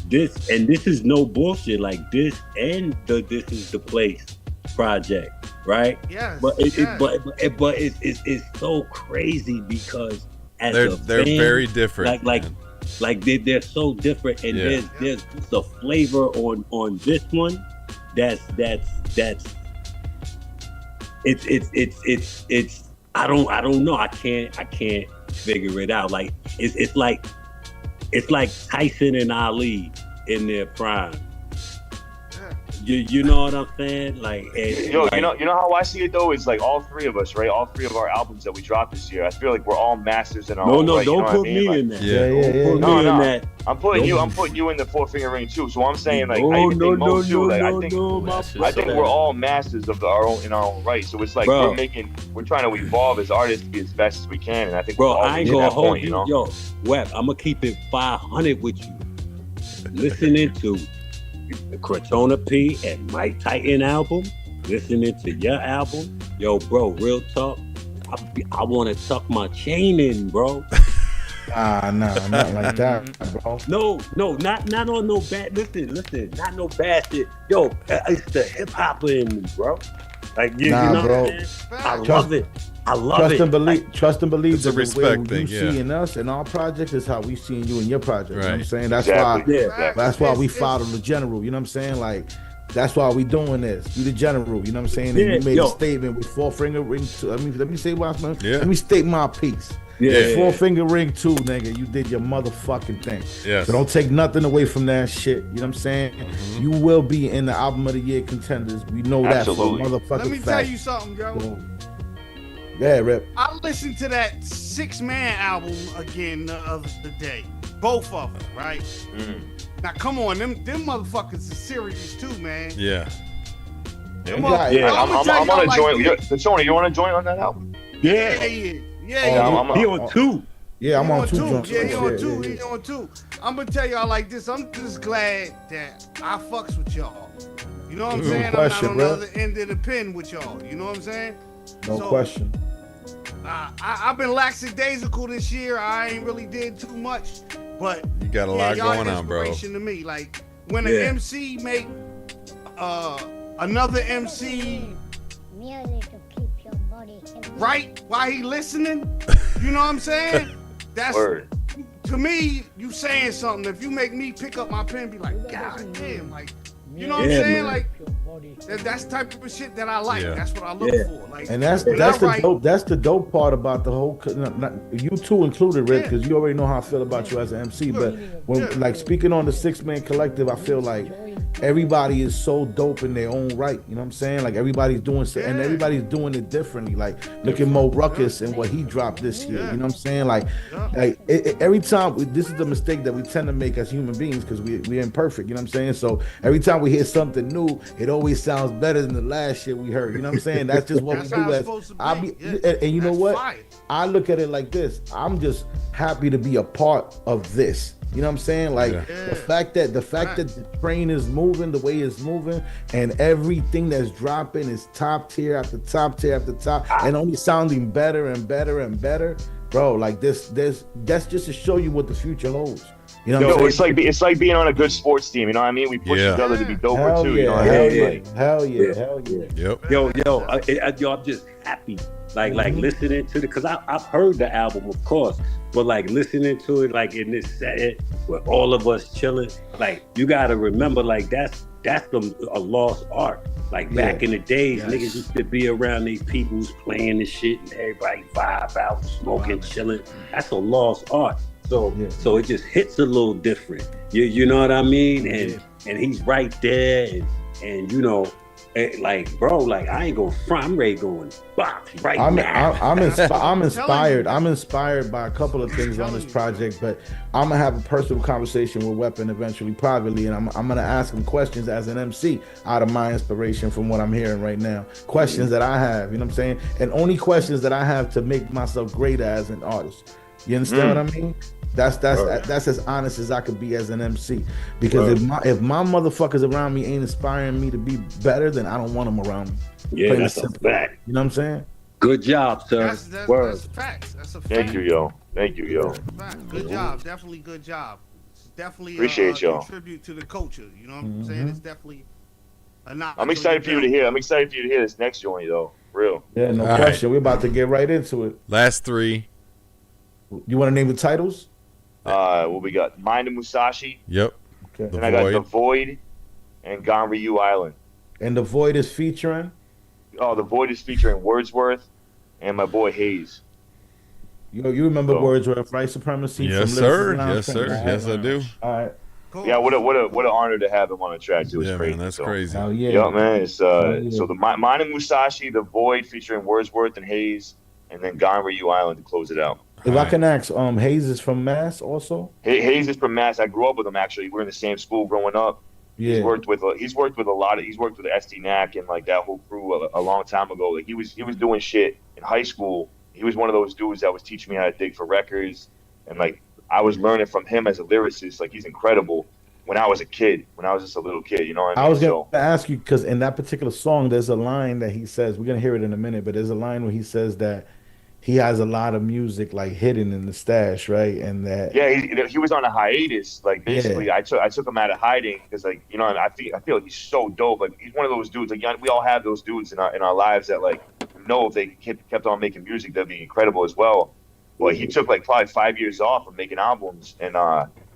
this is no bullshit. Like this and This Is the Place project. Right? Yes. But it's so crazy because they're very different. Like they're so different, and there's a flavor on this one that's it's I don't know. I can't figure it out. Like it's like Tyson and Ali in their prime. You know what I'm saying? Like, Yo, you know how I see it though? It's like all three of us, right? All three of our albums that we dropped this year. I feel like we're all masters in our own right. Don't put me in that. Don't put me in that. I'm putting you in the Four Finger Ring too. So I'm saying like I think we're all masters of our own right. So it's like we're trying to evolve as artists to be as best as we can, and I think I ain't gonna hold you. Yo, Web, I'm gonna keep it 500 with you. Listening to the Cortona P and Mike Titan album, listening to your album, yo, bro, real talk. I want to tuck my chain in, bro. Nah, not like that, bro. No, not on no bad. Listen, not no bad shit. Yo, it's the hip hop in me, bro. Like you know, bro. What I love it. I love it. Trust and believe. It's a respect thing. You seeing us in our projects is how we seeing you in your project. Right. You know what I'm saying? That's why we follow the general. You know what I'm saying? Like that's why we doing this. You the general. You know what I'm saying? And you made a statement with Four Finger Ring 2. Let me say what I'm saying. Let me state my piece. Yeah. Four Finger Ring 2, nigga. You did your motherfucking thing. Yes. So don't take nothing away from that shit. You know what I'm saying? Mm-hmm. You will be in the Album of the Year contenders. We know Absolutely. that for a motherfucking Let me fact. tell you something, Joe. Yeah, Rip. I listened to that 6-man album again the other day. Both of them, right? Now come on, them motherfuckers are serious too, man. Yeah. I'm on a joint. Tony, you want to join on that album? Yeah. He on 2. Yeah, I'm on 2. Yeah, he on 2. He on 2. I'm gonna tell y'all like this. I'm just glad that I fucks with y'all. You know what I'm saying? I'm not on the other end of the pen with y'all. You know what I'm saying? No question. I've been lackadaisical this year. I ain't really did too much, but you got a lot going on, bro. Inspiration to me, like when an MC make another MC right while he listening. You know what I'm saying? That's to me. You saying something. If you make me pick up my pen, and be like, God damn, like. You know what I'm saying? Man. Like that's the type of shit that I like. Yeah. That's what I look for. Like, and that's the dope. That's the dope part about the whole. Not, you two included, Rick, because you already know how I feel about you as an MC. But when like speaking on the 6-man collective, I feel like everybody is so dope in their own right. You know what I'm saying? Like everybody's doing and everybody's doing it differently. Like look at Mo Ruckus and what he dropped this year. You know what I'm saying? Like every time this is the mistake that we tend to make as human beings because we're imperfect. You know what I'm saying? So every time we hear something new, it always sounds better than the last shit we heard. You know what I'm saying? That's just what we do. And you know what? Fire. I look at it like this. I'm just happy to be a part of this. You know what I'm saying? Like the fact that the train is moving the way it's moving, and everything that's dropping is top tier after top tier after top, and only sounding better and better and better, bro. Like that's just to show you what the future holds. You know, it's like being on a good sports team. You know what I mean? We push each other to be doper too. Yeah, you know what I mean? Hell yeah. Yep. Yo, I'm just happy. Like listening to because I've heard the album, of course, but like listening to it, like in this set with all of us chilling, like you gotta remember, like that's a lost art. Like back in the days, niggas used to be around these people who's playing this shit and everybody vibe out, smoking, chilling. That's a lost art. So it just hits a little different. You know what I mean? And he's right there, and you know. Like bro, like I ain't going front. I'm ready going box right now. I'm inspired. I'm inspired by a couple of things on this project, but I'm gonna have a personal conversation with Weapon eventually, privately, and I'm gonna ask him questions as an MC out of my inspiration from what I'm hearing right now. Questions that I have, you know what I'm saying, and only questions that I have to make myself greater as an artist. You understand what I mean? That's as honest as I could be as an MC. Because if my motherfuckers around me ain't inspiring me to be better, then I don't want them around me. Yeah, that's a fact. You know what I'm saying? Good job, sir. That's facts. That's a fact. Thank you, yo. Good job. Definitely good job. It's definitely appreciate y'all. Tribute to the culture. You know what I'm saying? It's definitely a notch. I'm excited for you to hear. I'm excited for you to hear this next joint, though. Real. Yeah, no question. We're about to get right into it. Last 3. You want to name the titles? Well, we got Mind of Musashi. Yep. Okay. Then I got The Void and Gone Ryu Island. And The Void is featuring? Oh, The Void is featuring Wordsworth and my boy Hayes. You remember Wordsworth, right? Supremacy. Yes, sir. Yes, sir. Yes, I do. All right. Yeah, what an honor to have him on the track too. It's crazy. Man, that's crazy. Oh yeah. Yeah, man. It's so the Mine and Musashi, The Void featuring Wordsworth and Hayes, and then Gone Were You Island to close it out. If I can ask, Hayes is from Mass also? Hayes is from Mass. I grew up with him actually. We were in the same school growing up. Yeah. He's worked with SDNAC and like that whole crew a long time ago. Like he was doing shit in high school. He was one of those dudes that was teaching me how to dig for records, and like I was learning from him as a lyricist. Like he's incredible. When I was a kid, when I was just a little kid, you know what I mean? I was going to ask you, because in that particular song, there's a line that he says, we're going to hear it in a minute, but there's a line where he says that he has a lot of music like hidden in the stash, right? And that he was on a hiatus. Like basically, I took him out of hiding because like you know I feel like he's so dope. Like he's one of those dudes. Like we all have those dudes in our lives that like know if they kept on making music, that'd be incredible as well. Well, he took like probably 5 years off of making albums, and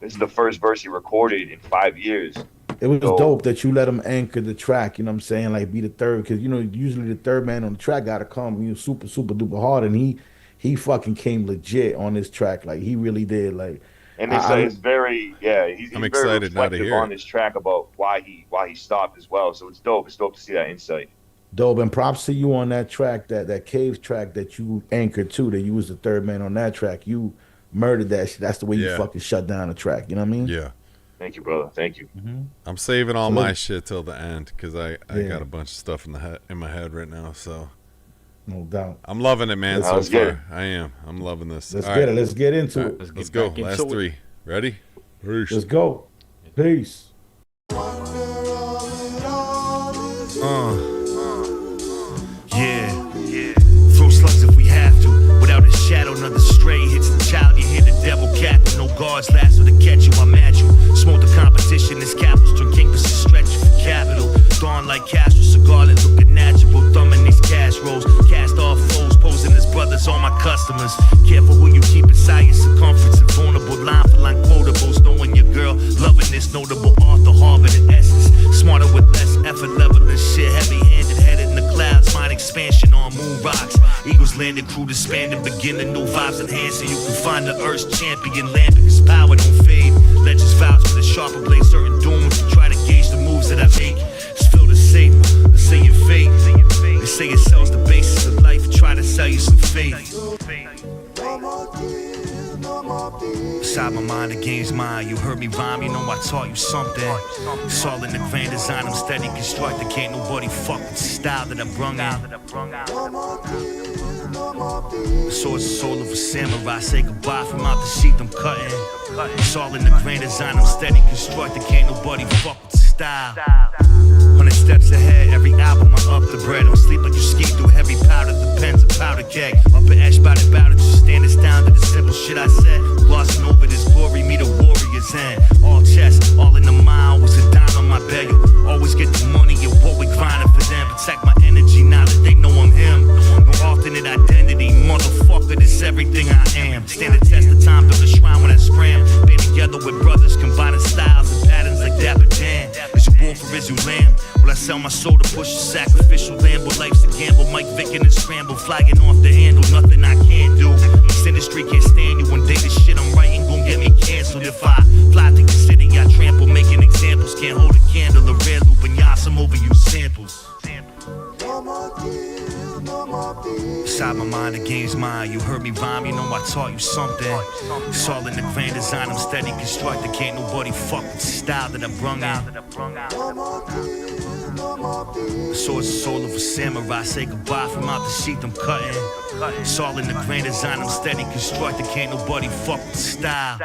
this is the first verse he recorded in 5 years. It was dope that you let him anchor the track, you know what I'm saying? Like be the third, because you know usually the third man on the track gotta come super duper hard, and he fucking came legit on this track, like he really did. Like, and it's very he's I'm very excited now to reflective hear on this track about why he stopped as well. So it's dope. It's dope to see that insight. Dope, and props to you on that track, that Cave track that you anchored to, that you was the third man on that track. You murdered that shit. That's the way you fucking shut down the track. You know what I mean? Yeah. Thank you, brother. Thank you. Mm-hmm. I'm saving all my shit till the end because I got a bunch of stuff in my head right now. So no doubt, I'm loving it, man. So far, I am. I'm loving this. Let's get it. Let's get into it. Let's go. Last three. Ready? Peace. Let's go. Peace. Yeah. Throw slugs if we have to. Without a shadow, another stray hits the child. You hear the devil cackle. No guards lasso to catch you. I'm at you. Smoke the competition. This capitals turn king to stretch you for capital. Dawn like Castro, cigarlet looking natural. Thumbing these cash rolls. Cast off foes, posing as brothers. All my customers. Careful who you keep inside your circumference. And vulnerable line for line quotables. Knowing your girl. Loving this notable author. Harvard and Essence. Smarter with less effort. Leveling shit. Heavy handed. Headed in the clouds. Mind expansion on moon rocks. Eagles landed. Crew disbanded. Beginning new vibes enhancing. You can find the Earth's champion. Land because power don't fade. Legends vows for the sharper blade. Certain dooms to try to gauge the moves that I make. It's filled with safe. Let's say your fate. They say it sells the basis of life. Try to sell you some faith. Inside my mind, the game's mine. You heard me rhyme, you know I taught you something. It's all in the grand design, I'm steady constructed. Can't nobody fuck with the style that I brung in. The sword's the soul of a samurai. Say goodbye from out the sheath I'm cutting. It's all in the grand design, I'm steady constructed. Can't nobody fuck with the style. 100 steps ahead, every album I up the bread. Don't sleep like you ski through heavy powder, the pen's a powder keg. Up an ash by the bout, just stand us down to the simple shit I said. Glossing over this glory, me the warrior's end. All chest, all in the mind, was a dime on my bed. Always get the money, and what we grinding for them. Protect my energy now that they know I'm him. No alternate identity, motherfucker, this everything I am. Stand the test of time, build a shrine when I scram. Band together with brothers, combining styles and patterns like Dapper Dan. Is you wolf or is you lamb? Will I sell my soul to push a sacrificial lamb? But life's a gamble, Mike Vick in a scramble. Flagging off the handle, nothing I can't do. This industry can't stand you. One day the shit I'm writing gon' get me canceled. If I fly to the city, I trample, making examples. Can't hold a candle, a rare loop, and Yassam over you samples. Inside my mind, the game's mine. You heard me rhyme, you know I taught you something. It's all in the grand design, I'm steady constructed. Can't nobody fuck with the style that I brung in. The sword's the soul of a samurai. Say goodbye from out the sheath I'm cutting. It's all in the grand design, I'm steady constructed. Can't nobody fuck with the style.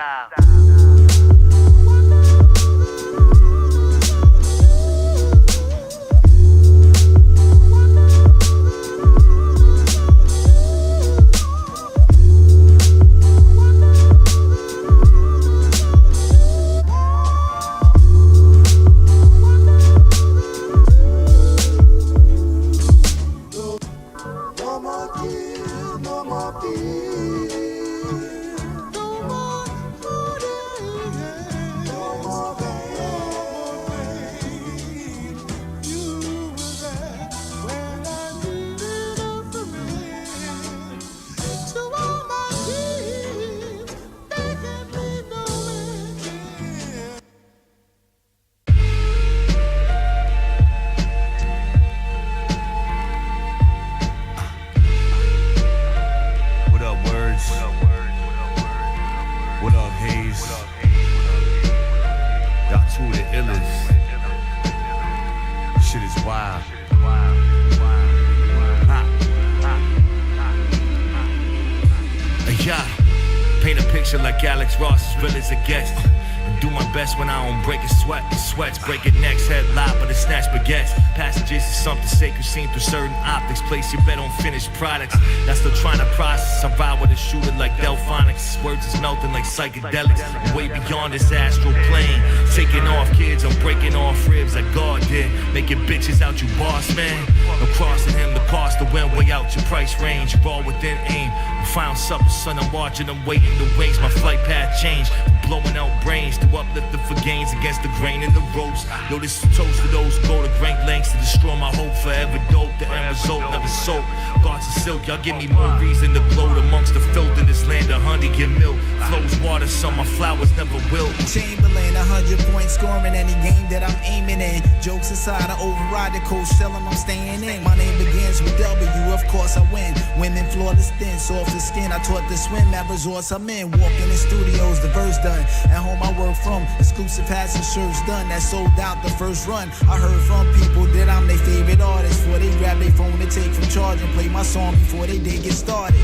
picture like Alex Ross, as real as it gets. And do my best when I don't break a sweat. The sweats break your necks, head lie, but it's snatch baguettes. Passages is something sacred seen through certain optics. Place your bet on finished products. That's still trying to process. I ride with a shooter like Delphonics. Words is melting like psychedelics. I'm way beyond this astral plane. Taking off kids, I'm breaking off ribs like God did. Making bitches out you boss man. I'm crossing him the cost to win way out your price range. You're all within aim. I found supper, son, I'm watching them waiting the wings. My flight path changed. Blowing out brains to uplift them for gains against the grain and the ropes. Yo, this is a toast to those who go to great lengths to destroy my hope. Forever dope, the end result never soap. Thoughts of silk, y'all give me more reason to gloat amongst the filth in this land of honey get milk. Flows water, some my flowers never wilt. Chamberlain, 100 points scoring any game that I'm aiming in. Jokes aside, I override the coach, tell him I'm staying in. My name begins with W, of course I win. Women flawless thin, soft as skin. I taught to swim at resorts I'm in. Walking in studios, the verse done. At home I work from exclusive hats and shirts done. That sold out the first run. I heard from people that I'm their favorite artist. Before they grab their phone and take from charge and play my song before they did get started.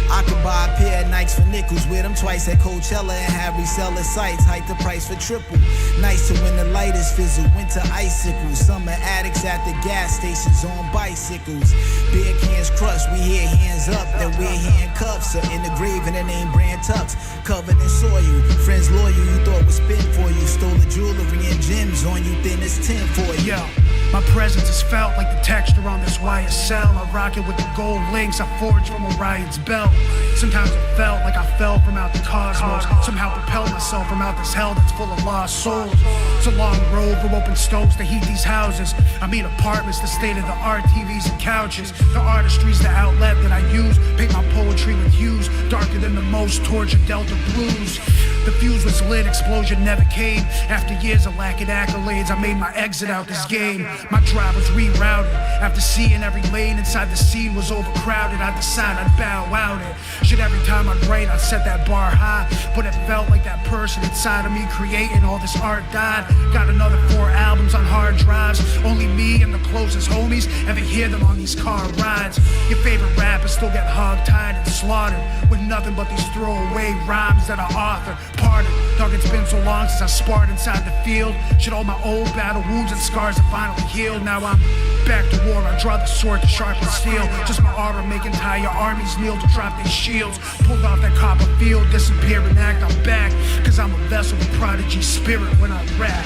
I could buy a pair of Nikes for nickels, wear them twice at Coachella and have reseller sites. Hike the price for triple. Nice to when the lighters fizzle. Winter icicles. Summer addicts at the gas stations on bicycles. Beer cans crushed, we hear hands up. Then we're handcuffs are in the grave and the name brand tucks. Covered in soil. Friends loyal you thought was spent for you. Stole the jewelry and gems on you, thin as 10 for you. Yo, my presence is felt like the texture on this YSL. I rock it with the gold links I forged from Orion's belt. Sometimes it felt like I fell from out the cosmos. Somehow propelled myself from out this hell that's full of lost souls. It's a long road from open stoves to heat these houses. I mean apartments, the state-of-the-art TVs and couches. The artistry's the outlet that I use. Paint my poetry with hues darker than the most tortured Delta blues. The fuse was lit, explosion never came. After years of lacking accolades, I made my exit out this game. My drive was rerouted. After seeing every lane inside the scene was overcrowded, I decided I'd bow out it. Shit, every time I'd write, I'd set that bar high. But it felt like that person inside of me creating all this art died. Got another 4 albums on hard drives. Only me and the closest homies ever hear them on these car rides. Your favorite rappers still get hog-tied and slaughtered with nothing but these throwaway rhymes that I author. Pardon, dog, it's been so long since I sparred inside the field. Shit, all my old battle wounds and scars are finally healed. Now I'm back to war, I draw the sword to sharpen steel. Just my aura make entire armies kneel to drop their shields. Pulled off that copper field, disappear and act, I'm back. Cause I'm a vessel with prodigy spirit when I rap.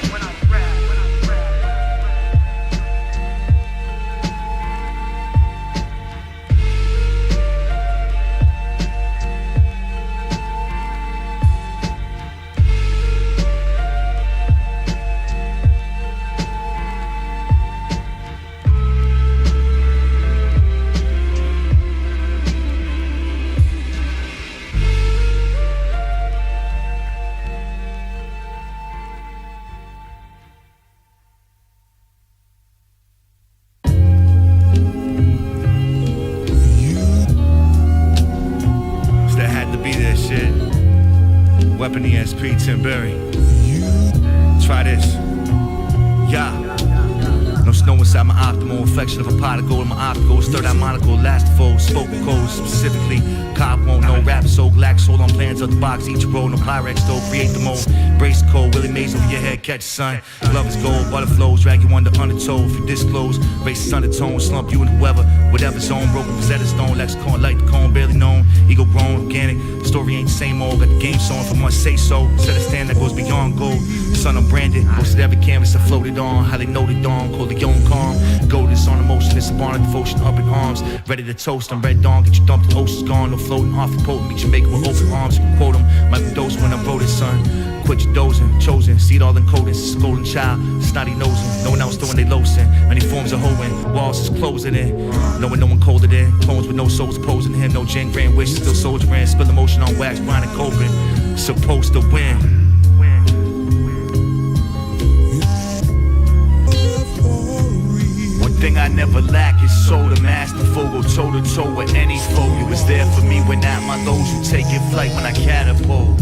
Weapon ESP, Tim Berry. Try this. Yeah. No snow inside my optimal reflection of a pot of gold in my opticals. Third eye monocle, last fold, spoken code specifically. Cop won't know rap, so glax, hold on plans of the box, each roll, no Pyrex, though, create the mold. Brace cold, Willie Mays over your head, catch sun. Love is gold, butter flows, drag you under undertow. If you disclose, race undertone, slump you and whoever, whatever zone, broken Rosetta Stone, lexicon, light the cone, barely known, ego grown, organic. Story ain't the same old, got the game song from one say so. Set a stand that goes beyond gold. Sun unbranded, posted every canvas I floated on. How they know the dawn, called the young calm. Go this on emotion, it's a barn of devotion, up in arms. Ready to toast, I'm red dawn, get you dumped, the ocean's gone. No floating off the potent, meet Jamaica with open arms. You can quote him, Michael Dose when I wrote it, son. Quit your dozing, chosen, seed all encoded, it's a golden child. Snotty nosing, no one else throwing they lotion. Many forms of hoeing, walls is closing in. Knowing no one colder than clones with no souls opposing him. No Jen Grand wishes, still soldiering. Spill emotion on wax, Brian and Copen. Supposed to win. Thing I never lack is soul to masterful. Go toe to toe with any foe. You was there for me when at my lows. You take your flight when I catapult.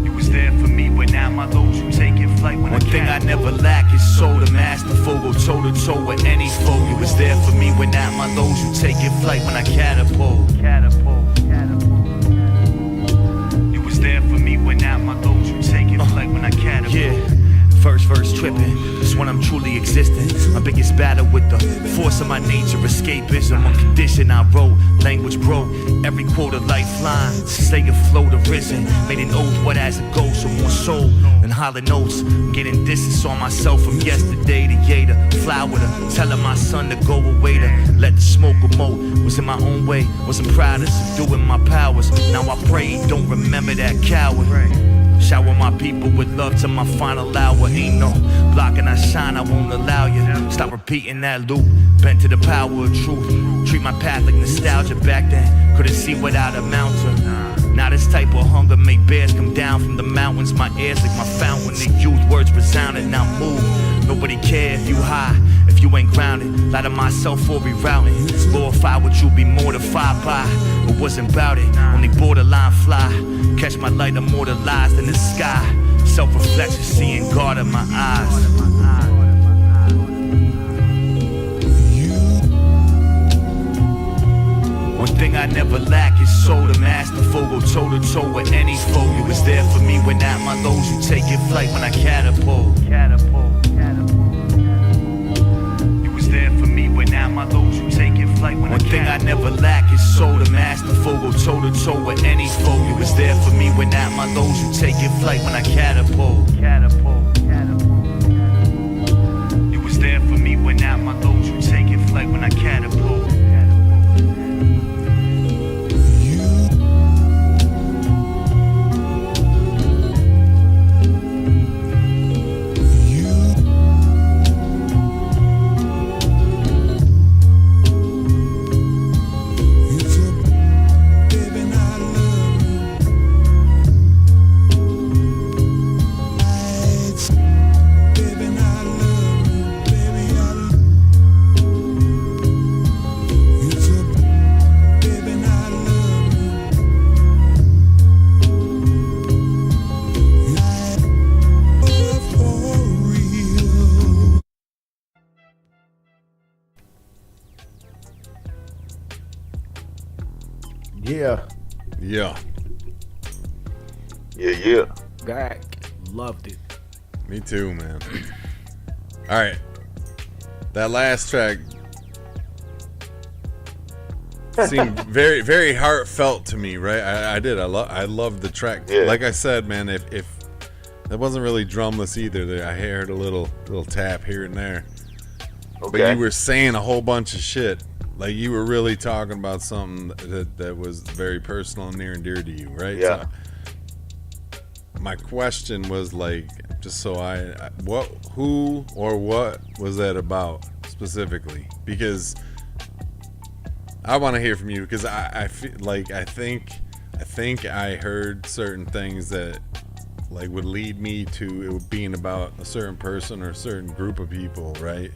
You was there for me when at my lows. You take your flight when one thing I never lack is soul to masterful. Go toe to toe with any foe. You was there for me when at my lows. You take your flight when I catapult. me when at my lows, you take it like when I catapult. Yeah. First verse tripping, this when I'm truly existing. My biggest battle with the force of my nature, escapism. On condition I wrote, language broke, every quote a lifeline. Say a float arisen, made an oath, what as it goes, so more soul than holler notes. I'm getting distance on myself from yesterday to Yada. Flower to telling my son to go away to let the smoke emote. Was in my own way, wasn't proud of subduing my powers. Now I pray, don't remember that coward. Shower my people with love to my final hour. Ain't no blocking I shine, I won't allow you. Stop repeating that loop, bent to the power of truth. Treat my path like nostalgia back then. Couldn't see without a mountain. Now this type of hunger make bears come down from the mountains. My ears like my fountain, they use words resounding. Now move, nobody care if you high, if you ain't grounded. Lie to myself for rerouting. Glorify what you be mortified by, but wasn't about it, only borderline fly. Catch my light immortalized in the sky. Self-reflection, seeing God in my eyes. One thing I never lack is soul to masterful. Go toe to toe with any foe. You was there for me when at my lows. You take your flight when I catapult. You was there for me when at my lows. You take your flight when I catapult. One thing I never lack is soul to masterful. Go toe to toe with any foe. You was there for me when at my lows. You take your flight when I catapult. You was there for me when at my lows. You take your flight when I catapult. Yeah. Back. Loved it. Me too, man. All right. That last track seemed very, very heartfelt to me, right? I did. I loved the track. Yeah. Like I said, man, if that wasn't really drumless either, I heard a little tap here and there. Okay. But you were saying a whole bunch of shit. Like you were really talking about something that was very personal and near and dear to you, right? Yeah. So my question was like, just so who or what was that about specifically? Because I want to hear from you, because I feel like I think I heard certain things that like would lead me to it being about a certain person or a certain group of people, right?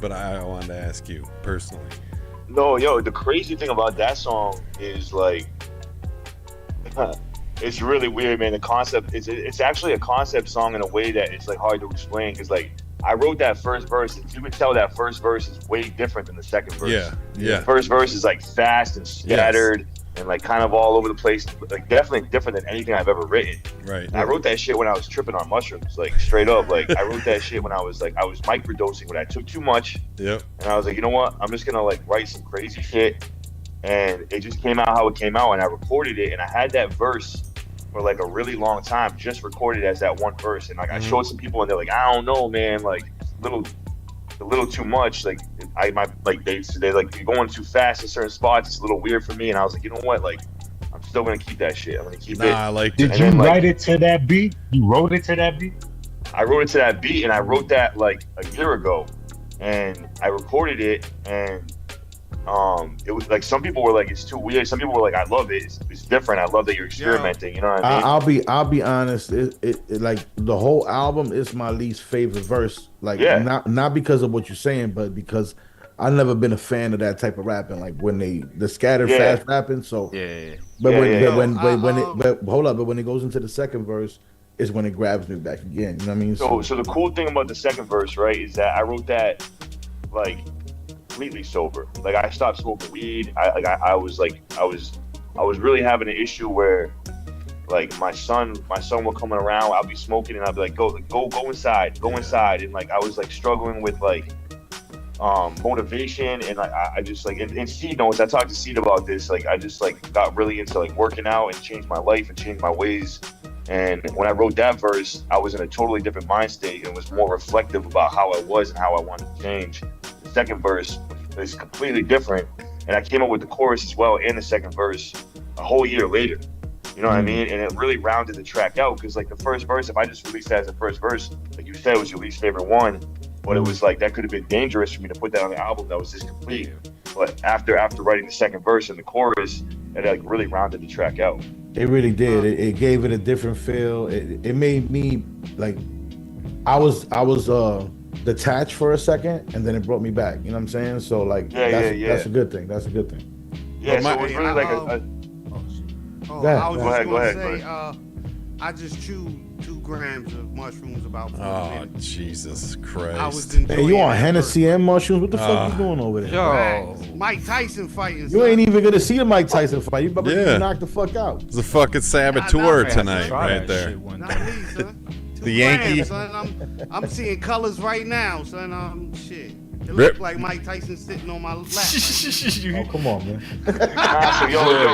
But I wanted to ask you personally. No, the crazy thing about that song is like, it's really weird, man. The concept it's actually a concept song in a way that it's like hard to explain, because like I wrote that first verse, and you could tell that first verse is way different than the second verse. Yeah. The first verse is like fast and scattered. Yes. And like kind of all over the place, like definitely different than anything I've ever written. Right. And I wrote that shit when I was tripping on mushrooms, like straight up. Like I wrote that shit when I was microdosing, when I took too much. Yep. And I was like, you know what? I'm just gonna like write some crazy shit, and it just came out how it came out. And I recorded it, and I had that verse for like a really long time, just recorded as that one verse. And like I showed some people, and they're like, I don't know, man, like a little too much. Like they're like, you're going too fast in certain spots. It's a little weird for me. And I was like, you know what? Like, I'm still gonna keep that shit. I'm gonna keep it. I like. Did you write it to that beat? You wrote it to that beat? I wrote it to that beat, and I wrote that like a year ago, and I recorded it, and it was like some people were like, it's too weird. Some people were like, I love it. It's different. I love that you're experimenting. You know what I mean? I'll be honest. It like the whole album is my least favorite verse. Like not because of what you're saying, but because I've never been a fan of that type of rapping. Like when the scattered fast rapping. So But when it goes into the second verse, is when it grabs me back again. You know what I mean? So the cool thing about the second verse, right, is that I wrote that like completely sober. Like I stopped smoking weed. I was really having an issue where like my son will come around, I'll be smoking and I'll be like, go inside, and like I was like struggling with like motivation, and I just like and Seed knows, I talked to Seed about this, like I just like got really into like working out and changed my life and changed my ways. And when I wrote that verse, I was in a totally different mind state and was more reflective about how I was and how I wanted to change. The second verse is completely different, and I came up with the chorus as well and the second verse a whole year later. You know what I mean? And it really rounded the track out, because like the first verse, if I just released that as a first verse, like you said, it was your least favorite one, but it was like that could have been dangerous for me to put that on the album that was just complete. But after writing the second verse and the chorus, it like really rounded the track out. It really did. It gave it a different feel. It made me like I was detached for a second, and then it brought me back. You know what I'm saying? So like that's a good thing. That's a good thing. Yeah, so it was really like I was just going to say, I just chewed 2 grams of mushrooms about 4 minutes. Oh, Jesus Christ. I was enjoying you on Hennessy and mushrooms? What the fuck you doing over there? Yo. Mike Tyson fighting. You ain't even going to see the Mike Tyson fight. You about to get knocked the fuck out. It's a fucking saboteur tonight right there. The Yankees. Son. I'm seeing colors right now, son. Shit. It looks like Mike Tyson sitting on my lap. Oh, come on, man.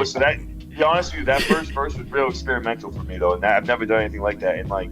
So that, to be honest with you, that first verse was real experimental for me, though. And I've never done anything like that. And like,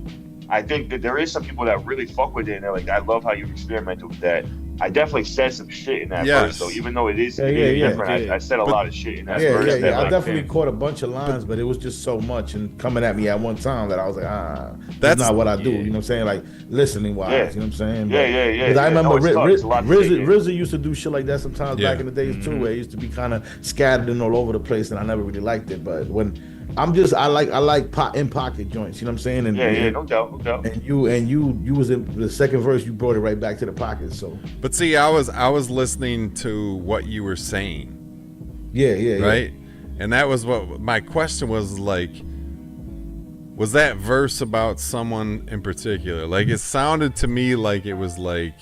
I think that there is some people that really fuck with it, and they're like, I love how you experimental with that. I definitely said some shit in that verse, though. Even though it is different, I said a lot of shit in that verse. I definitely caught a bunch of lines, but it was just so much and coming at me at one time that I was like, that's not what I do. You know what I'm saying? Like listening wise, you know what I'm saying? Because I remember RZA used to do shit like that sometimes back in the days too, where it used to be kind of scattered and all over the place, and I never really liked it. But when I like in pocket joints, you know what I'm saying? And, no doubt. And you was in the second verse, you brought it right back to the pocket. So, but see, I was listening to what you were saying. Right? And that was what my question was, like, was that verse about someone in particular? Like, it sounded to me like it was like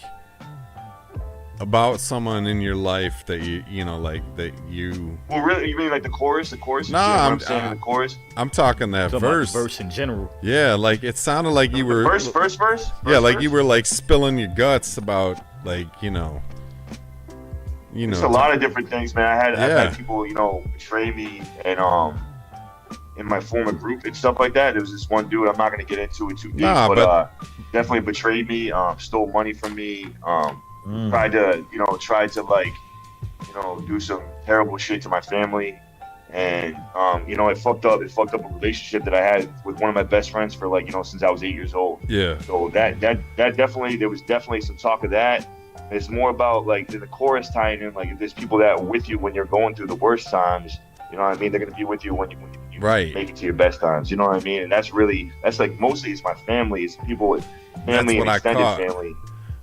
about someone in your life that you know, like that you. Well, really, you mean like the chorus? The chorus? No, I'm saying the chorus. I'm talking that verse. Verse in general. Yeah, like it sounded like you were first verse. Yeah, like you were like spilling your guts about like you know. It's a lot of different things, man. I've had people, betray me and in my former group and stuff like that. There was this one dude, I'm not gonna get into it too deep, but definitely betrayed me, stole money from me, tried to do some terrible shit to my family, and it fucked up a relationship that I had with one of my best friends for since I was 8 years old. Yeah. So that definitely, there was definitely some talk of that. It's more about like in the chorus tying in, like if there's people that are with you when you're going through the worst times, you know what I mean? They're gonna be with you when you make it to your best times. You know what I mean? And that's like mostly it's my family, it's people with family and extended family.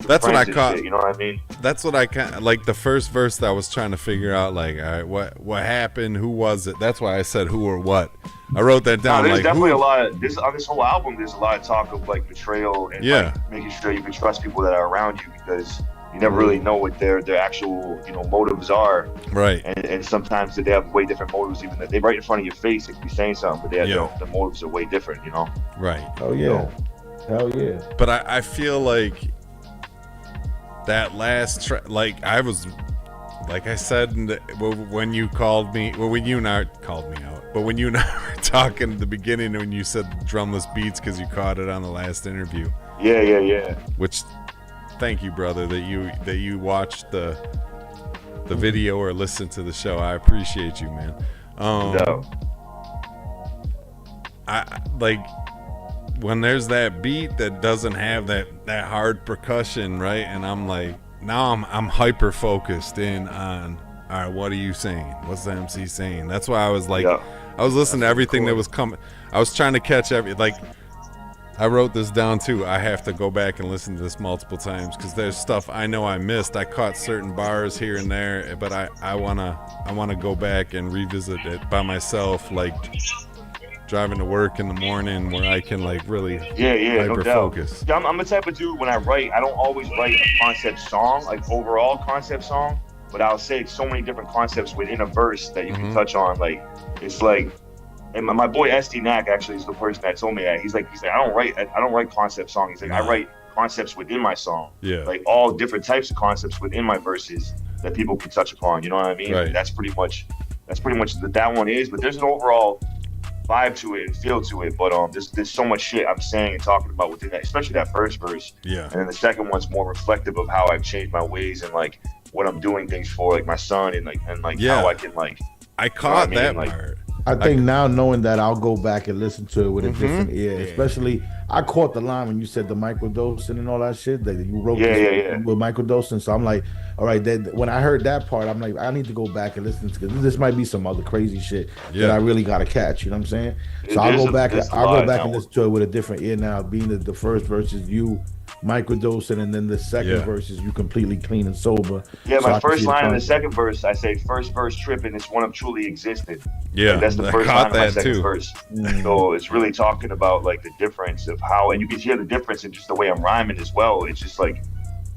That's what I caught. Shit, you know what I mean? That's what I kind of like. The first verse that I was trying to figure out, like, all right, what happened? Who was it? That's why I said who or what. I wrote that down. There's like, definitely a lot of this on this whole album. There's a lot of talk of like betrayal and like, making sure you can trust people that are around you, because you never really know what their actual motives are. Right. And sometimes they have way different motives. Even if they're right in front of your face, they could be saying something, but the motives are way different. Right. Oh yeah. Hell yeah. But I feel like that last like I was, like I said when you called me, when you and I called me out, but when you and I were talking at the beginning when you said drumless beats because you caught it on the last interview. Yeah. Which, thank you, brother, that you watched the video or listened to the show. I appreciate you, man. I like when there's that beat that doesn't have that hard percussion, right? And I'm like, now I'm hyper focused in on, all right, what are you saying? What's the MC saying? That's why I was like, I was listening to everything that was coming. I was trying to catch I wrote this down too. I have to go back and listen to this multiple times because there's stuff I know I missed. I caught certain bars here and there, but I wanna go back and revisit it by myself, like driving to work in the morning, where I can like really hyper focus. Yeah, I'm the type of dude, when I write, I don't always write a concept song, like overall concept song, but I'll say so many different concepts within a verse that you can touch on. Like it's like And my boy SD Knack actually is the person that told me that. He's like, I don't write concept songs. He's like, I write concepts within my song. Yeah. Like all different types of concepts within my verses that people can touch upon. You know what I mean? Right. That's pretty much that one is. But there's an overall vibe to it and feel to it. But there's so much shit I'm saying and talking about within that, especially that first verse. Yeah. And then the second one's more reflective of how I've changed my ways and like what I'm doing things for, like my son and how I can like. I caught that like, part. I think now knowing that, I'll go back and listen to it with a different ear. Yeah. Especially, I caught the line when you said the microdosing and all that shit that you wrote with microdosing. So I'm like, all right. When I heard that part, I'm like, I need to go back and listen to this. Might be some other crazy shit that I really gotta catch. You know what I'm saying? So I'll go back. I'll go back and listen to it with a different ear now. Being the first verse is you microdosing, and then the second verse is you completely clean and sober. Yeah, so my first line in the second verse, I say first verse tripping, it's one of truly existed. Yeah, like, that's the first line of my second too. verse. So it's really talking about like the difference of how, and you can hear the difference in just the way I'm rhyming as well. It's just like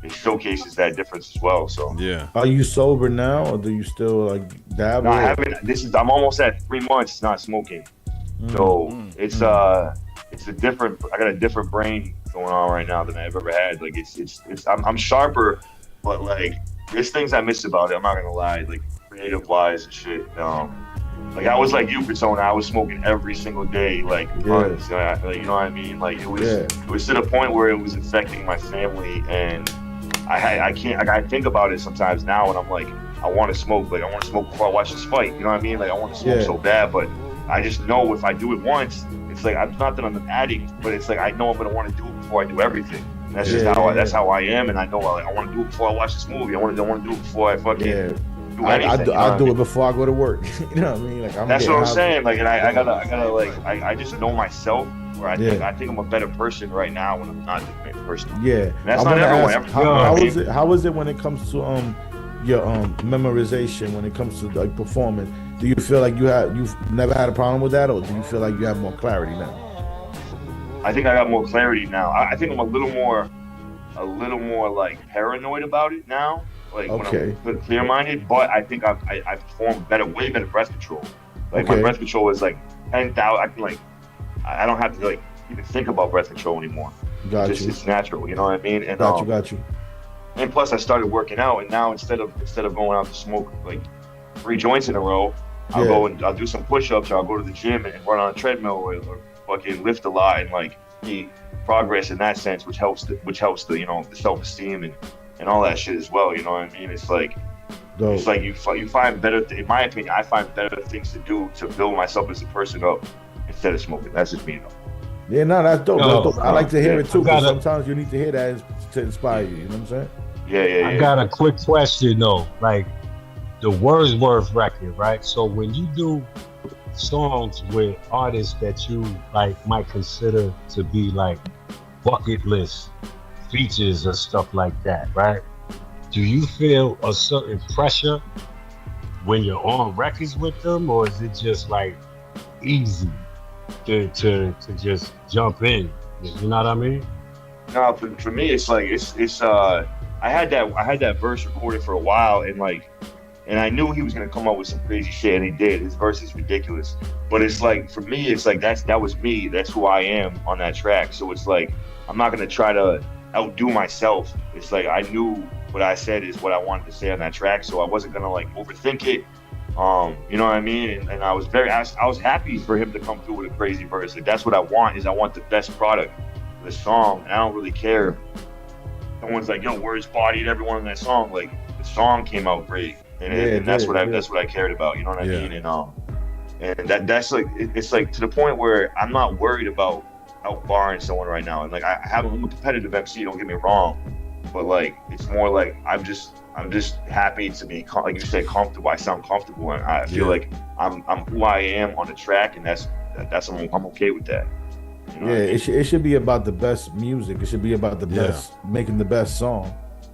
it showcases that difference as well. So yeah. Are you sober now, or do you still like dabble? No, I haven't. I'm almost at 3 months not smoking. So it's a different. I got a different brain going on right now than I've ever had. Like I'm sharper, but like there's things I miss about it. I'm not gonna lie, like creative wise and shit. Like I was like you, Persona. I was smoking every single day, like months. Like, you know what I mean? Like it was to the point where it was affecting my family, and I can't. Like I think about it sometimes now, and I'm like, I want to smoke. Like I want to smoke before I watch this fight. You know what I mean? Like I want to smoke so bad, but I just know if I do it once, it's like it's not that I'm an addict, but it's like I know I'm gonna want to do it before I do everything. And that's just how I am, and I know I want to do it before I watch this movie. I want to do it before I fucking do anything. I'll do it before I go to work. You know what I mean? Like that's what I'm saying. Like, and I gotta like I just know myself. Where I think I'm a better person right now when I'm not the same person. Yeah, and that's not everyone. How is it when it comes to your memorization, when it comes to like performing? Do you feel like you've never had a problem with that, or do you feel like you have more clarity now? I think I got more clarity now. I think I'm a little more like paranoid about it now. Like when I'm clear-minded, but I think I perform way better breath control. Like my breath control is like 10,000. I can like I don't have to like even think about breath control anymore. It's natural. You know what I mean? And got you. And plus, I started working out, and now instead of going out to smoke like 3 joints in a row, I'll go and I'll do some push-ups, or I'll go to the gym and run on a treadmill, or fucking lift a lot, and like see progress in that sense, which helps the the self-esteem and all that shit as well. You know what I mean? It's like it's like you find better. In my opinion, I find better things to do to build myself as a person up instead of smoking. That's just me, though. Yeah, no, that's dope. That's dope. I like to hear it too, because sometimes you need to hear that to inspire you. You know what I'm saying? Yeah. I got a quick question though. Like the Wordsworth record, right? So when you do songs with artists that you like might consider to be like bucket list features or stuff like that, right? Do you feel a certain pressure when you're on records with them, or is it just like easy to just jump in? You know what I mean? No, for me, it's like it's I had that verse recorded for a while, and I knew he was gonna come up with some crazy shit, and he did. His verse is ridiculous, but it's like for me, it's like that was me. That's who I am on that track. So it's like I'm not gonna try to outdo myself. It's like I knew what I said is what I wanted to say on that track, so I wasn't gonna like overthink it. You know what I mean? And I was happy for him to come through with a crazy verse. Like that's what I want. Is I want the best product for the song, and I don't really care. Someone's like, yo, where's bodied everyone in that song? Like the song came out great, and that's what I cared about. You know what I mean? And that's like it's like to the point where I'm not worried about outbarring someone right now. And like I'm a competitive MC. Don't get me wrong, but like it's more like I'm just happy to be, like you said, comfortable. I sound comfortable, and I feel like I'm who I am on the track, and that's I'm okay with that. You know it should be about the best music. It should be about the best, making the best song.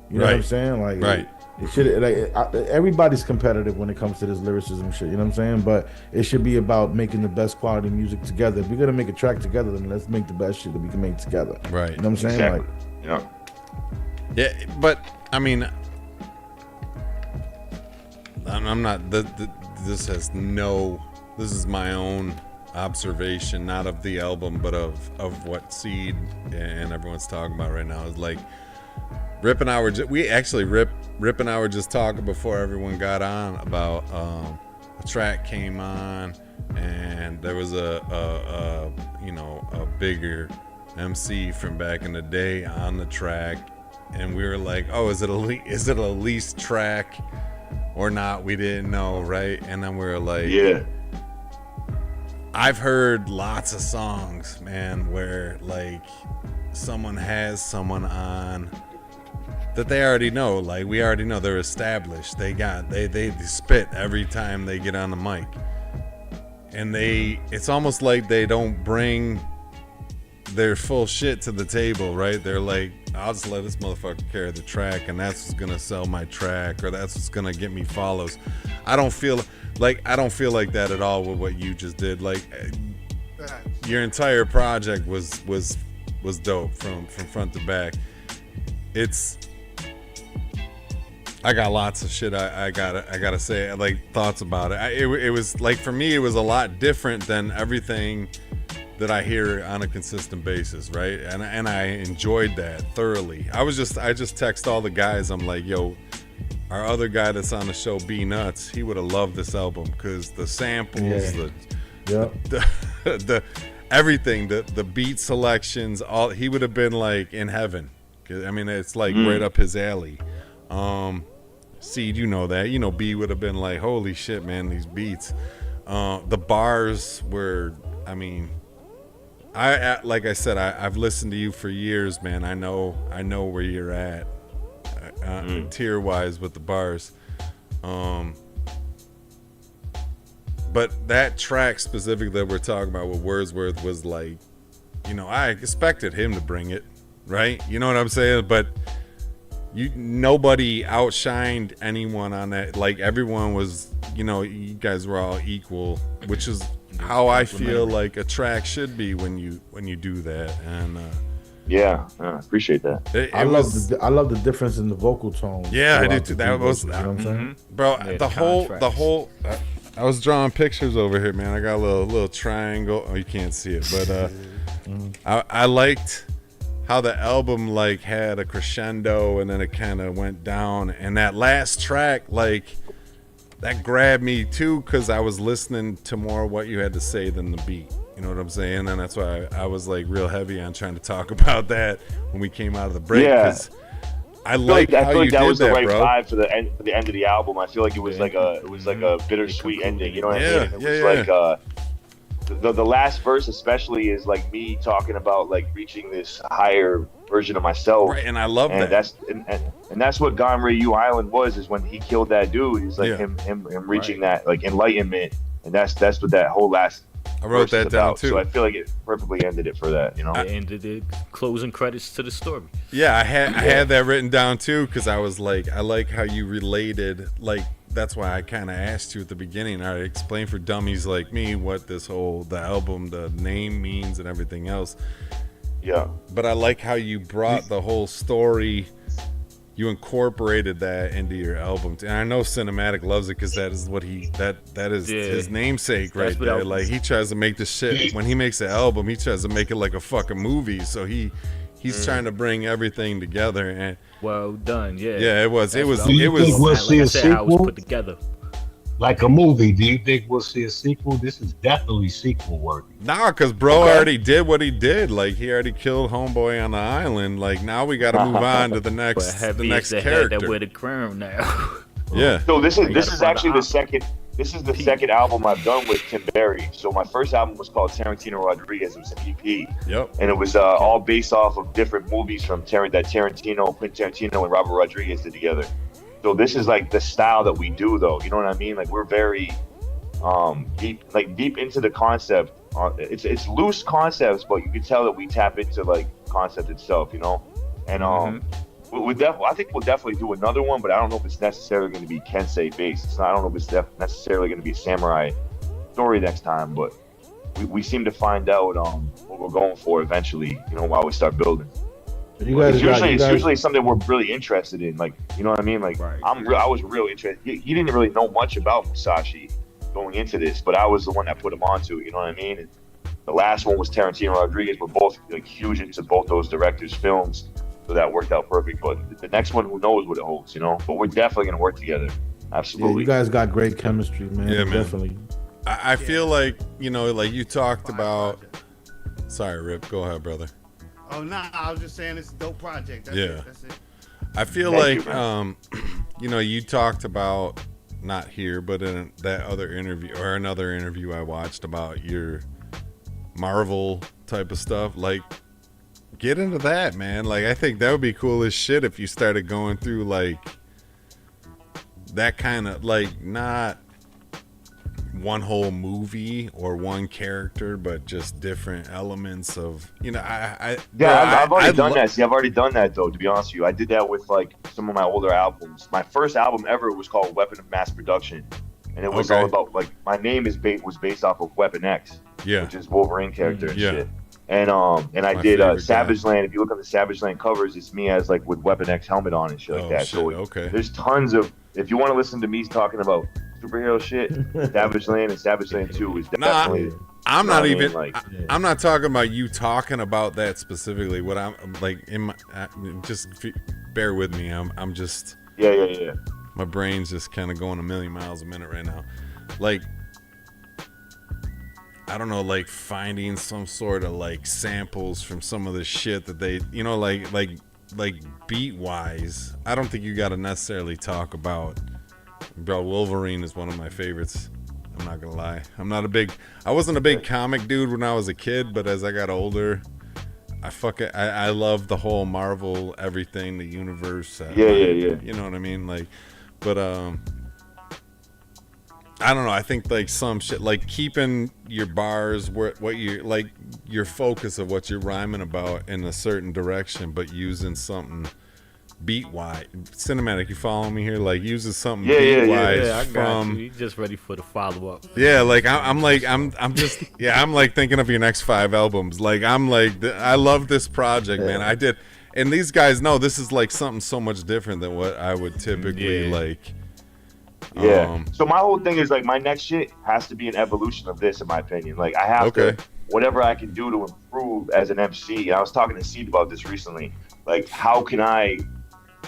You know what I'm saying? Like, it should, like, everybody's competitive when it comes to this lyricism shit. You know what I'm saying? But it should be about making the best quality music together. If we're gonna make a track together, then let's make the best shit that we can make together. Right. You know what I'm saying? Exactly. Like, yeah, but I mean, I'm not. This is my own observation, not of the album, but of what Seed and everyone's talking about right now. Is like Rip and I were Rip and I were just talking before everyone got on about a track came on, and there was a bigger MC from back in the day on the track, and we were like, oh, is it a leased track or not? We didn't know, right? And then we were like, yeah. I've heard lots of songs, man, where like someone has someone on that they already know. Like, we already know they're established. They spit every time they get on the mic. And it's almost like they don't bring their full shit to the table, right? They're like, I'll just let this motherfucker carry the track, and that's what's gonna sell my track, or that's what's gonna get me follows. I don't feel like that at all with what you just did. Like, your entire project was dope from front to back. I got lots of shit I gotta say, like, thoughts about it. It was like, for me, it was a lot different than everything that I hear on a consistent basis, right? And I enjoyed that thoroughly. I just text all the guys. I'm like, yo, our other guy that's on the show, B Nuts, he would have loved this album, because the samples, the everything, the beat selections, all, he would have been like in heaven. I mean, it's like right up his alley. Seed, you know that. You know, B would have been like, holy shit, man, these beats. The bars were, I mean, like I said, I've listened to you for years, man. I know where you're at, tier wise with the bars. But that track specifically that we're talking about with Wordsworth was like, you know, I expected him to bring it, right? You know what I'm saying? But nobody outshined anyone on that. Like, everyone was, you know, you guys were all equal, which is how I feel like a track should be when you do that. And I appreciate that. I love the difference in the vocal tone. Yeah, I do too. That was, you know what I'm saying? Bro, yeah, the whole I was drawing pictures over here, man. I got a little triangle. Oh, you can't see it, but I liked how the album like had a crescendo and then it kind of went down, and that last track, like, that grabbed me too, because I was listening to more what you had to say than the beat. You know what I'm saying? And that's why I was like real heavy on trying to talk about that when we came out of the break. Yeah. I like how you did that, that was the right bro. vibe for the end of the album. I feel like it was like a bittersweet ending. You know what I mean? It was like the last verse especially is like me talking about like reaching this higher version of myself. Right, and I love that. And that's what Ganryu Island was, is when he killed that dude. He's like him reaching that like enlightenment, and that's what that whole last. I wrote that down too. So I feel like it perfectly ended it for that, you know. It ended it, closing credits to the story. Yeah, I had that written down too, because I was like, I like how you related. Like, that's why I kind of asked you at the beginning. I explained for dummies like me what the album, the name means, and everything else. Yeah. But I like how you brought the whole story. You incorporated that into your album, and I know Cinematic loves it because that is what that is his namesake right there. Like, he tries to make the shit when he makes an album, he tries to make it like a fucking movie. So he's trying to bring everything together. And well done, yeah. Yeah, it was. Do you think we'll see a sequel? Put together. Like a movie, do you think we'll see a sequel? This is definitely sequel worthy. Nah, because bro already did what he did. Like, he already killed homeboy on the island. Like, now we got to move on to the next character. That wear the crown now. Yeah. So this is actually the second. This is the second album I've done with Tim Berry. So my first album was called Tarantino Rodriguez. It was an EP. Yep. And it was all based off of different movies from Quentin Tarantino and Robert Rodriguez did together. So this is like the style that we do, though. You know what I mean? Like, we're very deep into the concept. It's loose concepts, but you can tell that we tap into like concept itself, you know. And I think we'll definitely do another one, but I don't know if it's necessarily going to be Kensei based. I don't know if it's necessarily going to be a samurai story next time, but we seem to find out what we're going for eventually. You know, while we start building. It's usually something we're really interested in, like, you know what I mean? Like, right. I was real interested. He didn't really know much about Musashi going into this, but I was the one that put him onto it. You know what I mean? And the last one was Tarantino Rodriguez. We're both like huge into both those directors' films, so that worked out perfect. But the next one, who knows what it holds, you know? But we're definitely gonna work together. Absolutely. Yeah, you guys got great chemistry, man. Yeah, man. Definitely. I feel like, you know, like you talked about. Sorry, Rip. Go ahead, brother. Oh, nah, I was just saying it's a dope project. That's it. That's it. I feel Thank like, you know, you talked about, not here, but in that other interview or another interview I watched about your Marvel type of stuff. Like, get into that, man. Like, I think that would be cool as shit if you started going through like that kind of, like, not one whole movie or one character, but just different elements of, you know, I've already done that. See, I've already done that though, to be honest with you. I did that with like some of my older albums. My first album ever was called Weapon of Mass Production, and it was all about, like, my name was based off of Weapon X, which is Wolverine character and shit. And I did Savage Land. If you look on the Savage Land covers, it's me as like with Weapon X helmet on and shit like that. So there's tons of, if you want to listen to me talking about superhero shit, Savage Land and Savage Land 2 is definitely. I'm not even. I'm not talking about you talking about that specifically. What I'm like in my, just bear with me. I'm just. Yeah. My brain's just kind of going a million miles a minute right now. Like, I don't know, like finding some sort of like samples from some of the shit that they, you know, like beat wise. I don't think you got to necessarily talk about. Bro, Wolverine is one of my favorites. I'm not gonna lie. I wasn't a big comic dude when I was a kid, but as I got older, I love the whole Marvel everything, the universe. Yeah. You know what I mean? Like, but I don't know. I think like some shit, like keeping your bars, what you like, your focus of what you're rhyming about in a certain direction, but using something beat wise, cinematic. You follow me here? Like using something beat wise I got from. you. You just ready for the follow up? Yeah, like I'm just I'm like thinking of your next 5 albums. Like I'm like I love this project, man. I did, and these guys know this is like something so much different than what I would typically like. Yeah. So my whole thing is like my next shit has to be an evolution of this, in my opinion. Like I have to, whatever I can do to improve as an MC. And I was talking to Seed about this recently. Like, how can I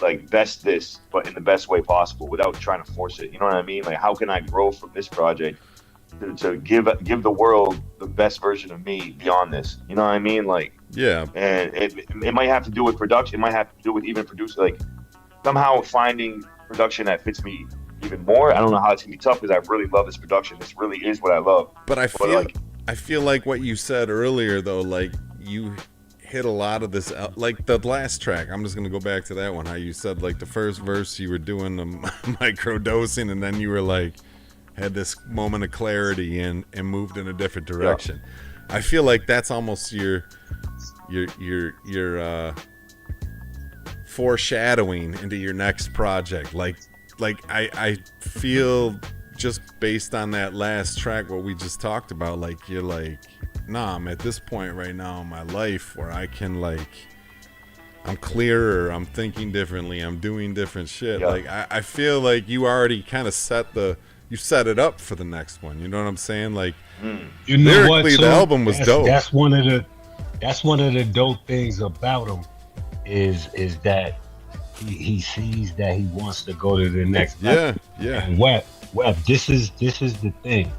like best this, but in the best way possible without trying to force it? You know what I mean? Like, how can I grow from this project to give the world the best version of me beyond this? You know what I mean? Like, yeah. And it might have to do with production. It might have to do with even producing, like somehow finding production that fits me even more. I don't know how it's gonna be tough because I really love this production. This really is what I love. But I feel like what you said earlier though, like you hit a lot of this, like the last track. I'm just gonna go back to that one. How you said like the first verse you were doing the micro dosing, and then you were like had this moment of clarity and moved in a different direction. Yeah. I feel like that's almost your foreshadowing into your next project. Like I feel just based on that last track, what we just talked about, like you're like, nah, I'm at this point right now in my life where I can like, I'm clearer, I'm thinking differently, I'm doing different shit. Yeah. Like I feel like you already kind of set it up for the next one. You know what I'm saying? Like, you know lyrically, the album was dope. That's one of the dope things about him is that he sees that he wants to go to the next level. Yeah. And Web, this is the thing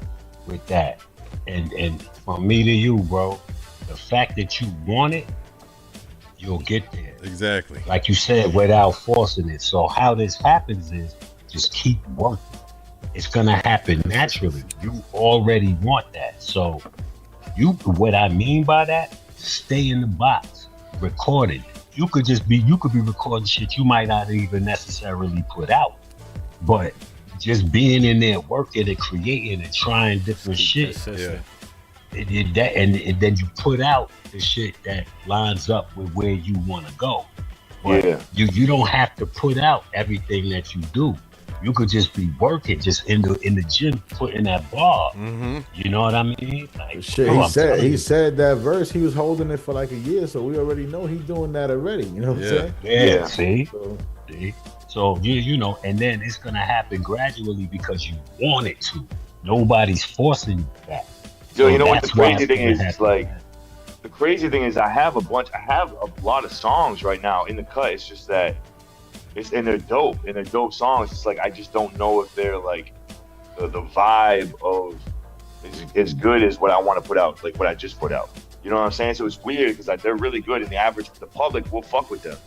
with that. And from me to you, bro, the fact that you want it, you'll get there. Exactly. Like you said, without forcing it. So how this happens is just keep working. It's gonna happen naturally. You already want that. So what I mean by that, stay in the box, record it. You could be recording shit you might not even necessarily put out, but just being in there working and creating and trying different shit. Yeah. And then you put out the shit that lines up with where you want to go. But you don't have to put out everything that you do. You could just be working, just in the gym, putting that bar. Mm-hmm. You know what I mean? Like, shit, he said that verse. He was holding it for like a year, so we already know he's doing that already. You know what I'm saying? Yeah. See. So you know, and then it's gonna happen gradually because you want it to. Nobody's forcing you that. Yo, So you know what the that's why crazy it's thing gonna is? It's happen. like the crazy thing is I have a lot of songs right now in the cut. It's just that and they're dope songs. It's like I just don't know if they're like the vibe of is as good as what I want to put out, like what I just put out. You know what I'm saying? So it's weird because they're really good, and the public will fuck with them.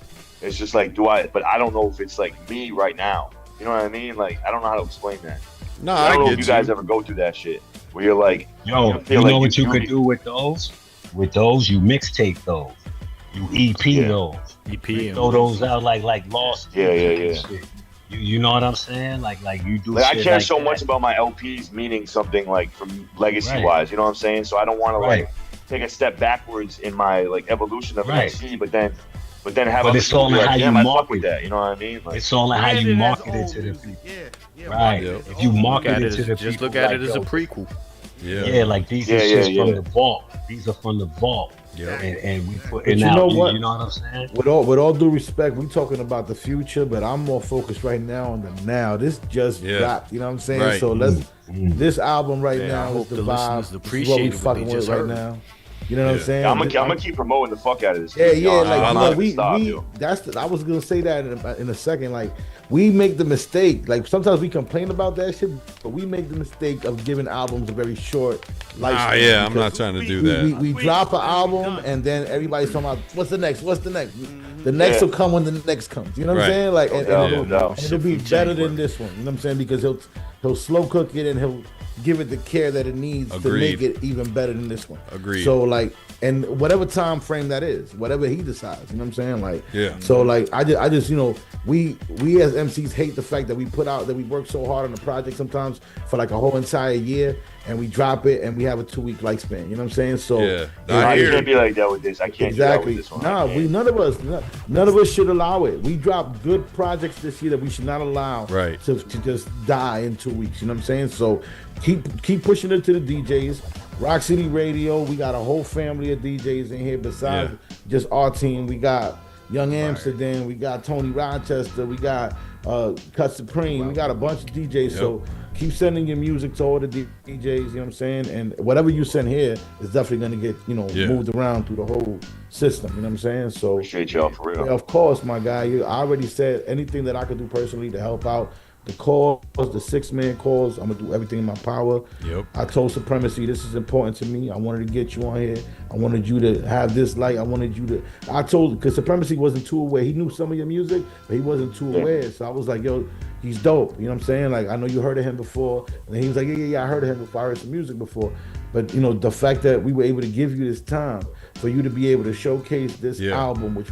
It's just like, but I don't know if it's like me right now. You know what I mean? Like I don't know how to explain that. No, I don't know get if you guys ever go through that shit where you're like, Yo, feel you know like what you could do with those? With those, you mixtape those. You EP those. EP throw those out like lost. Yeah. Shit. You know what I'm saying? Like you do. Like I shit care like so that. much about my LPs meaning something like from legacy wise. You know what I'm saying? So I don't want to like take a step backwards in my like evolution of an MC, but then have But other it's people all be in like, how you damn, I fuck market with that. You know what I mean? Like, It's all in how you market it to the people. Right. If you market it to the people, just look at like, it as a yo, prequel. Yeah, like these are shits from the vault. These are from the vault. Yeah. And we put But it you out. know what? You know what I'm saying? With all due respect, we talking about the future, but I'm more focused right now on the now. This just dropped, you know what I'm saying? Right. So this album right I now is hope the the vibe. listeners This is what we appreciate what fucking they with just right heard. now. You know what I'm saying? I'm gonna keep promoting the fuck out of this. Yeah, like I'm you not know, gonna we stop you. I was gonna say that in a second. Like we make the mistake. Like sometimes we complain about that shit, but we make the mistake of giving albums a very short lifespan. Yeah, I'm not trying to do that. We drop an album and then everybody's talking about what's the next? The next will come when the next comes. You know what I'm saying? Like and it'll be better than this one. You know what I'm saying? Because he'll slow cook it and he'll give it the care that it needs to make it even better than this one. Agreed. So like, and whatever time frame that is, whatever he decides, you know what I'm saying? Like, yeah. So like, I just, you know, we as MCs hate the fact that we work so hard on the project sometimes for like a whole entire year, and we drop it and we have a 2-week lifespan. You know what I'm saying? So yeah, I can't be like that with this. I can't exactly. do that with this one. Nah, none of us should allow it. We dropped good projects this year that we should not allow to just die in 2 weeks. You know what I'm saying? So keep pushing it to the DJs. Rock City Radio, we got a whole family of DJs in here besides just our team. We got Young Amsterdam, we got Tony Rochester, we got Cut Supreme, we got a bunch of DJs. So keep sending your music to all the DJs, you know what I'm saying? And whatever you send here is definitely gonna get, you know, moved around through the whole system, you know what I'm saying? So appreciate y'all for real. Yeah, of course, my guy. I already said anything that I could do personally to help out. The calls, the 6-man calls, I'm gonna do everything in my power. Yep. I told Supremacy this is important to me. I wanted to get you on here. I wanted you to have this light. I told, because Supremacy wasn't too aware. He knew some of your music, but he wasn't too aware. So I was like, yo, he's dope. You know what I'm saying? Like, I know you heard of him before. And he was like, yeah, I heard of him before. I heard some music before. But, you know, the fact that we were able to give you this time for you to be able to showcase this album, which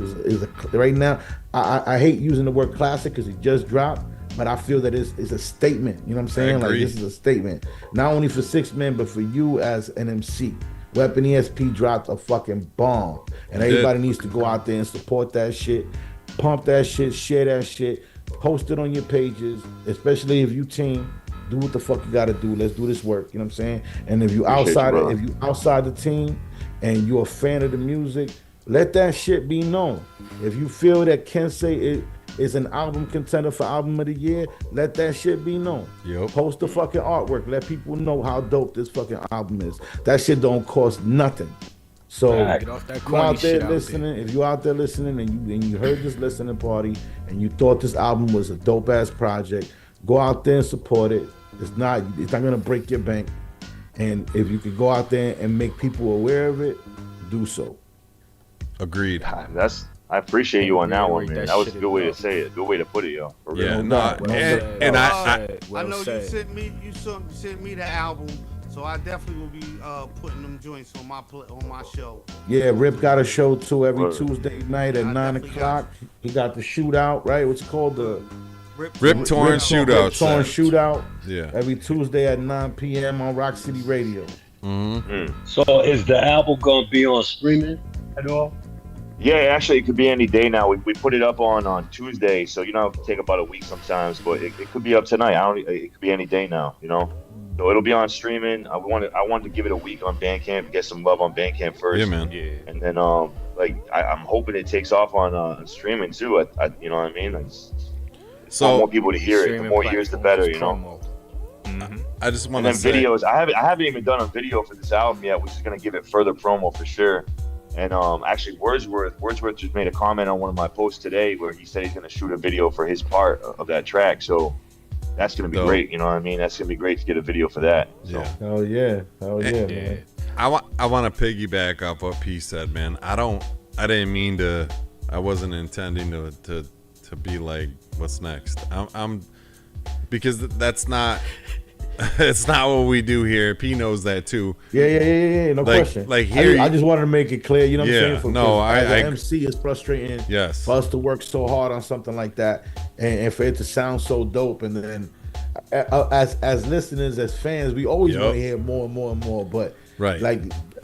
right now, I hate using the word classic because it just dropped. But I feel that it's a statement. You know what I'm saying? Like, this is a statement. Not only for 6-man, but for you as an MC. Weapon ESP dropped a fucking bomb. And everybody needs to go out there and support that shit. Pump that shit, share that shit. Post it on your pages, especially if you team. Do what the fuck you gotta do. Let's do this work. You know what I'm saying? And if you outside the team and you're a fan of the music, let that shit be known. If you feel that Kensei is an album contender for album of the year, let that shit be known. Post the fucking artwork. Let people know how dope this fucking album is. That shit don't cost nothing. So Get off that if you out there shit listening, if you out there listening and you heard this listening party and you thought this album was a dope ass project, go out there and support it. It's not gonna break your bank. And if you could go out there and make people aware of it, do so. Agreed. I appreciate you on that one, man. That was a good way to say it. Good way to put it, yo. For real. Yeah, I know you sent me the album, so I definitely will be putting them joints on my show. Yeah, Rip got a show too every Tuesday night at 9 o'clock. He got the shootout, right? What's it called? The Rip Torn Shootout. Rip Torn Shootout. Yeah. Every Tuesday at 9 p.m. on Rock City Radio. So is the album gonna be on streaming at all? Yeah, actually, it could be any day now. We put it up on Tuesday, so you know it can take about a week sometimes, but it could be up tonight. It could be any day now, you know. So it'll be on streaming. I wanted to give it a week on Bandcamp, get some love on Bandcamp first. Yeah, man. Yeah. And then I'm hoping it takes off on streaming too. You know what I mean? I want more people to hear it. The more ears, the better, you know. I just want to say videos. I haven't even done a video for this album yet, which is gonna give it further promo for sure. And actually, Wordsworth just made a comment on one of my posts today where he said he's gonna shoot a video for his part of that track. So that's gonna be great. You know what I mean? That's gonna be great to get a video for that. So. Yeah. Hell yeah, man. I want to piggyback off what P said, man. I didn't mean to. I wasn't intending to be like, what's next? I'm because that's not. It's not what we do here. P knows that too. Yeah. No question. Like here, I just wanted to make it clear. You know what I'm saying? As an MC, it's frustrating. Yes. For us to work so hard on something like that, and for it to sound so dope, and then as listeners, as fans, we always want to hear more and more and more. But like,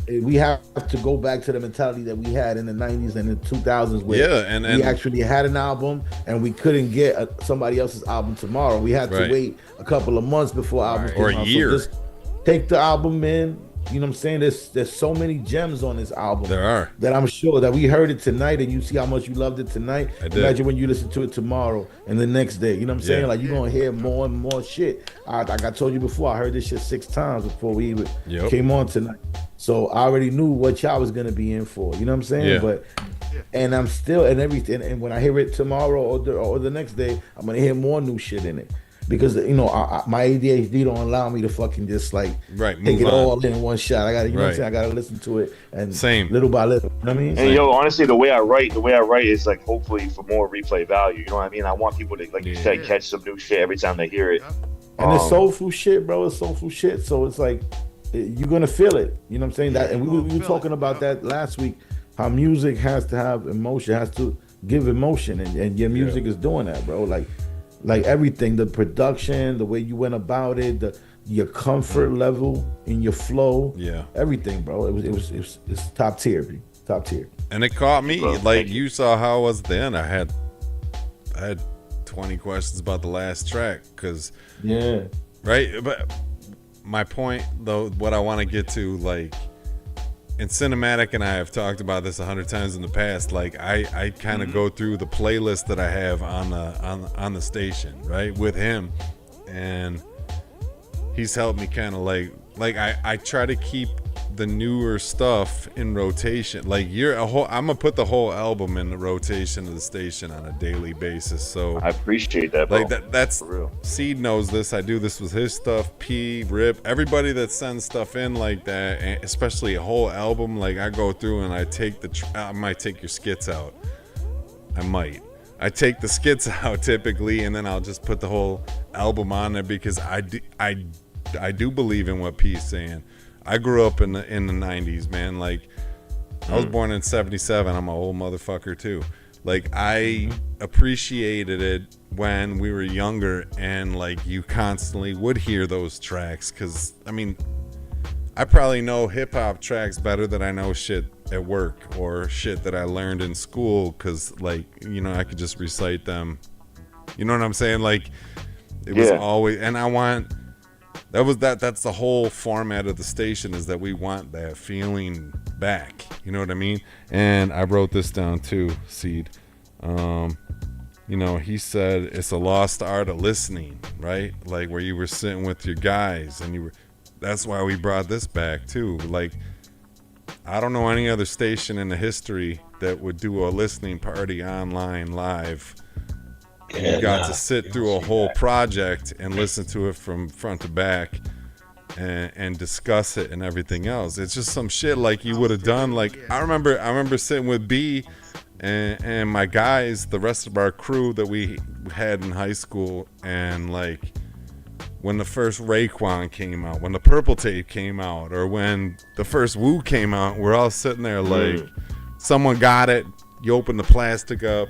we have to go back to the mentality that we had in the 90s and the 2000s where and we actually had an album and we couldn't get somebody else's album tomorrow. We had to wait a couple of months before albums came or a year. So just take the album in. You know what I'm saying? There's so many gems on this album. There are. That I'm sure that we heard it tonight and you see how much you loved it tonight. I did. Imagine when you listen to it tomorrow and the next day. You know what I'm saying? Like, you're going to hear more and more shit. Like I told you before, I heard this shit 6 times before we even came on tonight. So I already knew what y'all was going to be in for. You know what I'm saying? Yeah. But and I'm still and everything. And when I hear it tomorrow or the next day, I'm going to hear more new shit in it. Because, you know, my ADHD don't allow me to fucking just like take it all in one shot. I got to, you know what I'm saying? I got to listen to it and little by little. You know what I mean? And yo, honestly, the way I write is like hopefully for more replay value. You know what I mean? I want people to, like you said, catch some new shit every time they hear it. And it's soulful shit, bro. It's soulful shit. So it's like you're gonna feel it. You know what I'm saying? That, and we were talking about that last week. How music has to have emotion, has to give emotion, and your music is doing that, bro. Like everything, the production, the way you went about it, your comfort level in your flow, everything, bro. It's top tier, B. Top tier. And it caught me. Like you saw how I was at the end. I had 20 questions about the last track because right. But my point, though, what I want to get to, like, in Cinematic, and I have talked about this 100 times in the past. Like I kind of go through the playlist that I have on the station, right, with him, and he's helped me kind of like I try to keep the newer stuff in rotation. Like I'm gonna put the whole album in the rotation of the station on a daily basis. So I appreciate that, bro. Like that's for real. Seed knows this. I do this with his stuff. P, Rip, everybody that sends stuff in like that, and especially a whole album. Like I go through and I take I might take your skits out. I take the skits out typically, and then I'll just put the whole album on there because I do believe in what P's saying. I grew up in the 90s, man. Like I was born in 77. I'm an old motherfucker too. Like I appreciated it when we were younger, and like you constantly would hear those tracks. Cause I mean, I probably know hip hop tracks better than I know shit at work or shit that I learned in school. Cause like, you know, I could just recite them. You know what I'm saying? Like it was always, and I want. That's the whole format of the station, is that we want that feeling back. You know what I mean? And I wrote this down too, Seed. You know, he said it's a lost art of listening, right? Like where you were sitting with your guys and that's why we brought this back too. Like I don't know any other station in the history that would do a listening party online live. And you got to sit through a whole project and listen to it from front to back and discuss it and everything else. It's just some shit like you would have done. Like I remember sitting with B and my guys, the rest of our crew that we had in high school, and like when the first Raekwon came out, when the Purple Tape came out, or when the first Wu came out, we're all sitting there like someone got it, you open the plastic up,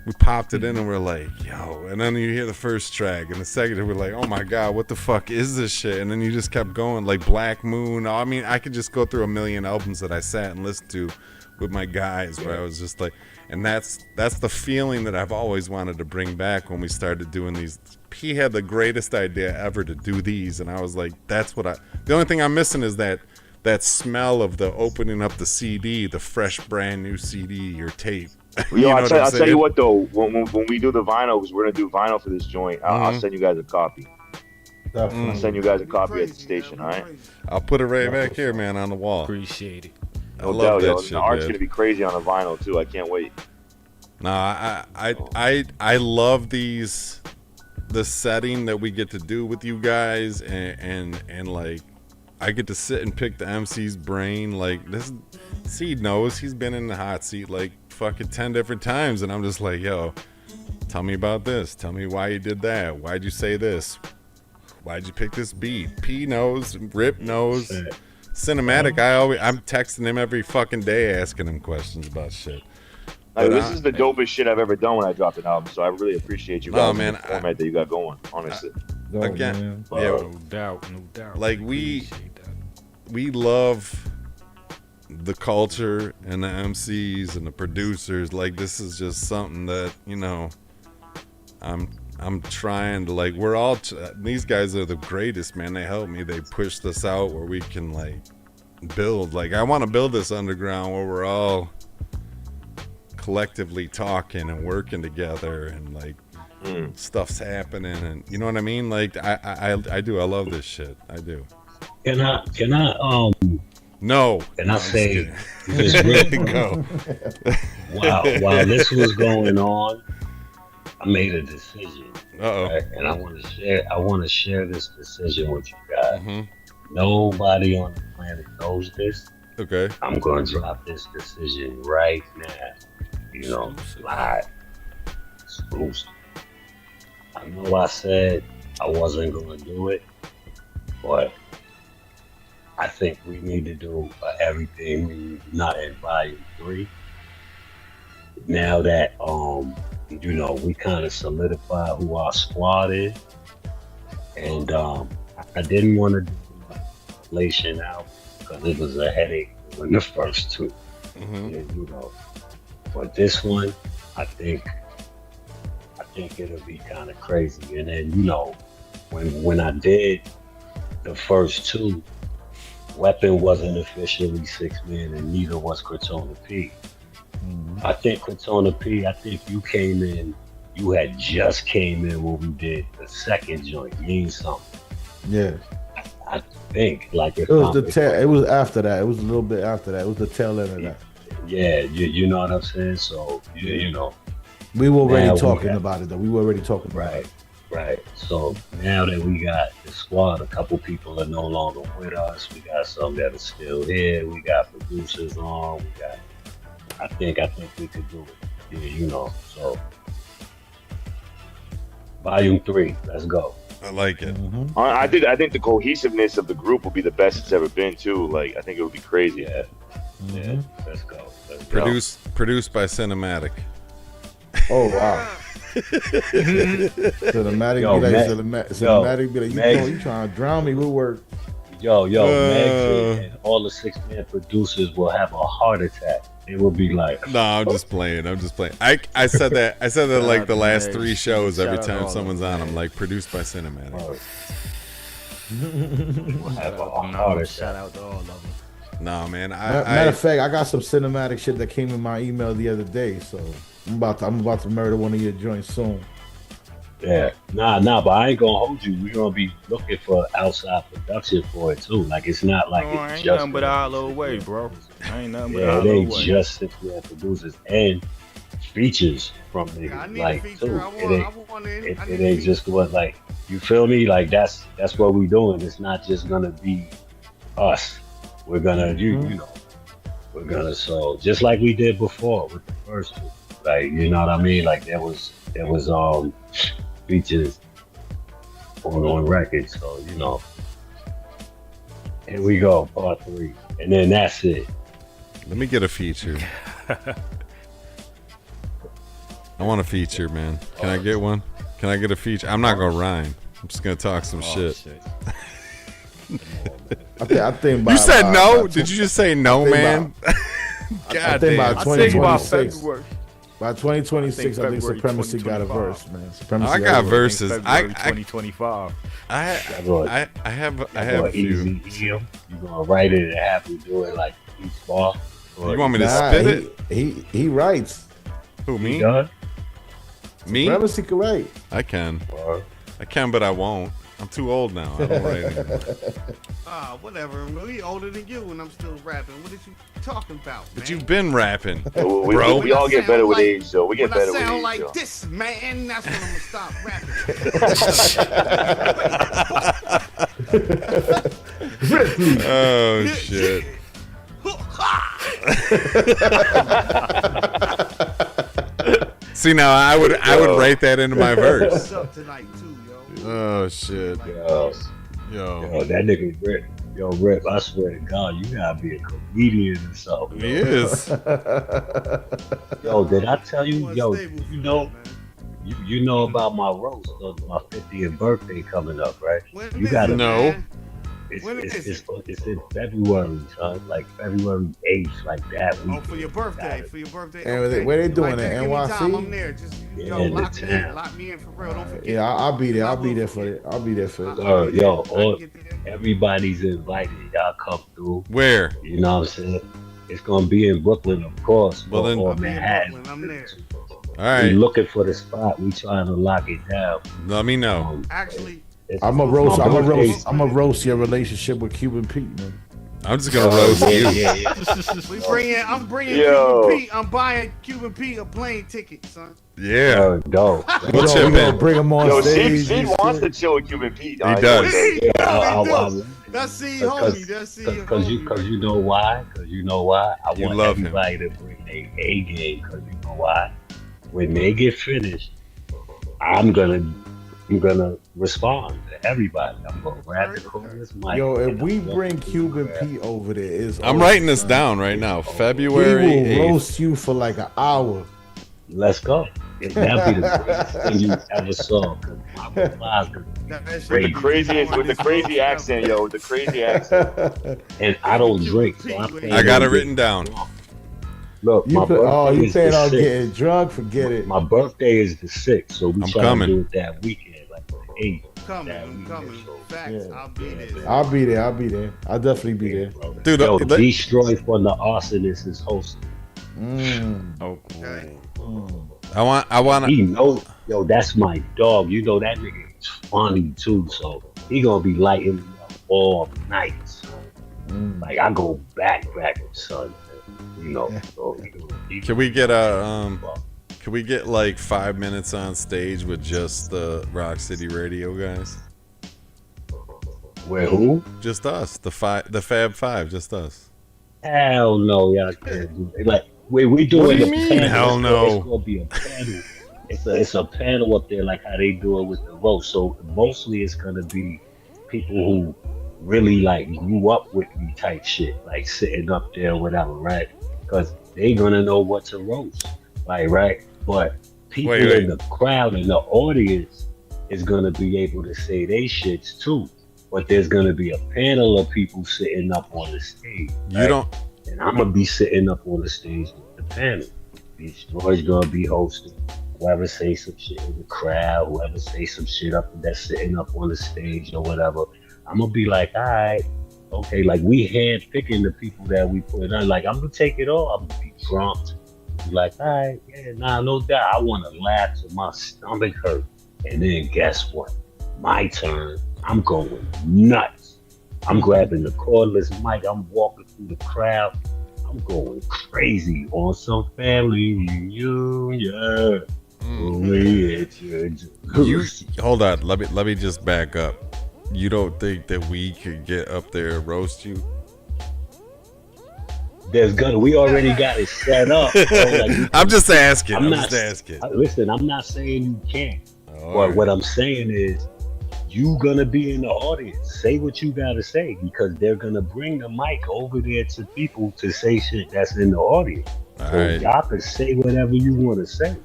we popped it in and we're like, yo, and then you hear the first track and the second, we're like, oh my God, what the fuck is this shit? And then you just kept going, like Black Moon. I mean, I could just go through a million albums that I sat and listened to with my guys where I was just like, and that's the feeling that I've always wanted to bring back when we started doing these. He had the greatest idea ever to do these, and I was like, that's what the only thing I'm missing is that smell of the opening up the CD, the fresh brand new CD or tape. Yo, I'll tell you what though, when we do the vinyl, because we're gonna do vinyl for this joint, I'll send you guys a copy. I'll send you guys a copy at the station. All right. I'll put it right back here, man, on the wall. Appreciate it. I love that shit. The art's man. gonna be crazy on the vinyl too. I can't wait. Nah, I love the setting that we get to do with you guys, and like I get to sit and pick the MC's brain. Like this, Seed knows he's been in the hot seat like fucking 10 different times, and I'm just like, yo, tell me about this. Tell me why you did that. Why'd you say this? Why'd you pick this beat? P knows, Rip knows. Cinematic, I'm texting him every fucking day asking him questions about shit. This is the dopest shit I've ever done when I dropped an album, so I really appreciate you guys the format that you got going, honestly. Again, yeah, no doubt. Like we love the culture and the MCs and the producers. Like this is just something that, you know, I'm trying to, like, we're all these guys are the greatest, man. They help me. They push this out where we can like build. Like I want to build this underground where we're all collectively talking and working together, and like stuff's happening, and you know what I mean. Like I do. I love this shit. I do. Can I No. Can I say just real quick? Go. While this was going on, I made a decision. Uh-oh. Right? And I want to share this decision with you guys. Nobody on the planet knows this. Okay. I'm going to drop this decision right now. You know, live. Exclusive. I know I said I wasn't going to do it, but I think we need to do everything we not in Volume 3. Now that, you know, we kind of solidify who our squad is. And I didn't want to do Relation out because it was a headache in the first two. And, you know, but this one, I think it'll be kind of crazy. And then, you know, when I did the first two, Weapon wasn't officially 6 Man, and neither was Cortona P. I think Cortona P, I think you came in, you had just came in when we did the second joint, Mean Something. Yeah. I think, like, it was it was after that. It was a little bit after that. It was the tail end of that. Yeah, you know what I'm saying? So, you know. We were already talking about it, though. We were already talking about it. Right. So now that we got the squad, a couple people are no longer with us. We got some that are still here. We got producers on. We got. I think we could do it. Yeah, you know. So Volume 3, let's go. I like it. I think the cohesiveness of the group will be the best it's ever been too. Like I think it would be crazy. Yeah, let's go. Produced by Cinematic. Oh wow. Cinematic be like, you trying to drown me with work. Yo, Megs and all the 6 Man producers will have a heart attack. It will be like, no, I'm just playing. I said that like the last 3 shows every time someone's on. I'm like, produced by Cinematic. We'll have a heart attack. Shout out to all of them. No, man. Matter of fact, I got some Cinematic shit that came in my email the other day, so I'm about to murder one of your joints soon. Yeah, nah, but I ain't gonna hold you. We're gonna be looking for outside production for it too. Like it's not like it's ain't just nothing but our little way, bro. Ain't nothing but yeah, our it little ain't way. just 6 Man producers and features from niggas like too. It ain't just what like you feel me? Like that's what we doing. It's not just gonna be us. We're gonna you know we're gonna so just like we did before with the first two. Like you know what I mean? Like there was features on record, so you know. Here we go, part 3, and then that's it. Let me get a feature. I want a feature, man. Can I get one? Can I get a feature? I'm not gonna rhyme. I'm just gonna talk some shit. I think you said no? Did you just say no, man? God damn. By 2026. By 2026, I think Supremacy got a verse, man. Supremacy I got verses. I 2025. I have a few. You gonna write it and have me do it like each bar? You want me to spit it? He writes. Who, me? Done? Me? Supremacy can write. I can, but I won't. I'm too old now. I don't write anymore. Whatever. We older than you, and I'm still rapping. What are you talking about, man? But you've been rapping, bro. We all get better with age, though. We get better with age. When I sound like this, man, that's when I'm gonna stop rapping. Oh shit. See, now I would write that into my verse. What's up tonight too, yo? Oh shit. Yo, that nigga Rip. Yo, Rip, I swear to God, you gotta be a comedian or something. He is. Yo, did I tell you? Yo, you know about my roast on my 50th birthday coming up, right? You gotta know. It's in February, son. Like February 8th, like that week. Oh, for your birthday. And where they doing it? NYC? I'm there. Just lock me in for real. Don't forget. Yeah, I'll be there. I'll be there for it. Everybody's invited. Y'all come through. Where? You know what I'm saying? It's gonna be in Brooklyn, of course. Well, then, or Manhattan. I'm there. All right. We looking for the spot. We trying to lock it down. Let me know. Actually. I'm a roast your relationship with Cuban Pete, man. I'm just gonna roast you. I'm bringing Cuban Pete. I'm buying Cuban Pete a plane ticket, son. Yeah. Go. We'll chip in. Bring him on stage. Steve wants to chill with Cuban Pete. He does. That's C, homie. That's C. Because you know why? Because you know why? I want everybody to bring their A game. Because you know why? When they get finished, I'm gonna respond to everybody. I'm gonna grab the chorus mic. Yo, if we bring Cuban Pete over there, I'm writing this down right now. February 8th. He will roast you for like an hour. Let's go. That'd be the greatest thing you ever saw. With the crazy accent, yo. The crazy accent. And I don't drink, so I got it written down. Look, you saying I'm getting drunk? Forget it. My birthday is the 6th, so we try to do it that weekend, like the 8th. I'm coming. Facts. Yeah. I'll be there. I'll be there. I'll definitely be there. Dude, Destroy from the Arsonist is hosting. Oh, cool. Okay. I want. He knows, yo, that's my dog. You know that nigga is funny too, so he gonna be lighting me up all night. Like I go back, son. You know. So, Can we get like 5 minutes on stage with just the Rock City Radio guys? Where who? Just us. The Fab Five. Just us. Hell no, y'all can't do it. Like we doing. What do you mean? Hell no. It's gonna be a panel. It's a panel up there, like how they do it with the roast. So mostly it's gonna be people who really like grew up with me type shit, like sitting up there or whatever, right? Because they gonna know what to roast, like, right? But people in the crowd and the audience is gonna be able to say they shits too. But there's gonna be a panel of people sitting up on the stage. And I'm gonna be sitting up on the stage with the panel. Destroy's gonna be hosting. Whoever say some shit in the crowd, whoever say some shit up that's sitting up on the stage or whatever, I'm gonna be like, all right, okay, like we hand picking the people that we put on. Like I'm gonna take it all. I'm gonna be prompt. Be like, all right, yeah, nah, no doubt. I want to laugh till my stomach hurt. And then guess what? My turn. I'm going nuts. I'm grabbing the cordless mic. I'm walking through the crowd. I'm going crazy on some family reunion. Hold on. Let me just back up. You don't think that we could get up there and roast you? We already got it set up. Like, I'm just asking. Listen, I'm not saying you can't. But what I'm saying is, you gonna be in the audience. Say what you gotta say, because they're gonna bring the mic over there to people to say shit that's in the audience. Y'all can say whatever you want to say.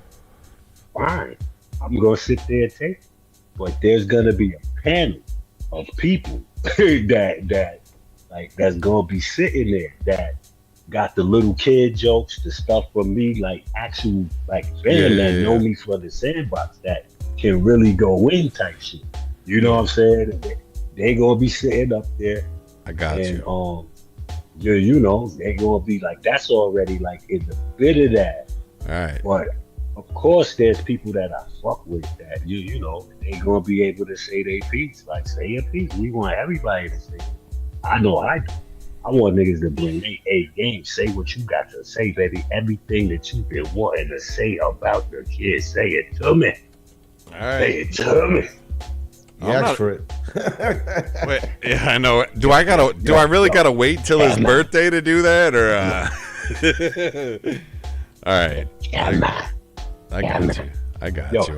Fine. I'm gonna sit there and take it. But there's gonna be a panel of people that's gonna be sitting there that got the little kid jokes, the stuff from me, like actual like fans that know me from the Sandbox that can really go in type shit. You know what I'm saying? They gonna be sitting up there. I got you. You know, they gonna be like, that's already like in the bit of that. All right. But Of course, there's people that I fuck with that you know they gonna be able to say their piece. Like, say your piece. We want everybody to say. I know I do. I want niggas to bring their A game. Say what you got to say, baby. Everything that you've been wanting to say about your kids, say it to me. All right. Say it to me. Ask for it. Wait, yeah, I know. Do I really gotta wait till his birthday to do that, or? All right. I got you.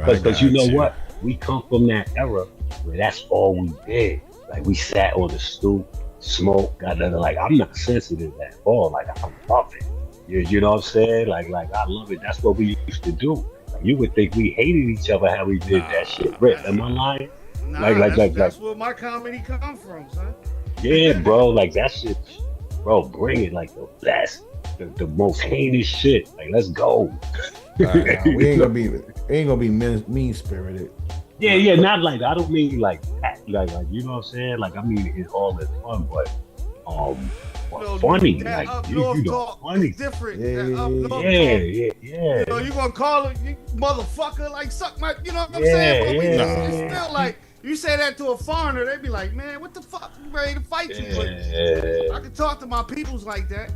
Because you know what? We come from that era where that's all we did. Like, we sat on the stoop, smoked, got nothing. Like, I'm not sensitive at all. Like, I love it. You know what I'm saying? Like I love it. That's what we used to do. Like, you would think we hated each other how we did that shit. Rip, am I lying? That's where my comedy come from, son. Yeah, bro. Like, that shit, bro. Bring it. Like, the best, the most heinous shit. Like, let's go. We ain't gonna be mean spirited. Yeah, not like, I don't mean like you know what I'm saying? Like, I mean it's all in fun, but funny. Like, you know, funny. Different. Yeah. You know, you gonna call it, you motherfucker, like, suck my, you know what I'm saying? But we still, like, you say that to a foreigner, they be like, man, what the fuck? I'm ready to fight you. But I can talk to my peoples like that.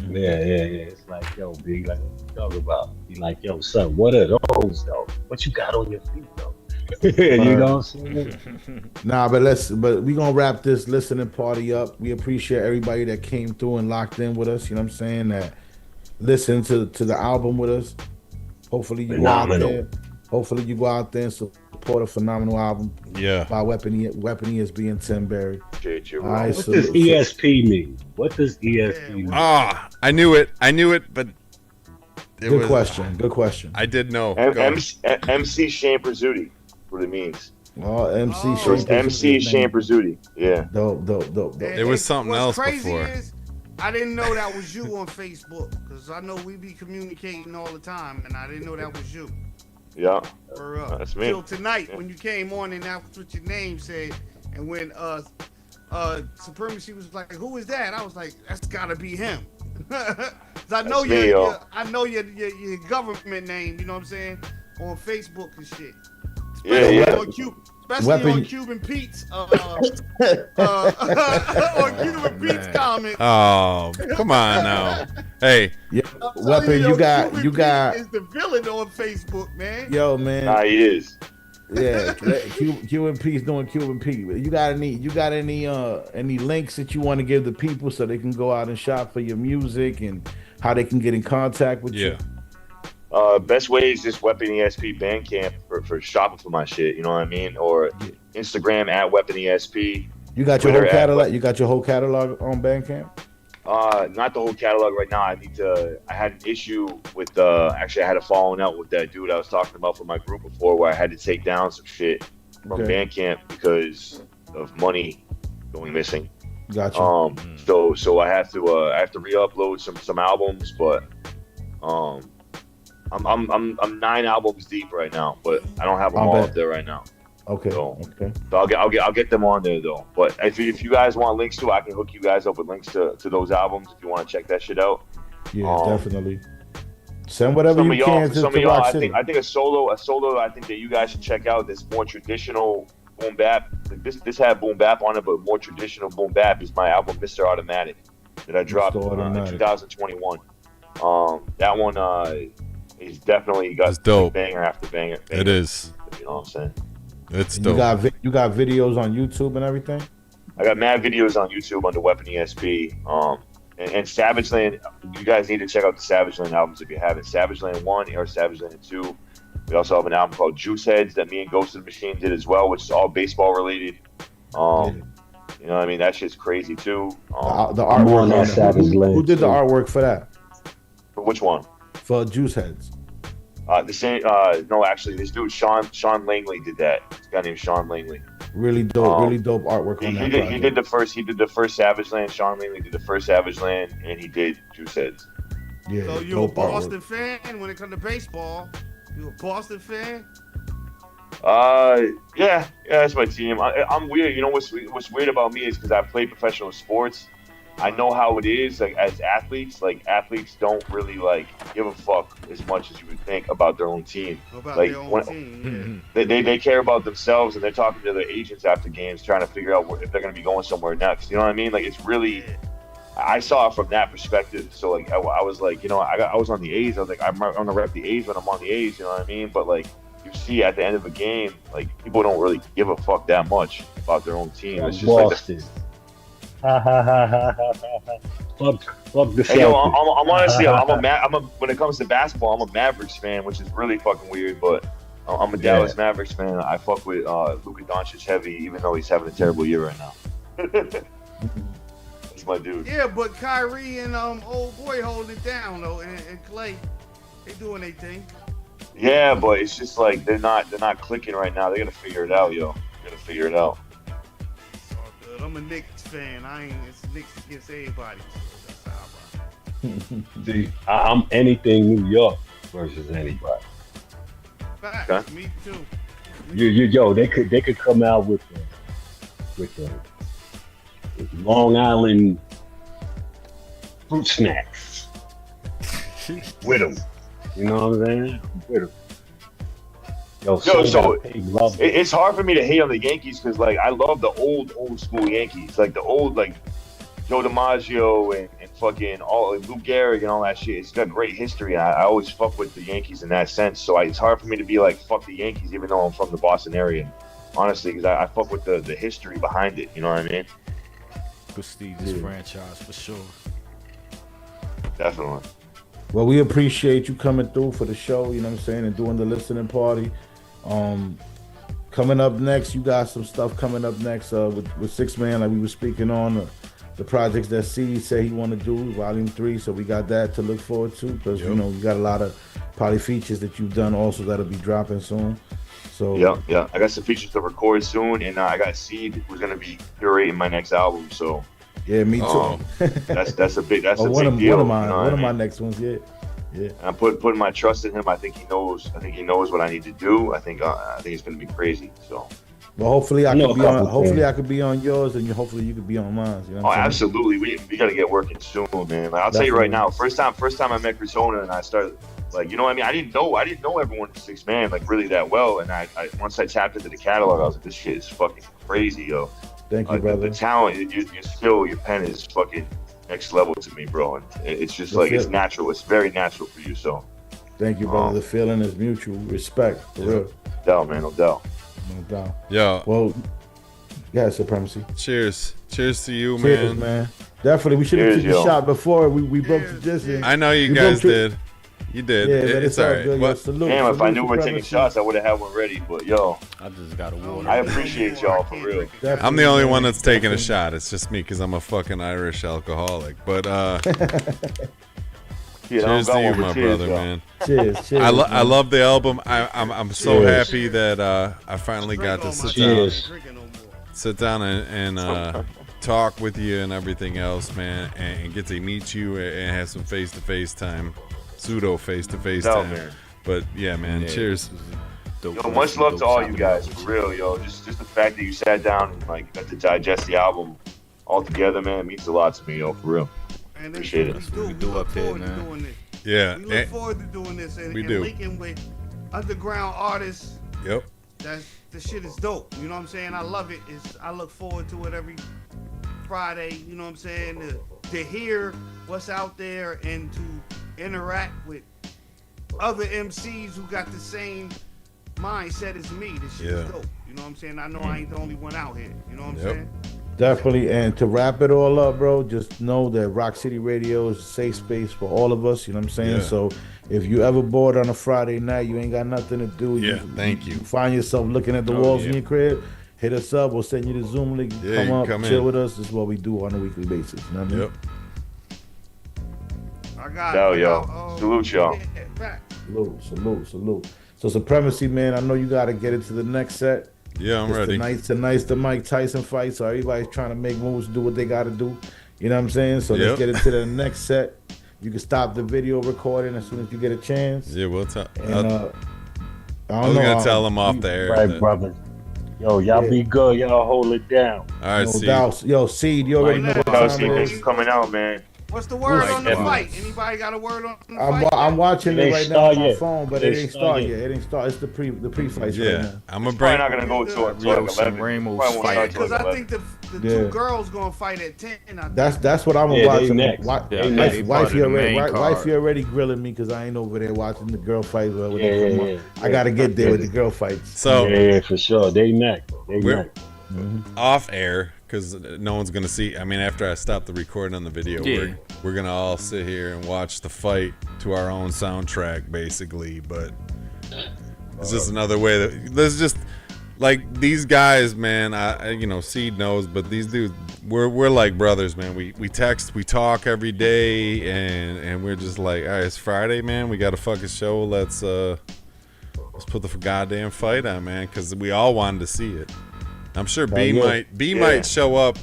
Yeah. It's like, yo, big, like, what you talking about? Be like, yo, son, what are those though? What you got on your feet though? You know what I'm saying? Nah, but we gonna wrap this listening party up. We appreciate everybody that came through and locked in with us. You know what I'm saying? That listened to the album with us. Hopefully you go out there and support a phenomenal album. Yeah. By Weapon ESP and Tim Berry. What does ESP mean? What does ESP mean? I knew it, but Good question. I did know. MC Shane Prizzuti, what it means. Oh, MC Shane Prizzuti. Yeah. Dope. It was something else before. Is, I didn't know that was you on Facebook, because I know we be communicating all the time, and I didn't know that was you. Yeah. That's me. Till tonight, when you came on and that's what your name said, and when Supremacy was like, "Who is that?" I was like, "That's gotta be him." I know your government name, you know what I'm saying, on Facebook and shit. Especially on Cuban Pete's on Cuban Pete's comments. Oh, come on now. Hey, Weapon, you got is the villain on Facebook, man. Yo, man. Nah, he is. Yeah, Cuban Pete's doing Cuban Pete. You got any links that you want to give the people so they can go out and shop for your music and how they can get in contact with you? Best way is just Weapon ESP Bandcamp for shopping for my shit. You know what I mean? Or Instagram at Weapon ESP. You got your whole catalog. You got your whole catalog on Bandcamp. Not the whole catalog right now. I had an issue with actually I had a falling out with that dude I was talking about from my group before, where I had to take down some shit from Bandcamp because of money going missing. Gotcha. So I have to re-upload some albums, but I'm 9 albums deep right now, but I don't have them all up there right now. Okay. So I'll get them on there though. But if you guys want links to, I can hook you guys up with links to those albums if you want to check that shit out. Yeah, definitely. Send whatever you can to some of y'all. Rock City. I think a solo. I think that you guys should check out this more traditional boom bap. This had boom bap on it, but more traditional boom bap is my album Mr. Automatic that I dropped in 2021. That one is definitely got banger after banger. It is. You know what I'm saying? It's dope. You got videos on YouTube and everything? I got mad videos on YouTube under Weapon ESP. And Savage Land, you guys need to check out the Savage Land albums if you haven't. Savage Land 1 or Savage Land 2. We also have an album called Juice Heads that me and Ghost of the Machine did as well, which is all baseball related. You know what I mean? That shit's crazy too. The artwork on Savage Land. Who did the artwork for that? For which one? For Juice Heads. The same. No, actually, this dude Sean Langley did that. This guy named Sean Langley. Really dope artwork on that. He did the first Savage Land. Sean Langley did the first Savage Land, and he did Juice Heads. Yeah. So you a Boston fan when it comes to baseball? You a Boston fan? Yeah, that's my team. I'm weird. You know what's weird about me is because I played professional sports. I know how it is. Like as athletes, athletes don't really like give a fuck as much as you would think about their own team. They care about themselves, and they're talking to their agents after games, trying to figure out if they're going to be going somewhere next. You know what I mean? Like it's really. I saw it from that perspective. So like I was like, I was on the A's. I was like, I'm going to rep the A's when I'm on the A's. You know what I mean? But like you see at the end of a game, like people don't really give a fuck that much about their own team. It's just Boston. Fuck the hey, yo, I'm honestly, when it comes to basketball, I'm a Mavericks fan, which is really fucking weird, but I'm a Dallas Mavericks fan. I fuck with Luka Doncic heavy, even though he's having a terrible year right now. That's my dude. Yeah, but Kyrie and old boy holding it down though, and Clay, they doing their thing. Yeah, but it's just like they're not clicking right now. They gotta figure it out, yo. They gotta figure it out. I'm a Knicks fan. It's Knicks against everybody. That's how I See, I'm anything New York versus anybody. Facts. Okay. Me too. Yo, they could come out with Long Island fruit snacks with them. You know what I'm saying? With them. Yo, so it's hard for me to hate on the Yankees because like I love the old school Yankees, like the old like Joe DiMaggio and fucking all like Lou Gehrig and all that shit. It's got great history. I always fuck with the Yankees in that sense. So it's hard for me to be like fuck the Yankees, even though I'm from the Boston area. Honestly, because I fuck with the history behind it. You know what I mean? Prestigious franchise for sure. Definitely. Well, we appreciate you coming through for the show, you know what I'm saying, and doing the listening party. Coming up next, you got some stuff coming up next with Six Man, like we were speaking on, the projects that C said he want to do, Volume 3, so we got that to look forward to, because, you know, we got a lot of probably features that you've done also that'll be dropping soon. So Yeah. I got some features to record soon, and I got Seed who's going to be curating my next album, so... Yeah, me too. That's a big deal. One of my next ones, yeah. And I'm putting my trust in him. I think he knows what I need to do. I think it's gonna be crazy. So. Well, hopefully I could be on yours, and hopefully you could be on mine. You know what I'm saying? Absolutely. We gotta get working soon, man. Like, I'll tell you right now. First time I met Persona, and I started like, you know what I mean. I didn't know everyone in Six Man like really that well, and I once I tapped into the catalog, I was like, this shit is fucking crazy, yo. Thank you, brother. The talent, your skill, your pen is fucking next level to me, bro. And it's just like it's natural. It's very natural for you. So, thank you, brother. The feeling is mutual. Respect, for real. No doubt. Yeah. Well, yeah, Supremacy. Cheers to you, Cheers, man. Definitely, we should have took the shot before we broke the distance. I know you guys did. You did. Yeah, it's all right. Good. Salute, damn, if I knew we were taking shots, I would have had one ready. But yo, I just got a water. I appreciate y'all for real. Definitely, I'm the only one that's taking a shot. It's just me because I'm a fucking Irish alcoholic. But cheers to you, my brother, man. Cheers. I love the album. I'm so happy that I finally got to sit down and talk with you and everything else, man, and get to meet you and have some face-to-face time. Pseudo face-to-face time. Man. But yeah, man, cheers. Yo, much love to all you guys, for real, yo. Just the fact that you sat down and like got to digest the album all together, man, it means a lot to me, yo, for real. And appreciate it. That's what we do up here, man. Yeah, we look forward to doing this and linking with underground artists. Yep. The shit is dope. You know what I'm saying? I love it. I look forward to it every Friday. You know what I'm saying? To hear what's out there and to interact with other MCs who got the same mindset as me. This shit is dope. You know what I'm saying? I know I ain't the only one out here. You know what I'm saying? Definitely. And to wrap it all up, bro, just know that Rock City Radio is a safe space for all of us. You know what I'm saying? Yeah. So if you ever bored on a Friday night, you ain't got nothing to do. Thank you. You find yourself looking at the walls in your crib, hit us up. We'll send you the Zoom link. Come chill with us. This is what we do on a weekly basis. You know what I mean? I got yo. Salute y'all. Salute. So Supremacy, man, I know you got to get into the next set. Yeah, I'm ready. Tonight's the Mike Tyson fight, so everybody's trying to make moves, do what they got to do. You know what I'm saying? So let's get into the next set. You can stop the video recording as soon as you get a chance. Yeah, we'll tell. And, I was going to tell them off the air. Right, brother. Yo, y'all be good. Y'all hold it down. All right, No Seed. doubt. Yo, Seed, you already know what Yo, time see, it thanks is. for coming out, man. What's the word on the Emma. fight? Anybody got a word on the fight? I'm watching It it ain't right now on start my yet. phone, but It it ain't ain't start start yet. yet. It ain't start. It's the pre-fights right Yeah, now. I'm gonna Probably bring. not gonna go to like Rios 11. and Ramos Probably won't fight. start Because till I 11. think the Yeah. two girls gonna fight at 10. I think. That's what I'm Yeah, they watching. next. Yeah, they part of the main card. Wifey already grilling me because I ain't over there watching the girl fights. When Yeah, they come yeah, up. yeah. I gotta get there with the girl fights. So Yeah, for sure. They next. They we're next. off air because no one's gonna see. I mean, after I stop the recording on the video, Yeah. we're gonna all sit here and watch the fight to our own soundtrack, basically. But it's just another way that there's just like these guys, man. Seed knows, but these dudes, we're like brothers, man. We text, we talk every day, and we're just like, all right, it's Friday, man. We got a fucking show. Let's put the goddamn fight on, man, because we all wanted to see it. I'm sure B might show up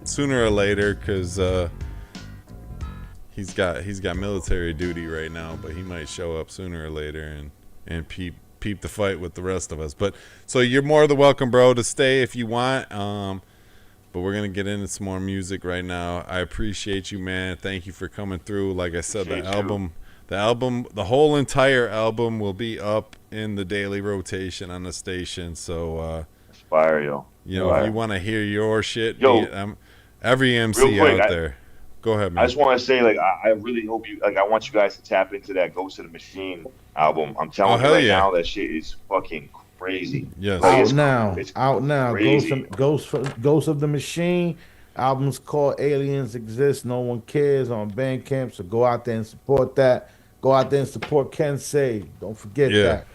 sooner or later because he's got military duty right now, but he might show up sooner or later and peep the fight with the rest of us. But so you're more than welcome, bro, to stay if you want. But we're gonna get into some more music right now. I appreciate you, man. Thank you for coming through. Like I said, the whole entire album will be up in the daily rotation on the station. So Fire, yo. If you want to hear your shit, Yo, every MC real quick, out there. Go ahead, man. I just want to say, like, I really hope you, like, I want you guys to tap into that Ghost of the Machine album. I'm telling you right now, that shit is fucking crazy. Yes. Like, Out now. crazy. Ghost of the Machine. Album's called Aliens Exist. No One Cares on Bandcamp. So go out there and support that. Go out there and support Ken Say. Don't forget that.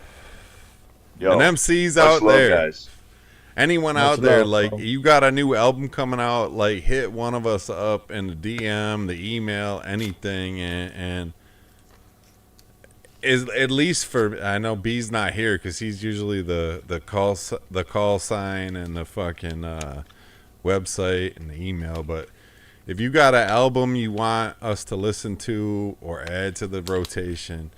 Yo, and MCs much out love, there. guys. Anyone Much out there, love, like, bro. you got a new album coming out, like, hit one of us up in the DM, the email, anything, and is at least for, I know B's not here because he's usually the call sign and the fucking website and the email, but if you got an album you want us to listen to or add to the rotation,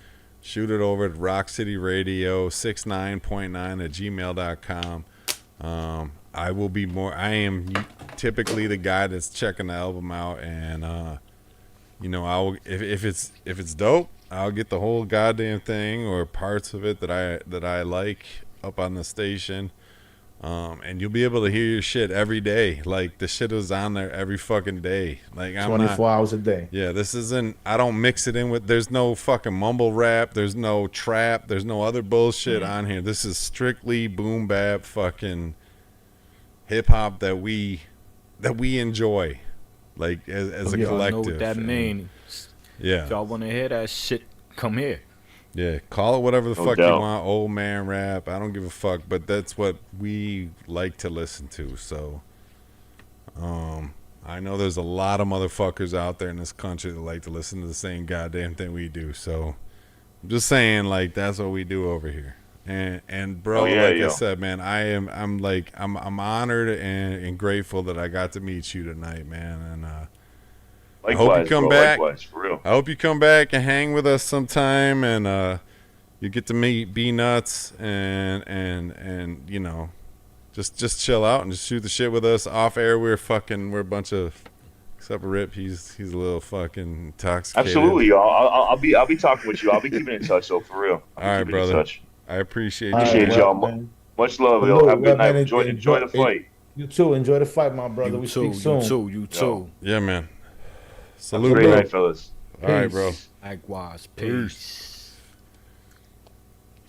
shoot it over to Rock City Radio 69.9 at gmail.com. I am typically the guy that's checking the album out, and I'll if it's dope, I'll get the whole goddamn thing or parts of it that I like up on the station. And you'll be able to hear your shit every day. Like, the shit is on there every fucking day. Like, 24 hours a day. Yeah, this isn't, I don't mix it in with, there's no fucking mumble rap, there's no trap, there's no other bullshit on here. This is strictly boom bap fucking hip hop that we enjoy, like, as a collective. I know what that means. Yeah. If y'all want to hear that shit, come here. Yeah, call it whatever the No fuck doubt. you want, old man rap. I don't give a fuck, but that's what we like to listen to. So, I know there's a lot of motherfuckers out there in this country that like to listen to the same goddamn thing we do. So, I'm just saying, like, that's what we do over here. And bro, I said, man, I'm honored and grateful that I got to meet you tonight, man. And I hope you come back. Likewise, for real. I hope you come back and hang with us sometime, and you get to meet B Nuts and just chill out and just shoot the shit with us off air. We're a bunch of, except for Rip, he's a little fucking intoxicated. Absolutely, y'all. I'll be talking with you. I'll be keeping in touch, though, for real. All right, brother. I appreciate y'all. Much love, yo. Have a good night. Enjoy the fight. You too. Enjoy the fight, my brother. We speak soon. You too. Yeah, man. Salute. Have a great night, fellas. All right, bro. Likewise. Peace.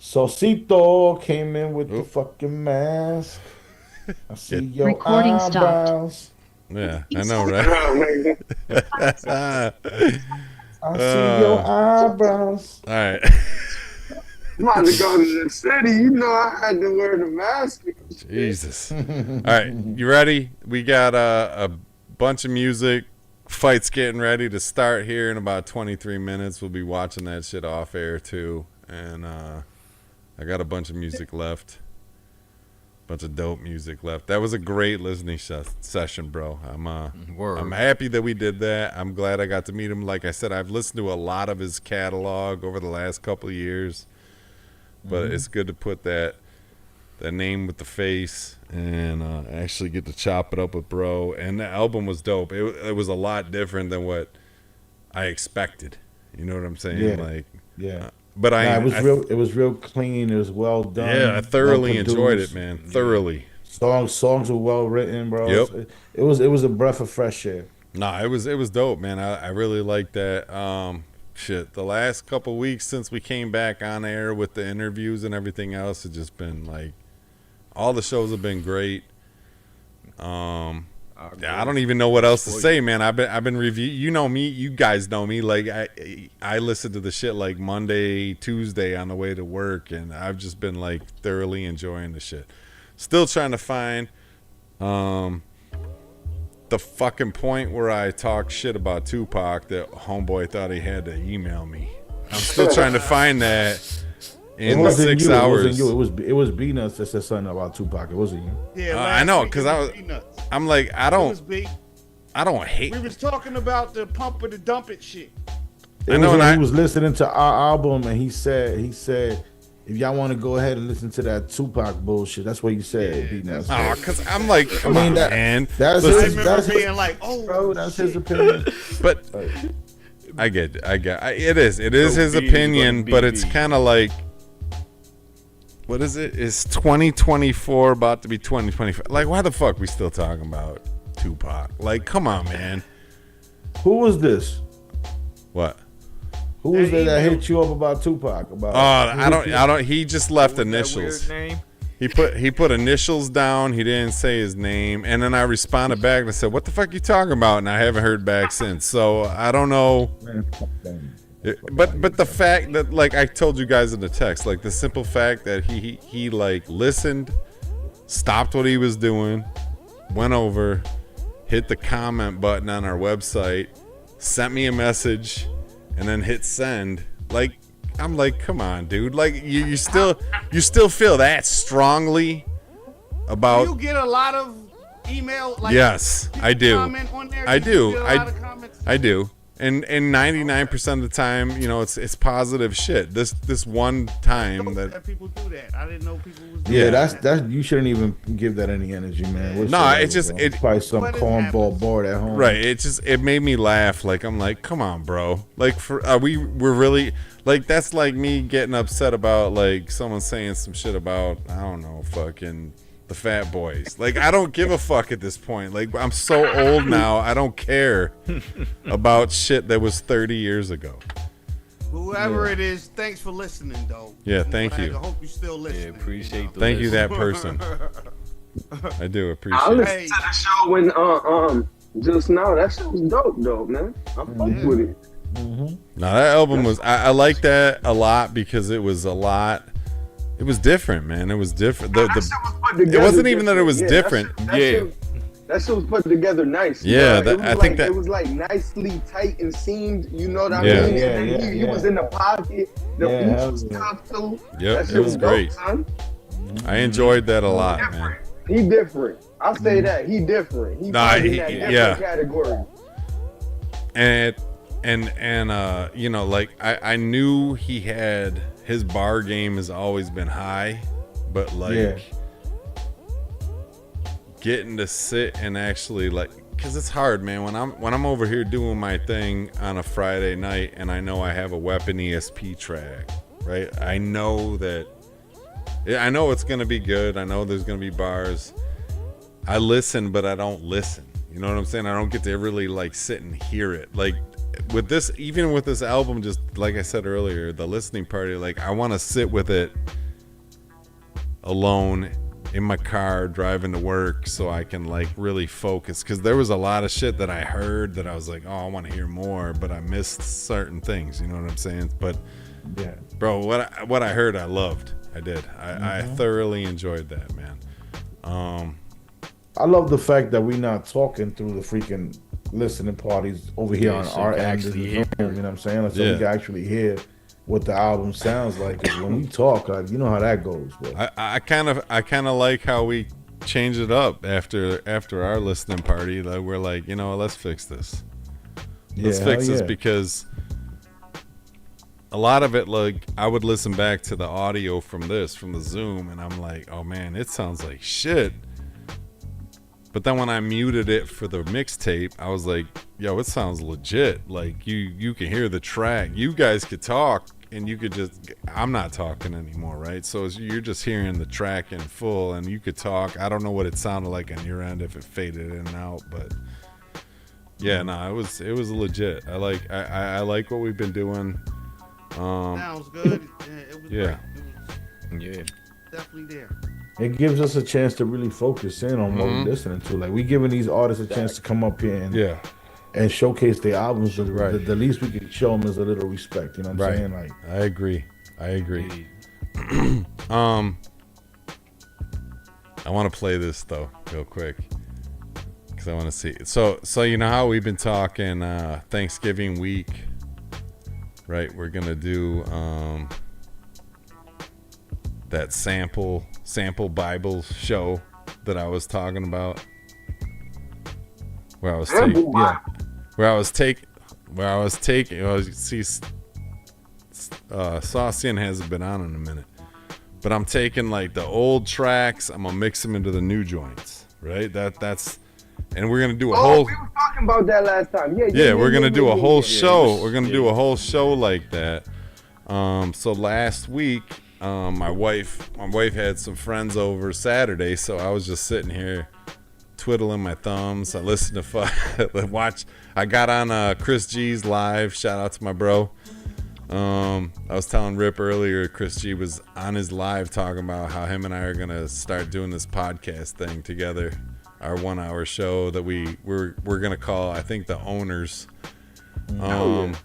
Socito came in with the fucking mask. I see your Recording eyebrows. Yeah, I know, right? I see your eyebrows. All right. I'm about to go to the city. You know I had to wear the mask. Jesus. All right, you ready? We got a bunch of music. Fight's getting ready to start here in about 23 minutes. We'll be watching that shit off air too. And I got a bunch of music left. Bunch of dope music left. That was a great listening session, bro. I'm happy that we did that. I'm glad I got to meet him. Like I said, I've listened to a lot of his catalog over the last couple of years. But it's good to put that that name with the face, and actually get to chop it up with bro. And the album was dope. It was a lot different than what I expected. You know what I'm saying? Yeah. Like, but it was real clean. It was well done. Yeah, I thoroughly enjoyed it, man. Thoroughly. Songs were well written, bro. Yep. It was a breath of fresh air. Nah, it was dope, man. I really liked that. Shit, the last couple weeks since we came back on air with the interviews and everything else, it's just been like, all the shows have been great. I don't even know what else to say, man. I've been review. You know me. You guys know me. Like I listen to the shit like Monday, Tuesday on the way to work, and I've just been like thoroughly enjoying the shit. Still trying to find the fucking point where I talk shit about Tupac that homeboy thought he had to email me. I'm still trying to find that in the 6 hours. It was B-Nuts that said something about Tupac. It wasn't you. Yeah, I know, because I'm like, I don't hate. We was talking about the pump or the dump it shit. He was listening to our album, and he said, if y'all want to go ahead and listen to that Tupac bullshit, that's what you said. Oh, because I'm like, come on, man. That's his opinion. But I get it is his opinion, but it's kind of like, what is it? It's 2024 about to be 2025. Like, why the fuck we still talking about Tupac? Like, come on, man. Who was this? What? Who was there that hit you up about Tupac? I don't. He just left initials. He put initials down. He didn't say his name, and then I responded back and I said, "What the fuck you talking about?" And I haven't heard back since. So I don't know. But the fact that, like I told you guys in the text, like the simple fact that he like listened, stopped what he was doing, went over, hit the comment button on our website, sent me a message, and then hit send. Like, I'm like, come on, dude. Like, you still feel that strongly about. Do you get a lot of email? Like, yes, I do. Comment on there? I do. I do. And 99% of the time, you know, it's positive shit. This one time that people do that. I didn't know people was doing Yeah, that's you shouldn't even give that any energy, man. No, it's just it's probably some cornball board at home. Right. It made me laugh. Like, I'm like, come on, bro. Like, we're really like, that's like me getting upset about like someone saying some shit about, I don't know, fucking the Fat Boys. Like, I don't give a fuck at this point. Like, I'm so old now, I don't care about shit that was 30 years ago. Whoever it is, thanks for listening, though. Yeah, thank you. I hope you still listening. Yeah, appreciate the Thank you, that person. I do appreciate I it. listened to the show when just now. That shit was dope, man. I fucked with it. Mm-hmm. Now that album was, I like that a lot because it was a lot. It was different, man. It was different. It wasn't even that it was different. That shit was put together nice. Yeah, I think it was like nicely tight and seamed. You know what I Yeah. mean? And then he was in the pocket. The boots was tough too. Yep, That it was shit dope, great. son. I enjoyed that a lot, man. He different. I'll say that. He different. He probably in that different category. And you know, like I knew he had, his bar game has always been high, but like getting to sit and actually, like, because it's hard, man, when I'm over here doing my thing on a Friday night and I know I have a Weapon ESP track, right? I know it's gonna be good. I know there's gonna be bars. I listen, but I don't listen. You know what I'm saying? I don't get to really like sit and hear it. Like with this, even with this album, just like I said earlier, the listening party, like I want to sit with it alone in my car driving to work so I can like really focus, because there was a lot of shit that I heard that I was like, oh, I want to hear more, but I missed certain things. You know what I'm saying? But yeah, bro, what I heard, I loved. I did. I thoroughly enjoyed that, man. I love the fact that we're not talking through the freaking listening parties over here on our end of the room. You know what I'm saying? So we can actually hear what the album sounds like. 'Cause when we talk, like, you know how that goes. Bro. I kind of like how we changed it up after our listening party. Like, we're like, you know, let's fix this. Let's fix this because a lot of it, like, I would listen back to the audio from the Zoom, and I'm like, oh man, it sounds like shit. But then when I muted it for the mixtape, I was like, yo, it sounds legit. Like, you can hear the track. You guys could talk, and you could just, I'm not talking anymore, right? So you're just hearing the track in full, and you could talk. I don't know what it sounded like on your end, if it faded in and out, but yeah, no, it was legit. I like what we've been doing. Sounds good. Yeah. Yeah. Definitely there. It gives us a chance to really focus in on what we're listening to. Like, we giving these artists a chance to come up here and showcase their albums. The least we can show them is a little respect. You know what I'm saying? Like, I agree. I want to play this though, real quick, because I want to see. So you know how we've been talking Thanksgiving week, right? We're gonna do that sample Bible show that I was talking about, where I was taking Saucian hasn't been on in a minute, but I'm taking like the old tracks, I'm gonna mix them into the new joints, right? That's and we're gonna do a whole. We were talking about that last time. We're gonna do a whole show. We're gonna do a whole show like that. So last week, my wife had some friends over Saturday, so I was just sitting here twiddling my thumbs. I listened to watch. I got on Chris G's live. Shout out to my bro. I was telling Rip earlier, Chris G was on his live talking about how him and I are gonna start doing this podcast thing together. Our 1 hour show that we're gonna call, I think, The Owners. And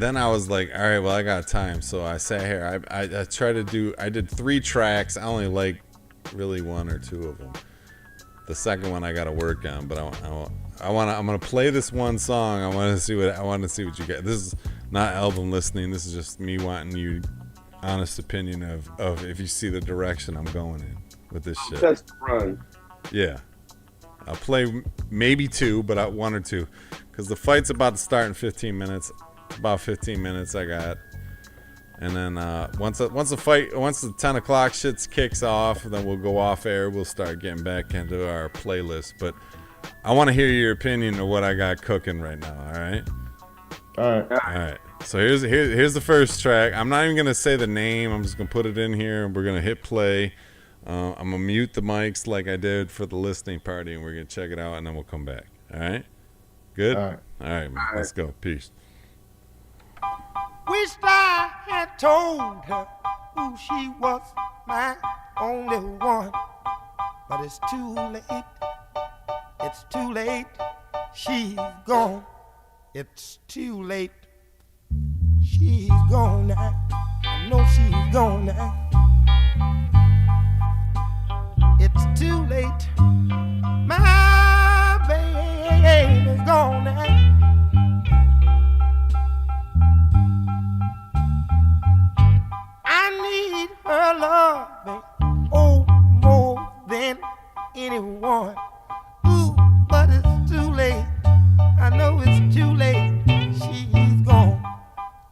then I was like, all right, well, I got time. So I sat here. I did 3 tracks. I only like really 1 or 2 of them. The second one I got to work on, but I'm gonna play this one song. I want to see what you get. This is not album listening. This is just me wanting you honest opinion of if you see the direction I'm going in with this shit. Test run. Yeah. I'll play maybe 2, but 1 or 2. Because the fight's about to start in 15 minutes. About 15 minutes I got. And then once the 10 o'clock shit kicks off, then we'll go off air. We'll start getting back into our playlist. But I want to hear your opinion of what I got cooking right now, all right? All right. So here's the first track. I'm not even going to say the name. I'm just going to put it in here, and we're going to hit play. I'm going to mute the mics like I did for the listening party, and we're going to check it out, and then we'll come back. All right? Good? All right, man. Let's go. Peace. Wished I had told her who she was, my only one. But it's too late. It's too late. She's gone. It's too late. She's gone now. I know she's gone now. It's too late. My baby's gone now. I need her love, oh, more than anyone. Ooh, but it's too late. I know it's too late. She's gone.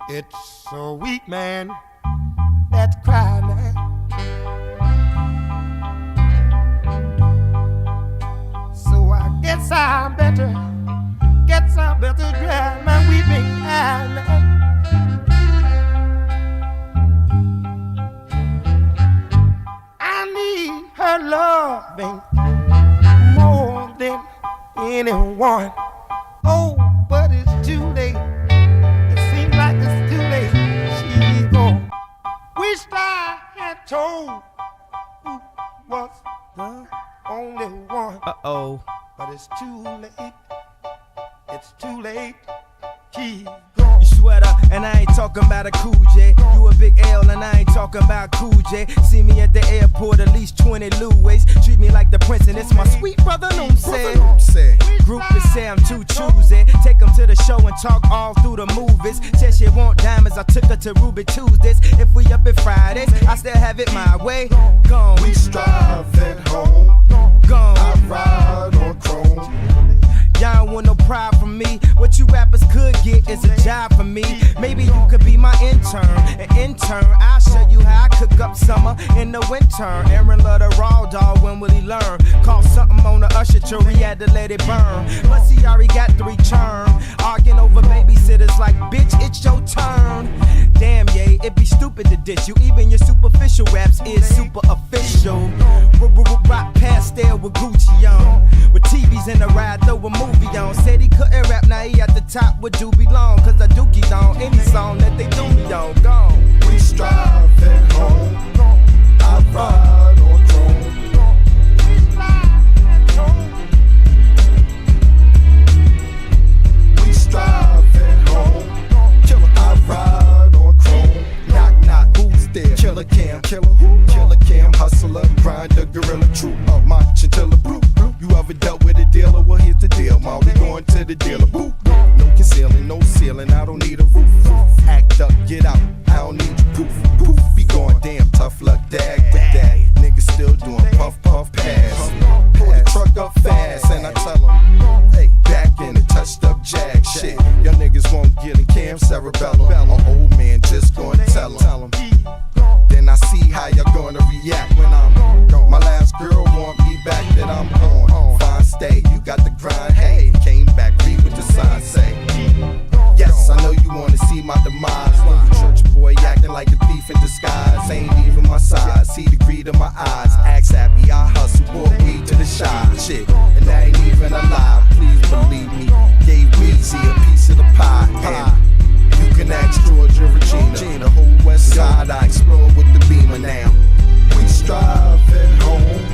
It's a weak man that's crying now. So I guess I better dry my weeping eye now. Her loving more than anyone. Oh, but it's too late. It seems like it's too late. She's gone. Wished I had told who was the only one. But it's too late. It's too late. She's gone. You sweater, and I ain't talking about a Cool J. You a big L, and I ain't talking about Cool J. See me at the airport, at least 20 Louis. Treat me like the prince, and it's my sweet brother, no say. Groupies say I'm too choosy. Take them to the show and talk all through the movies. Said she want diamonds, I took her to Ruby Tuesdays. If we up at Fridays, I still have it my way. Gone. We strive at home. Gone. I ride on chrome. Y'all don't want no pride from me. What you rappers could get is a job from me. me. Maybe you could be my intern. And in turn, I'll show you how I cook up summer in the winter. Aaron love the raw dog, when will he learn? Caught something on the usher tree, he had to let it burn. Plus he already got 3 churn. Arguing over babysitters like, bitch, it's your turn. Damn, yeah, it'd be stupid to diss you. Even your superficial raps is super official. Rock pastel with Gucci on. With TVs in the ride, throw a movie on. Said he couldn't rap, now he at the top with Doobie Long. Cause I dookie on any song that they do me on. Gone. We strive at home. I ride on chrome. We strive at home. Killer, I ride on chrome. Knock, knock, who's there? Killer Cam, killer who? Killer Cam, hustler, grinder, gorilla, true up my chinchilla brew. You ever dealt with a dealer? Well, here's the deal, ma. We going to the dealer booth. No concealing, no ceiling. I don't need a roof. Act up, get out. I don't need you. Poof, poof. Be going damn tough luck, dag, dag. Niggas still doing puff, puff, pass. Pull the truck up fast, and I tell them, hey, back in it, touched up jag shit. Y'all niggas won't get in Cam cerebellum. An old man just gonna tell them. Then I see how y'all gonna react when I'm gone. My last girl want me back, that I'm on. Fine stay, you got the grind, hey. Came back, read what the sign say. Yes, I know you wanna see my demise. Little church boy acting like a thief in disguise. Ain't even my size, see the greed in my eyes. Axe happy, I hustle, bought weed to the shy. Shit, and I ain't even alive, please believe me. Gave Weezy a piece of the pie. And you can ask Georgia Regina. The whole west side I explore with the Beamer now. We strive at home.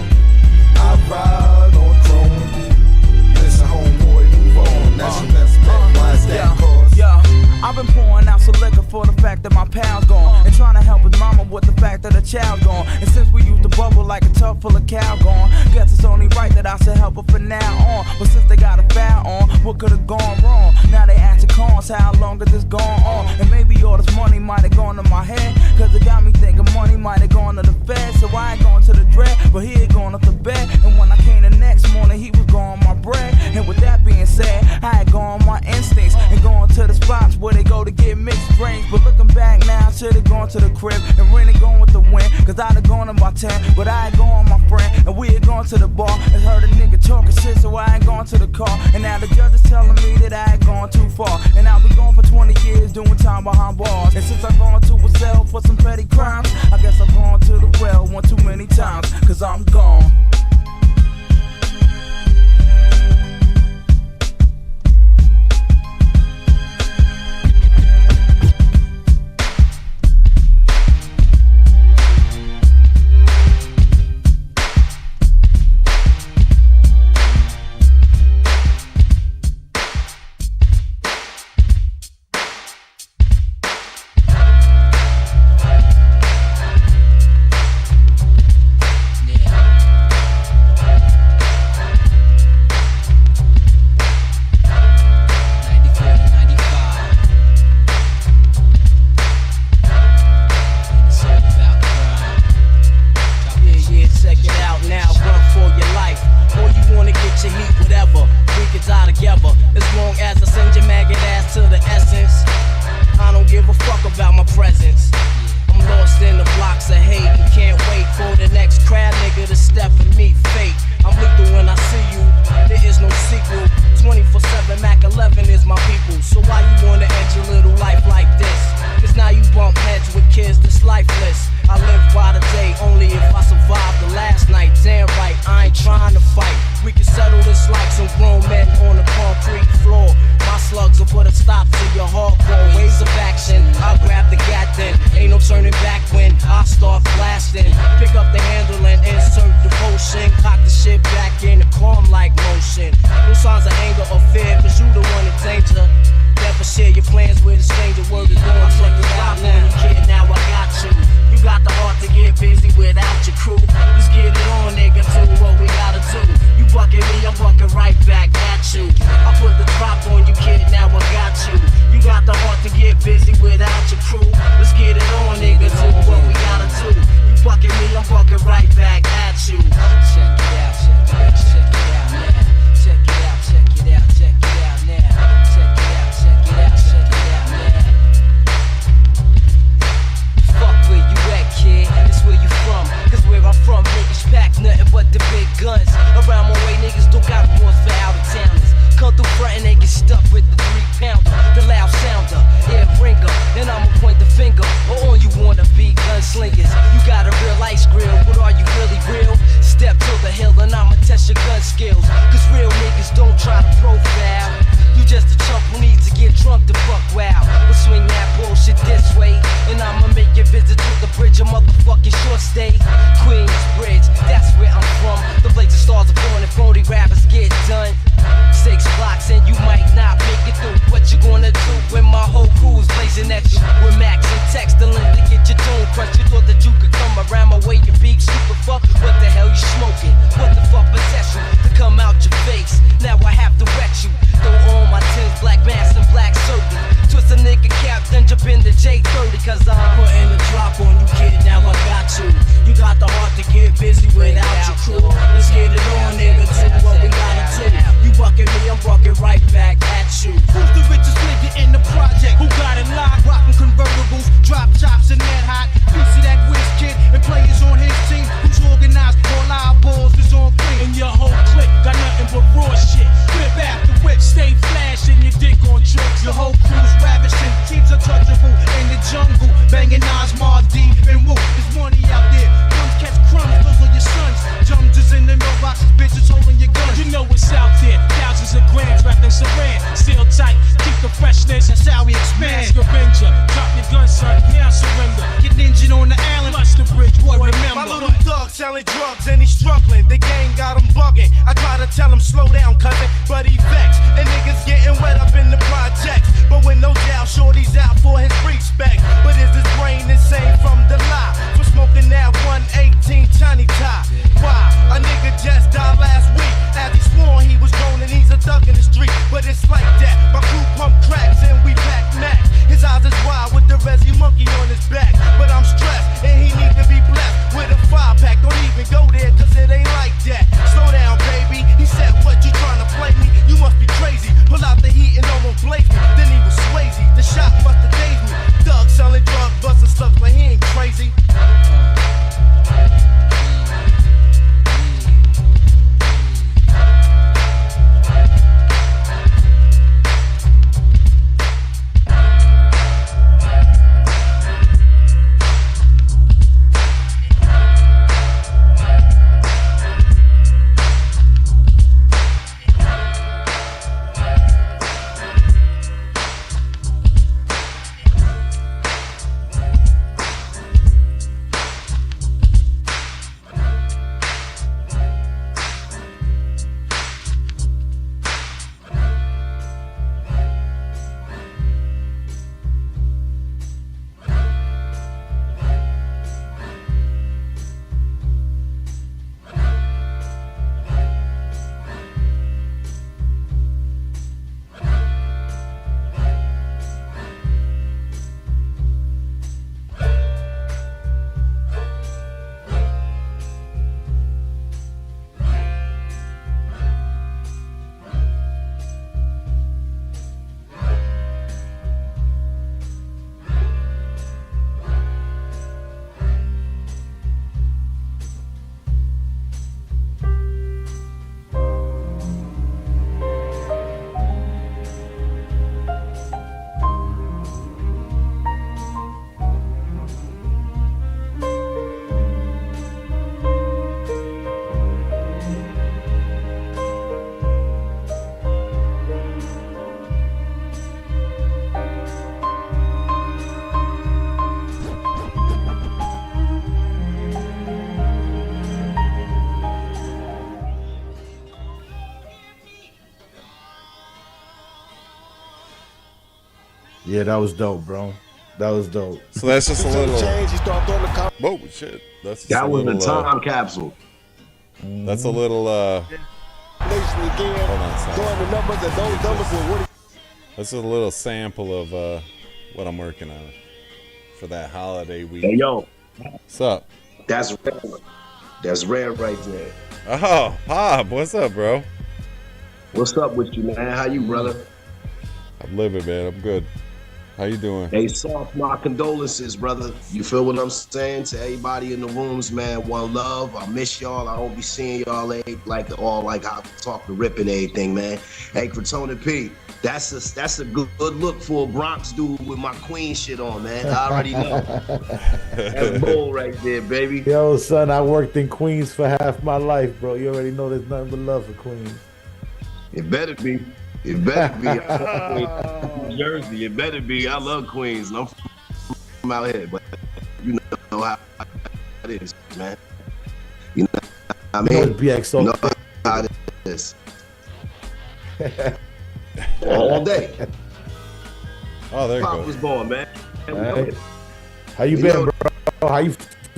I ride on chrome. Listen, homeboy, move on. That's your best bet. Why is that? Yeah, I've been pouring out some liquor for the fact that my pal's gone. And trying to help his mama with the fact that her child's gone. And since we used to bubble like a tub full of cow gone, guess it's only right that I should help her from now on. But since they got a foul on, what could've gone wrong? Now they asking cons, how long has this gone on? And maybe all this money might have gone to my head, cause it got me thinking money might have gone to the Fed. So I ain't going to the dread, but he ain't going up the bed. And when I came the next morning, he was gone my bread. And with that being said, I had gone my instincts and going to the spots where they go to get mixed drinks. But looking back now, I should've gone to the crib and really gone with the wind. Cause I'd have gone to my tent, but I ain't gone my friend. And we had gone to the bar and heard a nigga talking shit, so I ain't gone to the car. And now the judge is telling me that I ain't gone too far. And I'll be gone for 20 years doing time behind bars. And since I've gone to a cell for some petty crimes, I guess I've gone to the well one too many times, cause I'm gone. Busy without your crew. Let's get it on, nigga. Do what we gotta do. You bucking me, I'm bucking right back. niggas don't got remorse for out of towners. Come through front and they get stuck with the 3-pounder, the loud sounder, ear ringer. Then I'ma point the finger, or on you wanna be gunslingers. You got a real ice grill, but are you really real? Step to the hill and I'ma test your gun skills. Cause real niggas don't try to profile. You just a chump who needs to get drunk to fuck wow. But swing that bullshit this way, and I'ma make your visit to the bridge a motherfucking short stay. Queensbridge, that's where I'm from. The place the stars are born and phony rappers get done. 6 blocks and you might not make it through. What you gonna do when my whole crew is blazing at you? With Max and texting to get your dome crushed. You thought that you could come around my way and be super fuck? What the hell you smoking? What the fuck possessed you to come out your face? Now I have to wet you. Throw on my tins, black mask and black surgery. Twist a nigga cap, then jump in the J30. Cause I'm putting a drop on you, kid. Now I got you. You got the heart to get busy without your crew. Let's get it on, nigga. Do what we gotta do. You bucking me, I'm bucking right back at you. Who's the richest nigga in the project? Who got it locked? Rockin' convertibles, drop tops and that hot. Piece of that whiz kid and players on his team. Who's organized? All our balls is on clean. And your whole clique got nothing but raw shit. Whip after whip, stay flashing your dick on tricks. Your whole crew's ravishing, teams untouchable in the jungle. Banging Nas, Mars, D, and Woo. There's money out there. Crumbs catch crumbs, those are your sons. Jumps in the mailboxes, bitches holding your guns. You know what's out there. Thousands of grams wrapped in saran. Still tight, keep the freshness. That's how we expand. Scavenger, drop your gun, son. Now surrender. Get injured on the island, flush the bridge. Boy, remember. My little thug selling drugs and he's struggling. The gang got him bugging. I try to tell him slow down, cousin, but he vexed. And niggas getting wet up in the projects. But with no doubt, shorty's out for his respect. But is his brain insane from the lie? For smoking that 118 Johnny tie. Why? A nigga just died last week. As he swore he was grown and he's a thug in the street. But it's like that. My crew pump cracks and we pack Mac. His eyes is wide with the Resi monkey on his back. But I'm stressed and he need to be blessed with a 5-pack. Don't even go there cause it ain't like that. Slow down, baby. He said, what, you trying to play me? You must be crazy. Pull out the heat and almost blaze me. Then he was Swayze. The shot must have dazed me. Thug selling drugs, busting slugs, but he ain't crazy. Yeah, that was dope, bro. That was dope. So that's just a little. Whoa, shit! That was the time capsule. That's a little. Hold on, this is a little sample of what I'm working on for that holiday week. Hey, yo, what's up? That's rare. That's rare right there. Oh, Pop, what's up, bro? What's up with you, man? How you, brother? I'm living, man. I'm good. How you doing? Hey, Soft, my condolences, brother. You feel what I'm saying? To everybody in the rooms, man, one love. I miss y'all. I won't be seeing y'all like I talk to Rip and everything, man. Hey, Cortona P, that's a good look for a Bronx dude with my Queen shit on, man. I already know. That's bold right there, baby. Yo, son, I worked in Queens for half my life, bro. You already know there's nothing but love for Queens. It better be. It better be. New Jersey. It better be. I love Queens. I'm from out here, but you know how it is, man. You know what I mean? BX you know how it is. All day. Oh, there you Pop go. was born, man. Hey. How you been, bro? How you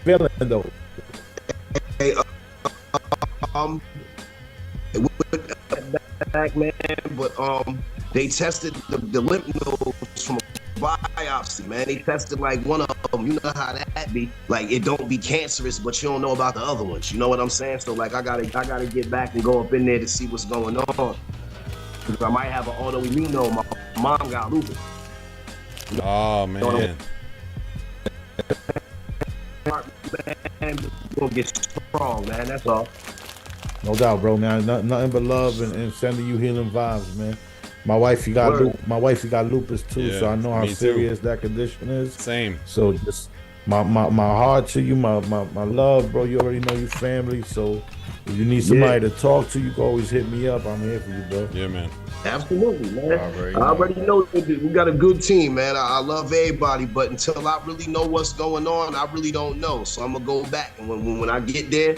feeling, though? Hey, back, man, but they tested the lymph nodes from a biopsy, man. They tested like one of them. You know how that be. Like, it don't be cancerous, but you don't know about the other ones. You know what I'm saying? So like, I gotta get back and go up in there to see what's going on. Because I might have an autoimmune. My mom got lupus. Oh man. Man, gonna get strong, man. That's all. No doubt, bro, man. Nothing but love and sending you healing vibes, man. My wifey got lupus too, Yeah, so I know how me too. serious that condition is. Same. So just my heart to you, my love, bro. You already know your family, so if you need somebody to talk to, you can always hit me up. I'm here for you, bro. Yeah, man. Absolutely, man. I already know we got a good team, man. I love everybody, but until I really know what's going on, I really don't know. So I'm gonna go back, and when I get there,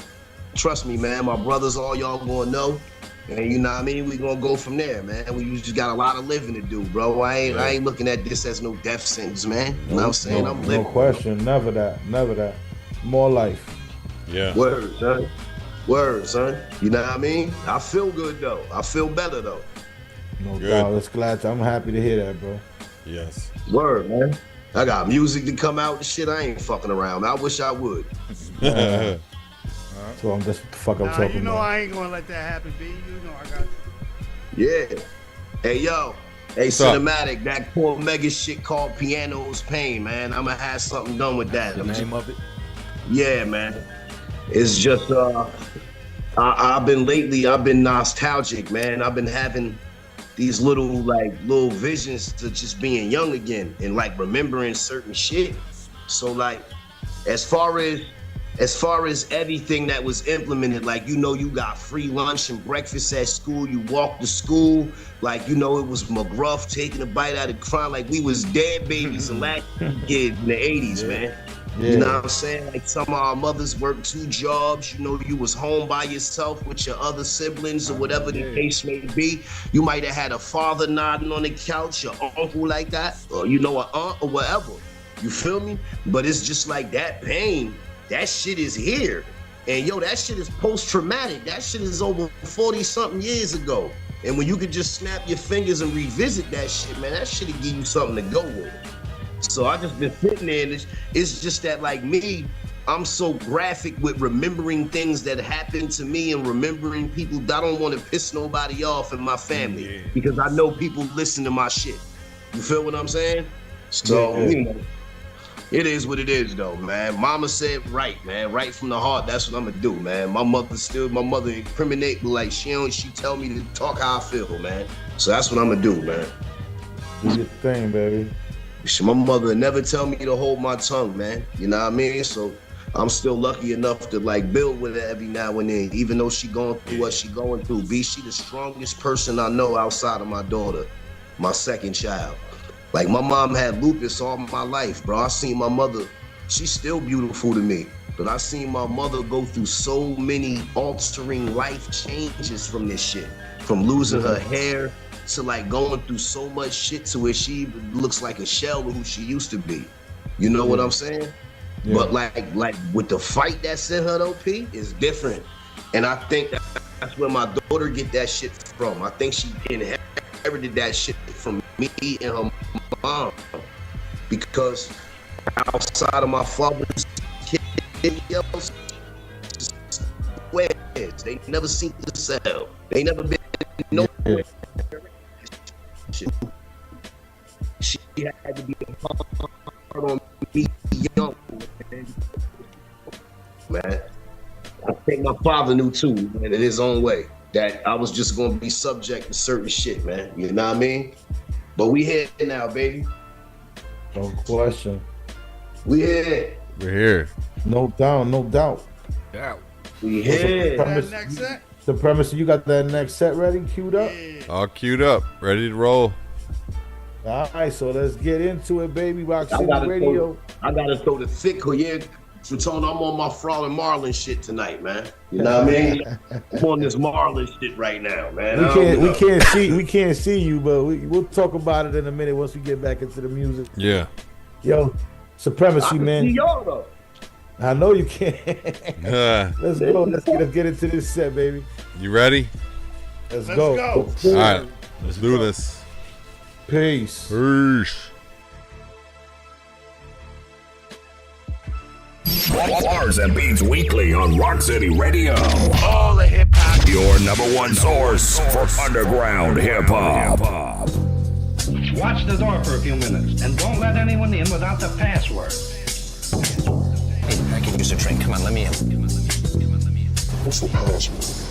trust me, man, my brothers, all y'all gonna know. And you know what I mean? We gonna go from there, man. We just got a lot of living to do, bro. I ain't looking at this as no death sentence, man. You know what I'm saying? I'm living. No question. Never that. More life. Yeah. Word, son. You know what I mean? I feel good, though. I feel better, though. No doubt. It's glad. I'm happy to hear that, bro. Yes. Word, man. I got music to come out and shit. I ain't fucking around. I wish I would. So I'm just talking you know about. I ain't gonna let that happen, B. You know I got you. Yeah. Hey, yo. Hey, Cinematic, that poor mega shit called Piano's Pain, man. I'm gonna have something done with that. The name of it? Yeah, man. It's just, I've been nostalgic, man. I've been having these little visions to just being young again and like remembering certain shit. So like, as far as everything that was implemented, like, you know, you got free lunch and breakfast at school, you walk to school, like, you know, it was McGruff taking a bite out of crime, like we was dead babies and latch kids in the 80s, man. Yeah. You know what I'm saying? Like, some of our mothers worked 2 jobs, you know, you was home by yourself with your other siblings or whatever the case may be. You might have had a father nodding on the couch, your uncle like that, or, you know, an aunt or whatever. You feel me? But it's just like that pain, that shit is here. And yo, that shit is post-traumatic. That shit is over 40-something years ago. And when you could just snap your fingers and revisit that shit, man, that shit'll give you something to go with. So I just been sitting there, and it's just that, like me, I'm so graphic with remembering things that happened to me and remembering people. I don't want to piss nobody off in my family because I know people listen to my shit. You feel what I'm saying? So, you know, it is what it is, though, man. Mama said right, man. Right from the heart, that's what I'm gonna do, man. My mother incriminate me, like she tell me to talk how I feel, man. So that's what I'm gonna do, man. Do your thing, baby. My mother never tell me to hold my tongue, man. You know what I mean? So I'm still lucky enough to like build with her every now and then, even though she going through what she going through. She the strongest person I know outside of my daughter, my second child. Like, my mom had lupus all my life, bro. I seen my mother, she's still beautiful to me, but I seen my mother go through so many altering life changes from this shit, from losing her hair to like going through so much shit to where she looks like a shell of who she used to be. You know what I'm saying? Yeah. But like with the fight that's in her, though, P, is different. And I think that's where my daughter get that shit from. I think she inherited that shit from me and her mom. Because outside of my father's kid, else, they never seen the cell. They never been nowhere. She had to be hard on me young, man. I think my father knew too, man, in his own way, that I was just gonna be subject to certain shit, man. You know what I mean? But we here now, baby. No question. We here. We're here. No doubt, no doubt. Yeah. We here. Next set. The premise, you got that next set ready, queued up? All queued up, ready to roll. All right, so let's get into it, baby. Rock I City Radio. I gotta throw the thick, yeah. I'm on my Fraud and Marlon shit tonight, man. You know what I mean? I'm on this Marlon shit right now, man. We can't see you, but we'll talk about it in a minute once we get back into the music. Yeah. Yo, Supremacy, man. See y'all though. I know you can. Let's go. Let's get into this set, baby. You ready? Let's go. All right, let's do this. Peace. Peace. Bars and Beats Weekly on Rock City Radio. All the hip hop. Your number one source for underground hip hop. Watch the door for a few minutes and don't let anyone in without the password. Hey, I can use a drink. Come on, let me in. What's the password?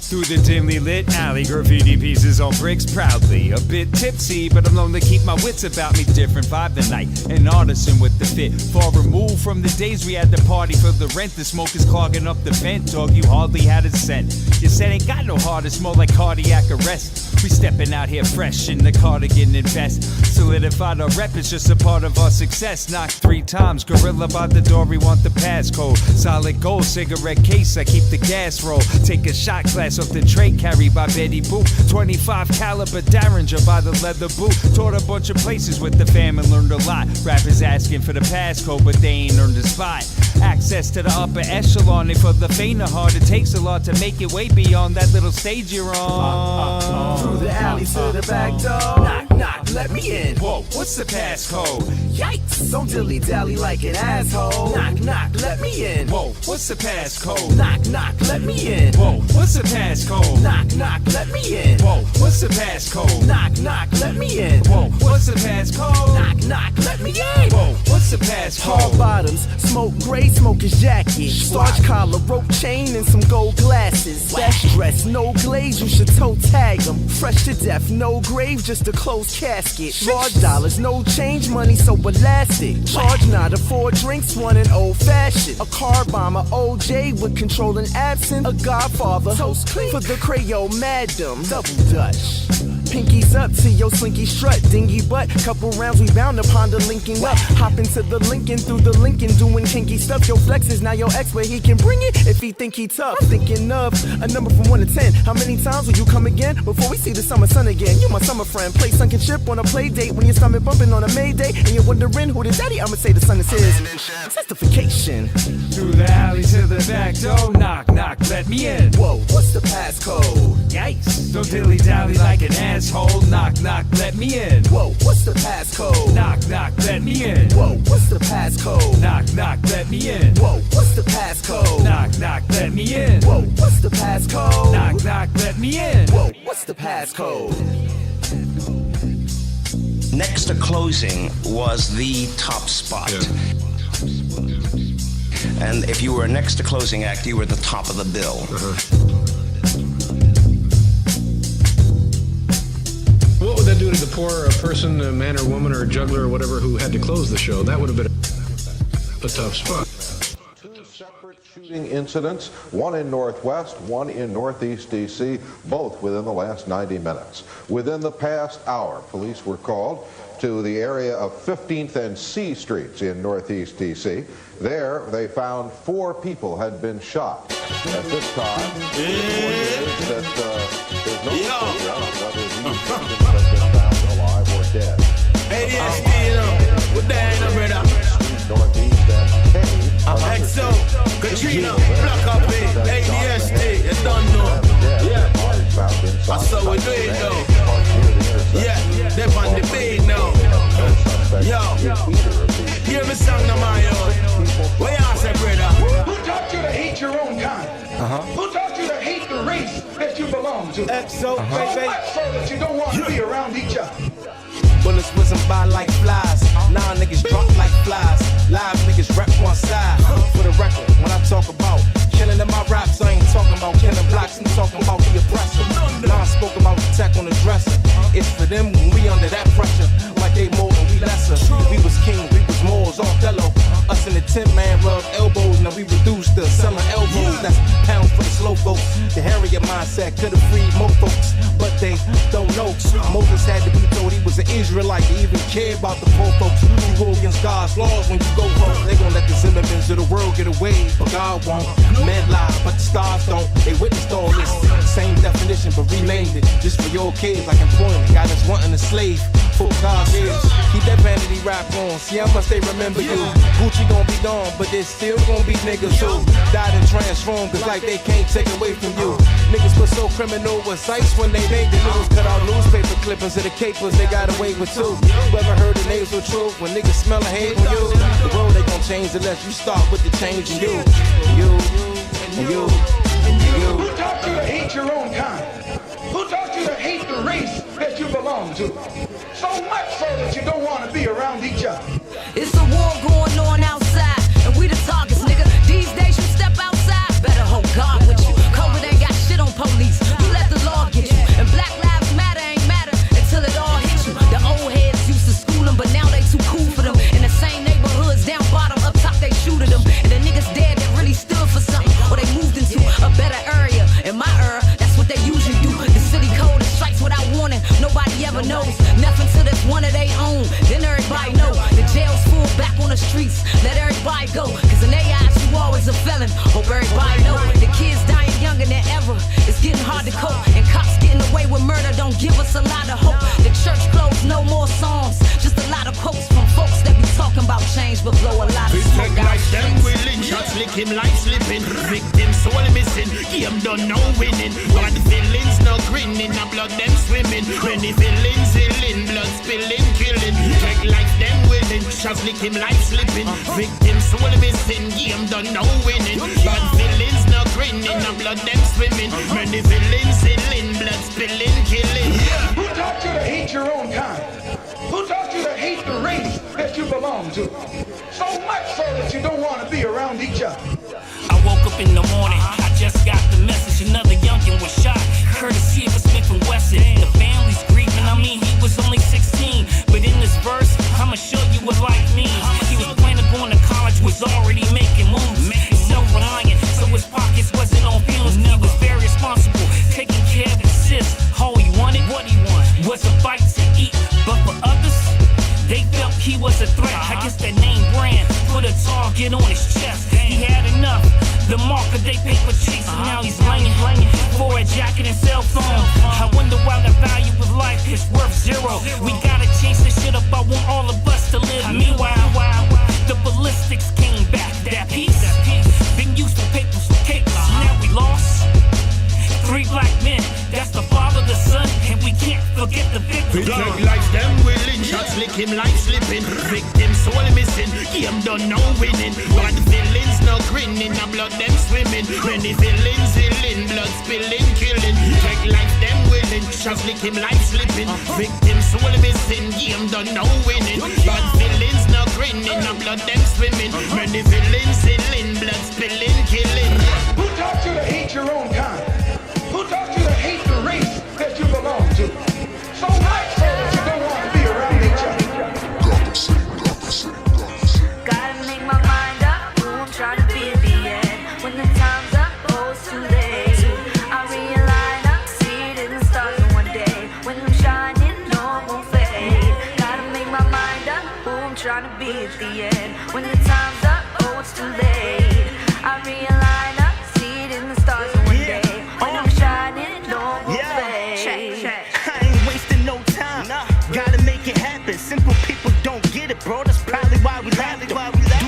Through the dimly lit alley, graffiti pieces on bricks proudly. A bit tipsy, but I'm known to keep my wits about me. Different vibe tonight, an artisan with the fit. Far removed from the days we had to party for the rent. The smoke is clogging up the vent, dog, you hardly had a scent. Your set ain't got no heart, it's more like cardiac arrest. We stepping out here fresh in the cardigan and vest. Solidified our rep, it's just a part of our success. Knocked 3 times, gorilla by the door, we want the passcode. Solid gold, cigarette case, I keep the gas roll. Take a shot glass off the tray carried by Betty Boop. 25 caliber Derringer by the leather boot. Taught a bunch of places with the fam and learned a lot. Rappers asking for the passcode, but they ain't earned a spot. Access to the upper echelon, and for the faint of heart, it takes a lot to make it way beyond that little stage you're on. Through the alley to the back door. Knock, knock, let me in. Whoa, what's the passcode? Yikes, don't dilly-dally like an asshole. Knock, knock, let me in. Whoa, what's the passcode? Knock, knock, let me in. Whoa, what's the passcode? Knock, knock, let me in. Whoa, what's the passcode? Knock, knock, let me in. Whoa, what's the passcode? Knock, knock, let me in. Whoa, what's the passcode? Hard bottoms, smoke gray, smoke his jacket. Starch collar, rope chain, and some gold glasses. Best dress, no glaze, you should toe tag him. Fresh to death, no grave, just a closed casket. Large dollars, no change, money so elastic. Charge not a 4 drinks, one an old fashioned. A car bomber, OJ with controlling absent. A godfather, toast clean for the Creole madam. Double Dutch. Pinkies up to your slinky strut, dingy butt. Couple rounds we bound upon the linking up. Hop into the Lincoln through the Lincoln, doing kinky stuff. Your flex is now your ex, but he can bring it if he think he tough. Thinking of a number from 1 to 10. How many times will you come again before we see the summer sun again? You my summer friend. Play sunken chip on a play date when your stomach bumping on a May day, and you're wondering who the daddy. I'ma say the son is his. Testification. Through the alley to the back door. Knock, knock, let me in. Whoa, what's the passcode? Yikes, don't dilly-dally like an asshole. Knock, knock, let me in. Whoa, what's the passcode? Knock, knock, let me in. Whoa, what's the passcode? Knock, knock, let me in. Whoa, what's the passcode? Knock, knock, let me in. Whoa, what's the passcode? Knock, knock, let me in. Whoa, what's the passcode? Next to closing was the top spot. And if you were a next to closing act, you were at the top of the bill. What would that do to the poor person, a man or woman or a juggler or whatever who had to close the show? That would have been a tough spot. 2 separate shooting incidents, one in Northwest, one in Northeast D.C., both within the last 90 minutes. Within the past hour, police were called to the area of 15th and C Streets in Northeast D.C. There, they found 4 people had been shot. At this time, that there's no idea whether these victims have been found alive or dead. ADHD, you know, what the hell, brother? Northeast and Kenny. XO, Katrina, Black Up, ADHD, you don't know. Yeah, that's how we do it now. Yeah, they're on the beat now. Yo, hear me song now, my own. What you say, brother? Who taught you to hate your own kind? Who taught you to hate the race that you belong to? XO, So much so that you don't want to be around each other. Bullets whizzing by like flies. Now niggas drop like flies. Live niggas rep one side. For the record, when I talk about killing in my raps, I ain't talking about killing blocks, I'm talking about the oppressor. Now I spoke about the tech on the dresser. It's for them when we under that pressure. Like they more and we lesser. We was king, we was Moors, Othello. Us in the 10-man rub elbows, now we reduced to selling elbows. That's pounds for the slow folks. The Harrier mindset could've freed more folks, but they don't know. Moses had to be told he was an Israelite to even care about the poor folks. You go against God's laws when you go home. They gon' let the Zimmermans of the world get away, but God won't. Men lie, but the stars don't. They witnessed all this. Same definition, but renamed it. Just for your kids, like employment. Got us wanting a slave. For God's ears. Keep that vanity rap on. See how much they remember you. Gucci gon' be gone, but there's still gon' be niggas who died and transformed, cause like they can't take away from you. Niggas were so criminal with sights when they made the news. Cut out newspaper clippings of the capers they got away with too. You ever heard the nasal truth when niggas smell a hate on you? The world ain't gon' change unless you start with the change in you. You, and you, and you. Who taught you to hate your own kind? Who taught you to hate the race that you belong to? So much so that you don't want to be around each other. It's a war going on outside, and we the targets, nigga. These days you step outside, better hold God with you. COVID ain't got shit on police. You let the law get you. And Black Lives Matter ain't matter until it all hits you. The old heads used to school them, but now they too cool for them. In the same neighborhoods, down bottom, up top, they shoot at them. And the niggas dead that really stood for something, or they moved into a better area. In my era, that's what they usually do. The city code is strikes without warning. Nobody ever knows nothing till there's one of they own. Then everybody know the jail's full, back on the streets. Let everybody go, cause in their eyes you always a felon. Hope everybody know the kids dying younger than ever. It's getting hard to cope, and cops getting away with murder don't give us a lot of hope. The church closed, no more songs, just a lot of quotes from folks that be talking about change but blow a lot of smoke out. Like them willing shots, lick him like slipping. Victim soul missing, game done no winning. But the villains no grinning, the blood them swimming. When the villains illing, blood spilling, killing. Take like them willing shots, lick him like slipping. Victim soul missing, game done no winning. But villains no grinning, the blood them swimming. When the villains illing, blood spilling, killing. Who taught you to hate your own kind? Who taught you to hate the race that you belong to? So much so that you don't want to be around each other. I woke up in the morning, I just got the message, another youngin' was shot, courtesy of a Smith & Wesson. The family's grieving, I mean he was only 16, but in this verse, I'ma show you what life means. He was planning on to college, was already making moves, self-reliant, so his pockets wasn't on feelings. He was very responsible, taking care of his sis. All he wanted, what he wanted, was a bite to eat, but for others, they felt he was a threat. I guess that name brand put a target on his chest. He had enough. The marker they paper chasing. Now he's laying for a jacket and cell phone. I wonder why the value of life is worth zero. We gotta chase this shit up. I want all of us to live. Meanwhile, the ballistics came back. That piece been used for papers for cakes. Now we lost 3 black men. That's the father, the son, and we can't forget the victim. Drug like them willing shots, lick him like slipping. Victim soul missing, game done no winning. But the villains no grinning, the blood them swimming. When the villains illing, blood spilling, killing. Drug like them willing shots, lick him like slipping. Victim soul missing, game done no winning. But villains no grinning, the blood them swimming. When the villains illing, blood spilling, killing. Who taught you to hate your own kind? Who taught you to hate the race that you belong to? So much so that you don't want to be around each other. Gotta make my mind up who I'm trying to be at the end. When the time's up, oh it's too late. I realign up, see it in the stars in one day. When I'm shining, no it won't fade. Gotta make my mind up who I'm trying to be at the end. When the time's up, oh it's too late. I realign up, see it in the stars in one day. When I'm shining, no it won't fade. I ain't wasting no time. Gotta make it happen. Simple people don't get it, bro. That's probably why we laugh. Do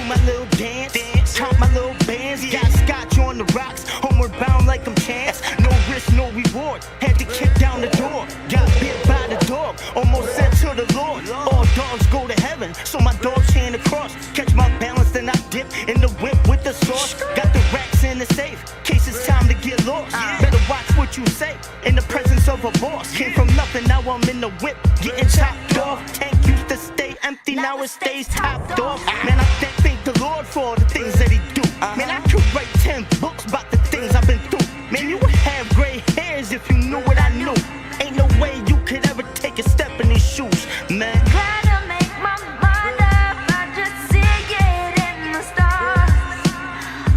my little dance, count my little bands. Got scotch on the rocks, homeward bound like I'm chance. No risk, no reward. Had to kick down the door. Got bit by the dog, almost sent to the Lord. All dogs go to heaven, so my dog's chain across. Catch my balance, then I dip in the whip with the sauce. Got the racks in the safe, case it's time to get lost. Better watch what you say in the presence of of a boss. Came from nothing, now I'm in the whip, getting chopped off. Tank used to stay empty, now it stays topped off. Man, I thank the Lord for all the things that he do. Man, I could write 10 books about the things I've been through. Man, you would have gray hairs if you knew what I knew. Ain't no way you could ever take a step in these shoes, man. Gotta make my mind up, I just see it in the stars.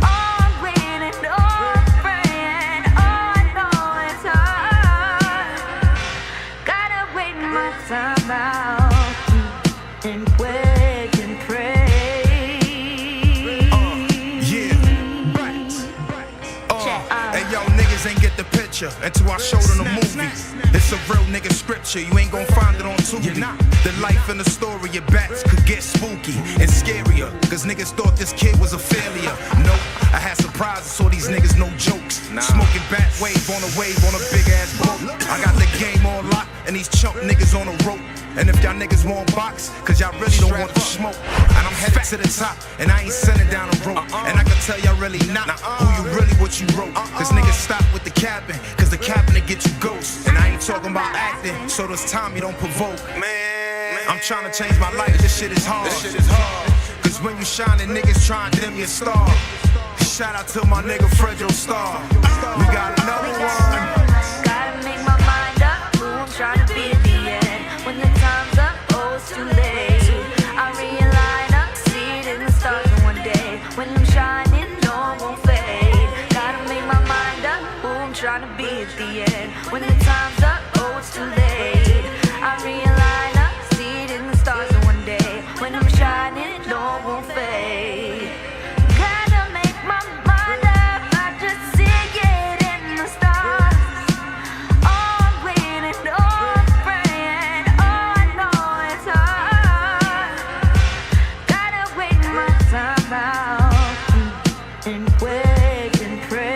All waiting, all praying, all I know it's hard. Gotta wait my time out and wait and pray. Hey yo, niggas ain't get the picture until I showed them the movie. It's a real nigga scripture, you ain't gon' find it on Tubi. The life and the story of bats could get spooky and scarier, cause niggas thought this kid was a failure. Nope, I had surprises, so these niggas no jokes. Smoking bat wave on a big ass boat. I got the game on lock and these chump niggas on a rope. And if y'all niggas won't box, cause y'all really don't want the smoke. And I'm headed to the top, and I ain't sending down a rope. And I can tell y'all really not who you really what you wrote. Cause niggas stop with the capping, cause the capping to get you ghosts. And I ain't talking about acting, so this time you don't provoke. Man, I'm trying to change my life, this shit is hard. Cause when you shining, niggas trying to dim your star. Shout out to my nigga Fredro Starr. We got another one. Gotta make my mind up, who I'm trying to be at the end. When the time's up, oh, it's too late. I realign up, see it in the stars in one day. When I'm shining, no, it won't fade. Gotta make my mind up, who I'm trying to be at the end. When the time's up, oh, it's too late. I realign up, see it in the stars in one day. When I'm shining, no, it won't fade. Gotta make my mind up, I just see it in the stars. All waiting, all praying, all I know it's hard. Gotta wait my time out and wait and pray.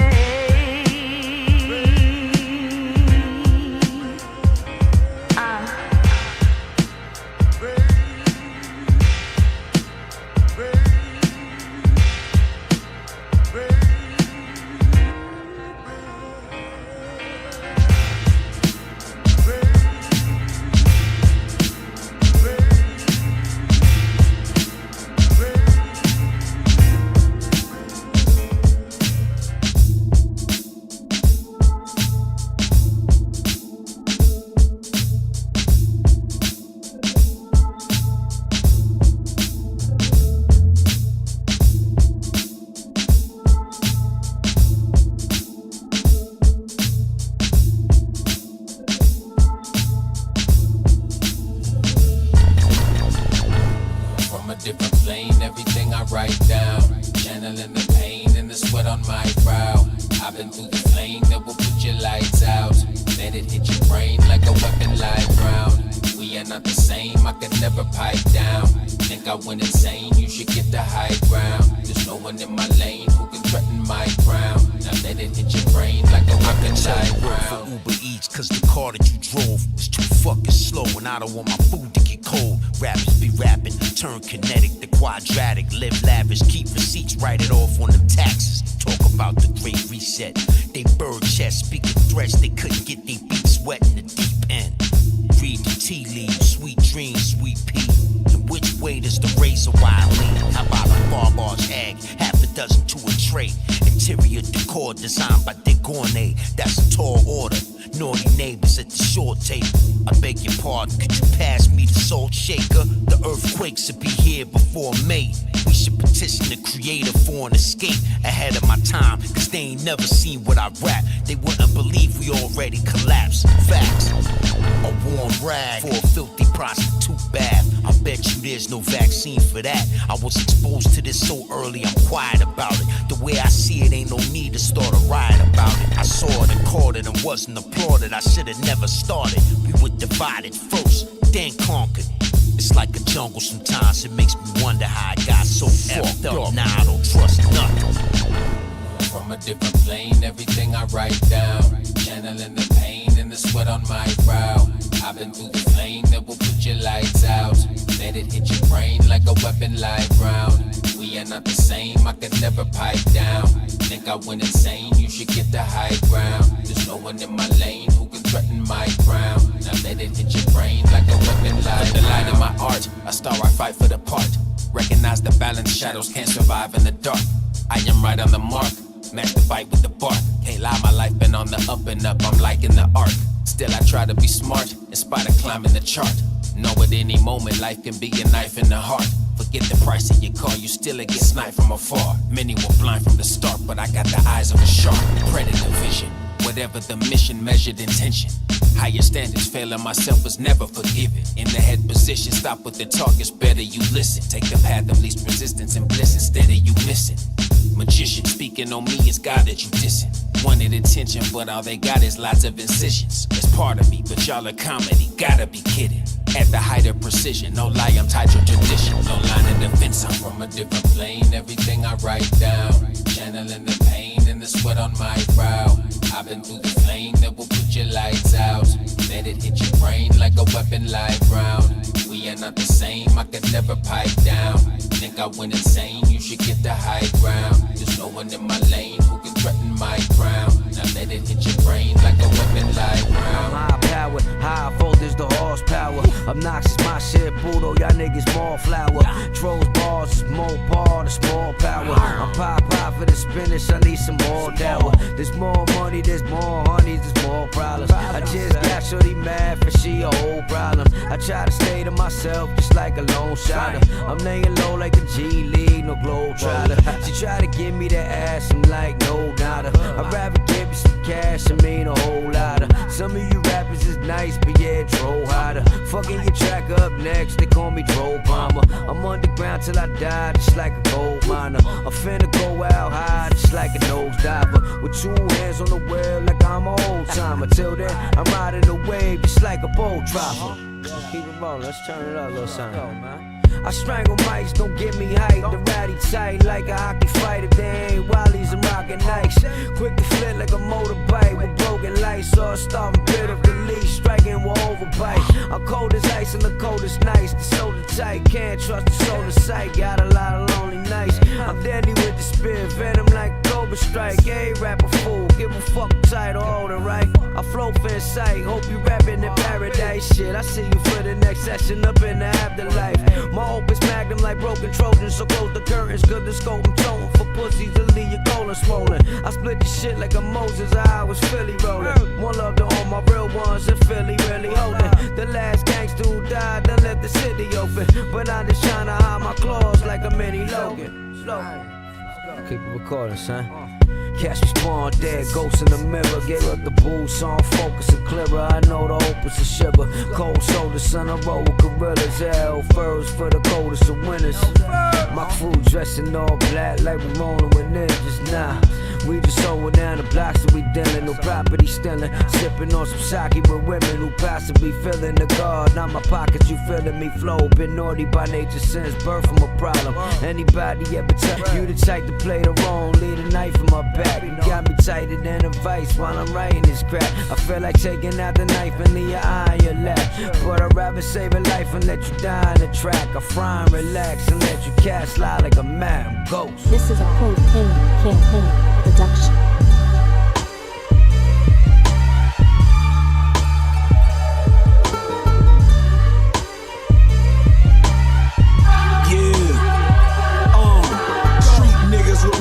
From a different plane, everything I write down, channeling the pain and the sweat on my brow. I've been through the flame that will put your lights out. Let it hit your brain like a weapon live round. We are not the same, I could never pipe down. Think I went insane, you should get the high ground. There's no one in my lane who can threaten my crown. Now let it hit your brain like a weapon live round. Uber Eats, cause the car that you drove was too fucking slow, and I don't want my food to get cold. Rappers be rapping, turn kinetic to quadratic, live lavish, keep receipts, write it off on them taxes. Talk about the great reset. They bird chest, speaking threats, they couldn't get their beats wet in the deep end. Read the tea leaves, sweet dreams, sweet pea. And which way does the razor wire lean? How about a barbar's egg, half a dozen to a tray? Interior decor designed by Dick Gournay, that's a tall order. Naughty neighbors at the short table. I beg your pardon, could you pass me the salt shaker? The earthquakes will be here before May. We should petition the creator for an escape ahead of my time, cause they ain't never seen what I rap. They wouldn't believe we already collapsed. Facts. A warm rag for a filthy prostitute bath. I bet you there's no vaccine for that. I was exposed to this so early, I'm quiet about it. The way I see it, ain't no need to start a riot about it. I saw it and caught it and wasn't applauded. I should've never started. We were divided first, then conquered. It's like a jungle sometimes, it makes me wonder how I got so fucked up. Now I don't trust nothing. From a different plane, everything I write down, channeling the pain and the sweat on my brow. I've been through the flame that will put your lights out. Let it hit your brain like a weapon live round. We are not the same, I could never pipe down. Think I went insane, you should get the high ground. There's no one in my lane who can threaten my Silent shadows can't survive in the dark. I am right on the mark. Match the bite with the bark. Can't lie, my life been on the up and up. I'm liking the arc. Still I try to be smart in spite of climbing the chart. Know at any moment life can be a knife in the heart. Forget the price of your car, you still get sniped from afar. Many were blind from the start, but I got the eyes of a shark. Predator vision, whatever the mission, measured intention. Higher standards, failing myself was never forgiven. In the head position, stop with the talk, it's better you listen. Take the path of least resistance and bliss instead of you missing. Magician speaking on me, it's God that you dissing. Wanted attention, but all they got is lots of incisions. It's part of me, but y'all are comedy, gotta be kidding. At the height of precision, no lie, I'm tied to tradition. No line of defense, I'm from a different plane. Everything I write down, channeling the pain and the sweat on my brow. I've been through the flame that will put your lights out. Let it hit your brain like a weapon live round. We are not the same, I could never pipe down. Think I went insane, you should get the high ground. There's no one in my lane who can threaten my crown. Now let it hit your brain like a weapon live round. High powered, high voltage, the horsepower. Obnoxious, my shit, Budo, y'all niggas more flour. Trolls bars, small bar, the small power. I'm pie for the spinach, I need some more dower. There's more money, there's more honey, there's more problems. I just got shorty mad for she a whole problem. I try to stay to myself just like a lone shotter. I'm laying low like a G League, no globe trotter. She try to give me the ass, I'm like no nada. I'd rather give you some cash, I mean a whole lotta. Some of you rappers is nice, but yeah, troll harder. Fucking your track up next, they call me Troll Bomber. I'm underground till I die, just like a gold miner. I'm finna go out high, just like a nose diver. With 2 hands on the wheel, like I'm an old timer. Till then, I'm riding the wave, just like a boat dropper. Keep it rolling, let's turn it up a little something. I strangle mics, don't give me height. The ratty tight like a hockey fighter. They ain't Wallies, I'm rockin' nice. Quick to flip like a motorbike with broken lights. Or a starving bit of release, striking with overbite. I'm cold as ice and the coldest nights. The soda tight, can't trust the solar sight. Got a lot of lonely nights. I'm deadly with the spirit, venom like Cobra Strike. Hey, rapper fool, give a fuck title, hold it right. I flow for insight, hope you rapping in paradise. Shit, I see you for the next session up in the afterlife. My hope is magnum like broken Trojans, so close the curtains, cause the scope I'm toting for pussies to leave your colon swollen. I split the shit like a Moses, I was Philly rolling. One love to all my real ones in Philly really holding. The last gangster who died, done left the city open. But I'm just trying to hide my claws like a mini Logan. Slow. Keep it recording, son. Catch me spawn dead, ghosts in the mirror. Gave up the boost, on focus and clearer. I know the hope is a shiver. Cold shoulders, son, I roll with gorillas. Hell furs for the coldest of winters. My crew dressing all black like we're rolling with ninjas. Nah, we just holding down the blocks that we dealing. No property stealing. Sipping on some sake with women who possibly feeling the guard. Not my pockets, you feeling me flow. Been naughty by nature since birth from a problem. Anybody ever tell you the type to play the wrong? Leave a knife in my back. You got me tighter than a vice while I'm writing this crap. I feel like taking out the knife and leave your eye in your lap. But I'd rather save a life and let you die in the track. I fry and relax and let you cast slide like a mad ghost. This is a Cocaine Campaign production.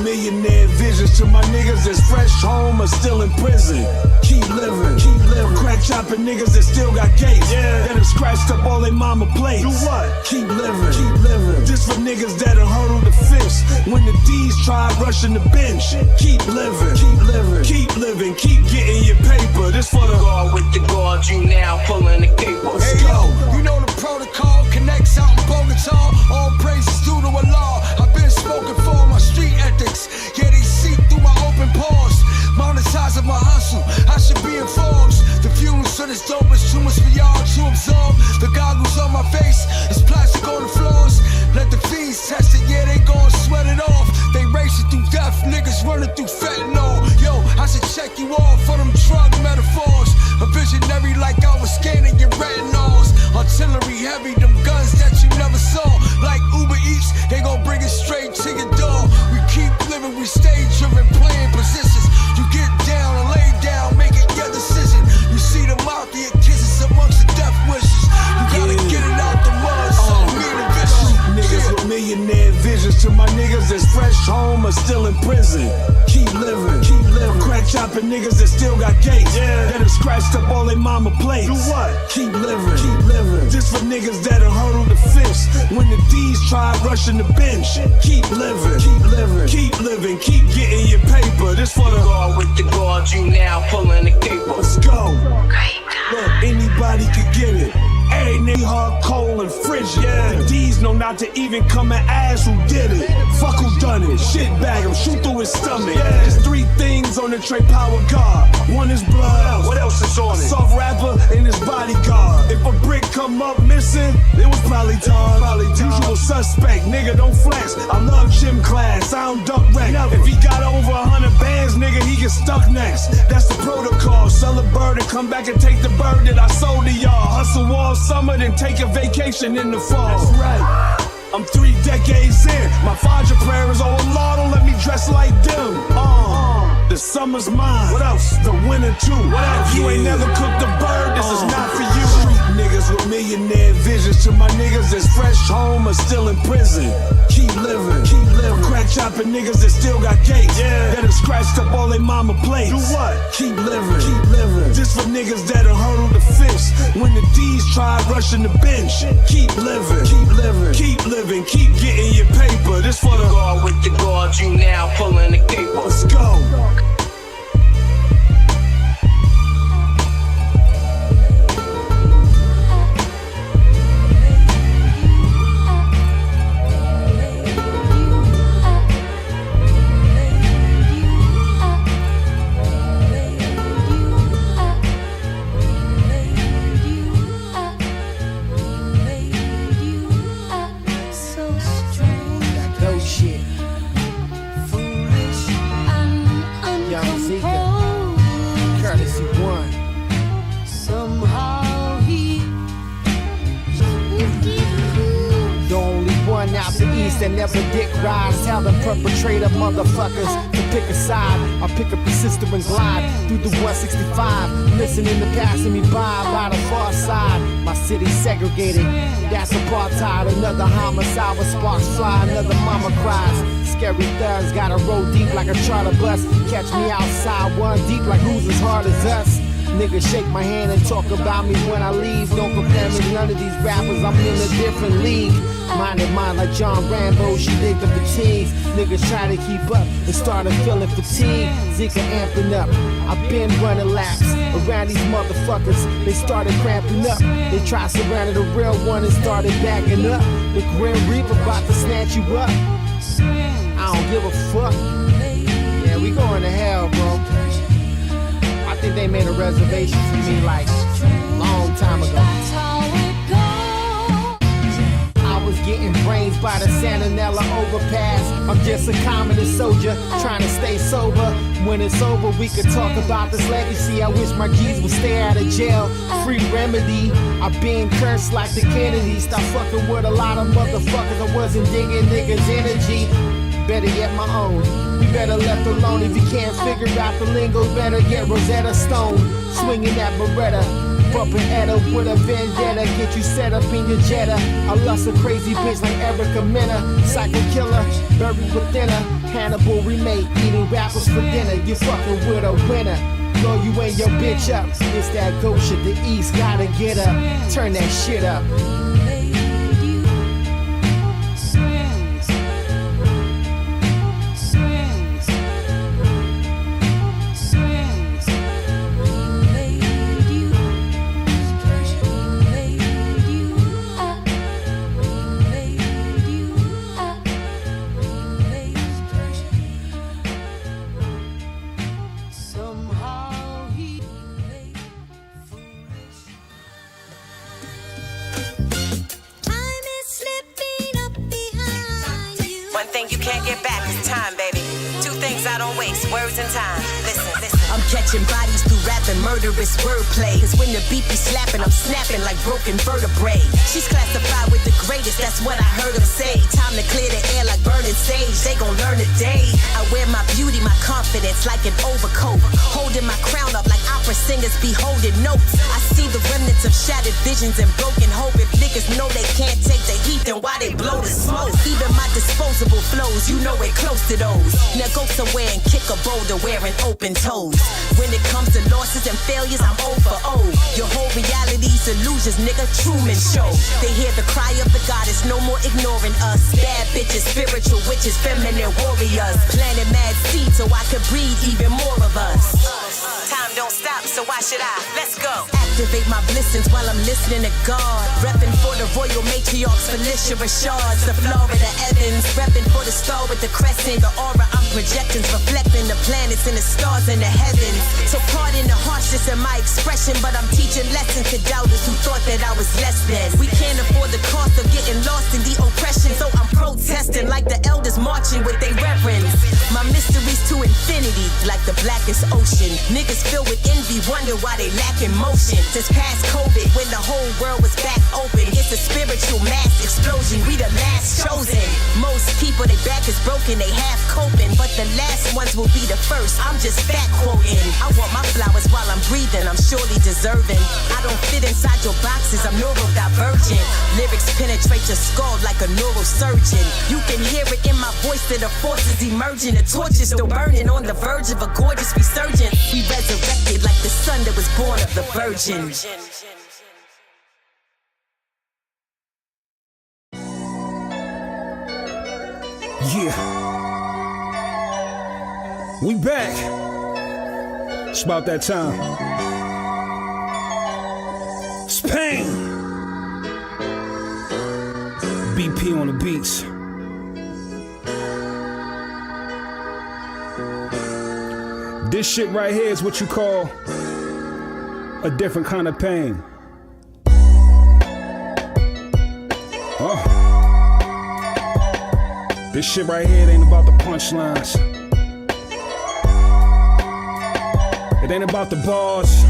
Millionaire visions to my niggas that's fresh home or still in prison. Keep living, crack chopping niggas that still got case. That have scratched up all they mama plates. Do what? Keep living. This for niggas that have hurdled the fist when the D's tried rushing the bench. Keep living, keep getting your paper. This for the guard with the guard, you now pulling the caper. Hey yo, you know the protocol connects out in Bogota. All praises due to Allah. I've been spoken for my street ethics. Yeah, they see through my open pores. Monetizing my hustle, I should be in Forbes. The fumes for this dope is too much for y'all to absorb. The goggles on my face is plastic on the floors. Let the fiends test it, yeah, they gon' sweat it off. They racing through death, niggas running through fentanyl. Yo, I should check you off for them drug metaphors. A visionary like I was scanning your retinols. Artillery heavy, them guns that you never saw. Like Uber Eats, they gon' bring it straight to your door. We keep living, we stay driven, playing positions. You get down and lay down, make it your decision. You see the mafia kisses amongst the death wishes. You gotta get it out the mud, so mean and vicious. Niggas with millionaire visions to prison. Keep living, keep living. Crack chopping niggas that still got gates. That have scratched up all their mama plates. Do what? Keep living, keep living. This for niggas that have hurdled the fence when the D's tried rushing the bench. Keep living, keep living, keep living, keep getting your paper. This for the guard with the guard, you now pulling the caper. Let's go. Look, anybody could get it. Every nigga hard, cold, and frigid. The D's know not to even come and ask who did it. Fuck who done it. Shit bag him, shoot through his stomach. There's 3 things on the Trey Power guard. One is blood. What else is on it? Soft rapper and his bodyguard. If a brick come up missing, it was probably Todd. Usual suspect, nigga don't flex. I love gym class, I don't duck wreck. If he got over 100 bands, nigga, he get stuck next. That's the protocol. Sell a bird and come back and take the bird that I sold to y'all. Hustle all summer, then take a vacation in the fall. That's right. I'm 3 decades in. My Fajr prayer is, oh Lord, don't let me dress like them. The summer's mine. What else? The winter too. What else? If you ain't never cooked a bird, this is not for you. Street niggas with millionaire visions. To my niggas that's fresh home or still in prison. Keep living, keep living. Crack chopping niggas that still got gates. That have scratched up all their mama plates. Do what? Keep living, keep living. This for niggas that have hurdled the fence when the D's tried rushing the bench. Keep living, keep living, keep living, keep getting your paper. This for the guard with the guard, you now pulling the caper. Let's go. And never dick rides, tell them perpetrator motherfuckers to pick a side. I pick up a sister and glide through the 165, listening to passing me by the far side. My city's segregated, that's apartheid. Another homicide with sparks fly, another mama cries. Scary thugs gotta roll deep like a charter bus. Catch me outside, 1 deep like who's as hard as us. Niggas shake my hand and talk about me when I leave. Don't compare me to none of these rappers, I'm in a different league. Minded mine like John Rambo, she dig the fatigues. Niggas try to keep up and started feeling fatigue. Zika amping up, I've been running laps around these motherfuckers. They started cramping up, they tried surrounding the real one and started backing up. The Grim Reaper about to snatch you up. I don't give a fuck. Yeah, we going to hell, bro. I think they made a reservation for me like long time ago. I was getting brains by the Santanella overpass. I'm just a communist soldier trying to stay sober. When it's over, we could talk about this legacy. I wish my G's would stay out of jail. Free remedy. I've been cursed like the Kennedys. Stop fucking with a lot of motherfuckers. I wasn't digging niggas' energy. Better get my own. You better left alone if you can't figure out the lingo. Better get Rosetta Stone, swinging that Beretta, bumping Etta with a vendetta. Get you set up in your Jetta. I lust a crazy bitch like Erica Mena, psycho killer, buried within her. Hannibal remake, eating rappers for dinner. You fucking with a winner. Blow you and your bitch up. It's that ghost shit. The East gotta get up. Turn that shit up. Catching bodies through rapping, murderous wordplay. Cause when the beat be slapping, I'm snapping like broken vertebrae. She's classified with the greatest, that's what I heard them say. Time to clear the air like burning sage, they gon' learn today. I wear my beauty, my confidence like an overcoat. Holding my crown up like opera singers be holding notes. I see the remnants Moments of shattered visions and broken hope. If niggas know they can't take the heat, then why they blow the smoke? Even my disposable flows, you know we're close to those. Now go somewhere and kick a boulder wearing open toes. When it comes to losses and failures, I'm over. Your whole reality's illusions, nigga. Truman Show. They hear the cry of the goddess, no more ignoring us. Bad bitches, spiritual witches, feminine warriors. Planting mad seeds so I could breed even more of us. Time don't stop, so why should I? Let's go. Activate my blessings while I'm listening to God. Reppin' for the royal matriarchs, Felicia Rashards, the Florida Evans. Reppin' for the star with the crescent, the aura I'm projecting, reflecting the planets and the stars in the heavens. So pardon the harshness in my expression, but I'm teaching lessons to doubters who thought that I was less than. We can't afford the cost of getting lost in the oppression, so I'm protesting like the elders marching with their reverence. My mysteries to infinity, like the blackest ocean. Niggas filled with envy, wonder why they lacking motion. Since past COVID, when the whole world was back open, it's a spiritual mass explosion, we the last chosen. Most people, their back is broken, they half coping, but the last ones will be the first. I'm just fact quoting. I want my flowers while I'm breathing, I'm surely deserving. I don't fit inside your boxes, I'm neurodivergent. Lyrics penetrate your skull like a neurosurgeon. You can hear it in my voice that the force is emerging. The torch is still burning on the verge of a gorgeous resurgence. We resurrected like the son that was born of the virgin. Yeah, we back. It's about that time. It's Pain. BP on the beats. This shit right here is what you call a different kind of pain. This shit right here, it ain't about the punchlines. It ain't about the bars.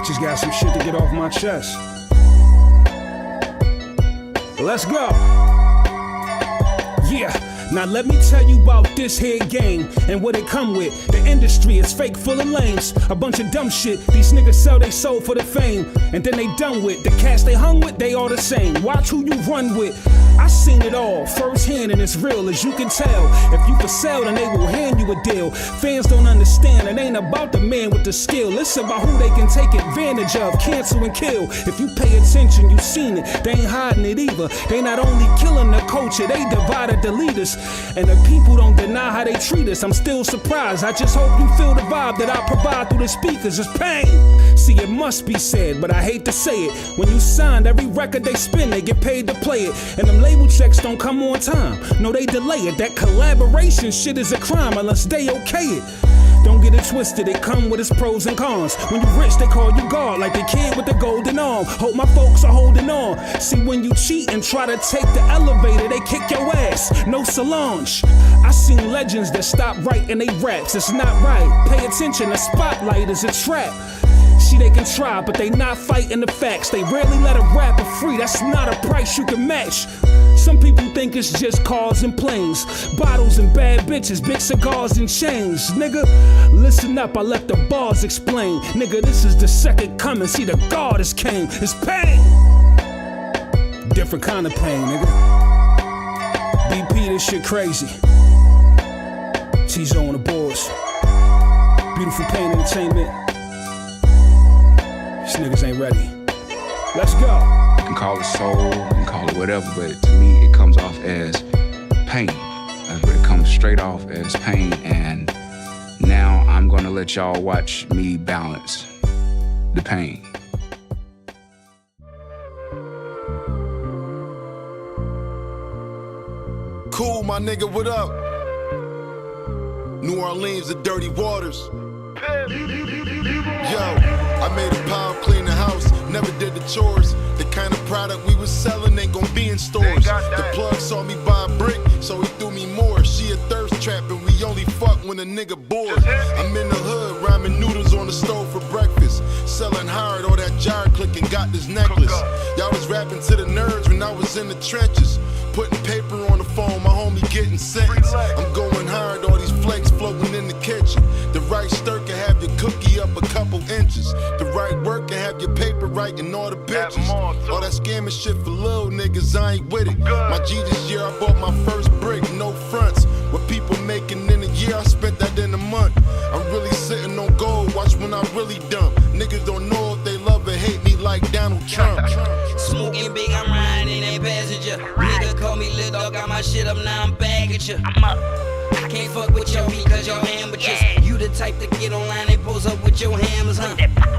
Just got some shit to get off my chest. Let's go. Yeah. Now let me tell you about this here game and what it come with. The industry is fake, full of lames. A bunch of dumb shit. These niggas sell they soul for the fame, and then they done with. The cats they hung with, they all the same. Watch who you run with. I seen it all firsthand, and it's real as you can tell. If you for sale, then they will hand you a deal. Fans don't understand, it ain't about the man with the skill. It's about who they can take advantage of, cancel and kill. If you pay attention, you seen it. They ain't hiding it either. They not only killing the culture, they divided the leaders. And the people don't deny how they treat us. I'm still surprised. I just hope you feel the vibe that I provide through the speakers. It's pain. See, it must be said, but I hate to say it. When you signed, every record they spin, they get paid to play it. And them label checks don't come on time. No, they delay it. That collaboration shit is a crime unless they okay it. Don't get it twisted, it come with its pros and cons. When you rich, they call you God, like the kid with the golden arm. Hope my folks are holding on. See, when you cheat and try to take the elevator, they kick your ass. No Solange. I seen legends that stop right in they raps. It's not right. Pay attention, the spotlight is a trap. See, they can try, but they not fighting the facts. They rarely let a rapper free, that's not a price you can match. Some people think it's just cars and planes, bottles and bad bitches, big cigars and chains. Nigga, listen up, I let the bars explain. Nigga, this is the second coming, see the God has came. It's pain. Different kind of pain, nigga. BP, this shit crazy. T-Zo on the boards. Beautiful Pain Entertainment. These niggas ain't ready. Let's go. You can call it soul, you can call it whatever, but to me it comes off as pain. That's what it comes straight off as pain, and now I'm gonna let y'all watch me balance the pain. Cool, my nigga, what up? New Orleans, the dirty waters. Yo, I made a pound, clean the house, never did the chores. The kind of product we was selling ain't gon' be in stores. The plug saw me buy a brick, so he threw me more. She a thirst trap and we only fuck when a nigga bored. I'm in the hood, ramen noodles on the stove for breakfast. Selling hard, all that jar clicking, got this necklace. Y'all was rapping to the nerds when I was in the trenches. Putting paper on the phone, my homie getting sentenced. I'm going hard, all these flakes floating in the kitchen. The right stir can have your cookie up a couple right and all the bitches. All that scamming shit for little niggas, I ain't with it. My G this year, I bought my first brick, no fronts. What people making in a year, I spent that in a month. I'm really sitting on gold, watch when I really dump. Niggas don't know if they love or hate me like Donald Trump. Smoking big, I'm riding in that passenger. Nigga call me Lil Dog, got my shit up, now I'm back at you. I can't fuck with y'all because y'all amateurs. You the type to get online and pose up with your hammers, huh?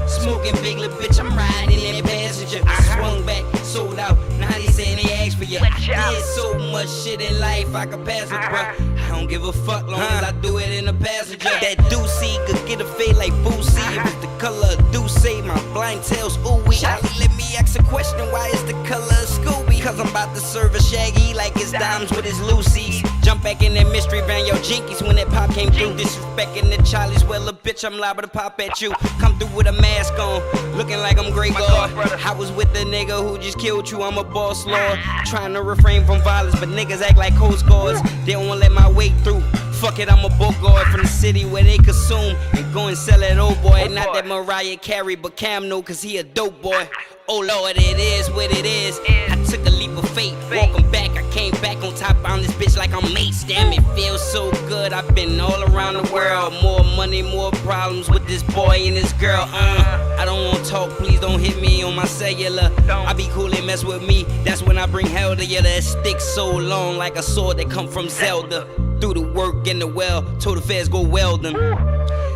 Smoking big, little bitch, I'm riding in that passenger. Swung back, sold out, now they saying they asked for you. There's so much shit in life I can pass it, bro. I don't give a fuck long as I do it in the passenger. That Doocy could get a fade like Boosie. If it's the color of Doocy, my blind tail's ooey. Charlie, let me ask a question, why is the color of Scooby? Cause I'm about to serve a Shaggy like it's dimes with his Lucy's. Jump back in that mystery van, yo, Jinkies when that pop came through. Disrespecting the Charlies, well, a bitch, I'm liable to pop at you. Come through with a mask on, looking like I'm Grey God. I was with the nigga who just killed you, I'm a boss lord. Trying to refrain from violence, but niggas act like Coast Guards. They don't wanna let my weight through. Fuck it, I'm a book guard from the city where they consume and go and sell it, old boy. Not that Mariah Carey, but Cam knew, cause he a dope boy. Oh Lord, it is what it is. I took a leap of faith, walking back, I came back on top on this bitch like I'm Mace. Damn, it feels so good, I've been all around the world. More money, more problems with this boy and this girl. I don't wanna talk, please don't hit me on my cellular. I be cool and mess with me, that's when I bring hell to you. That stick so long like a sword that come from Zelda. Through the work in the well, told the feds go weld them.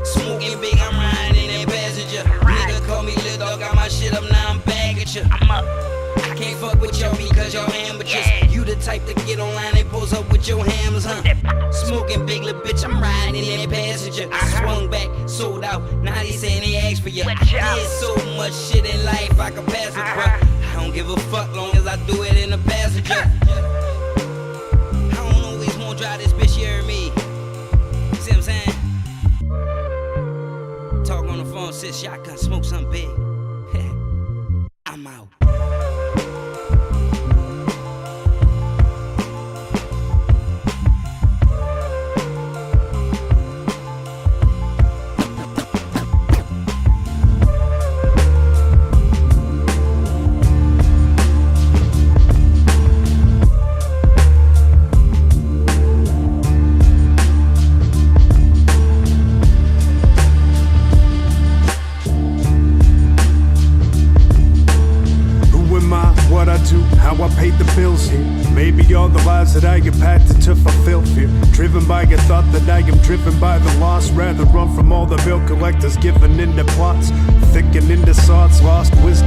Smoking big, I'm riding in that passenger. Nigga call me Lil Dog, got my shit up, now I'm back at you. I can't fuck with y'all because y'all amateurs. You the type to get online and pose up with your hammers, huh? Smoking big, little bitch, I'm riding in that passenger. Swung back, sold out, now they saying they asked for you. There's so much shit in life I can pass it, bro. I don't give a fuck long as I do it in the passenger. I don't always wanna drive this bitch, you hear me? See what I'm saying? Talk on the phone, sit shotgun, smoke something big. I'm out. How I paid the bills here. Maybe all the lies that I impacted to fulfill fear. Driven by a thought that I am driven by the loss. Rather run from all the bill collectors giving in the plots. Thickening the thoughts, lost wisdom.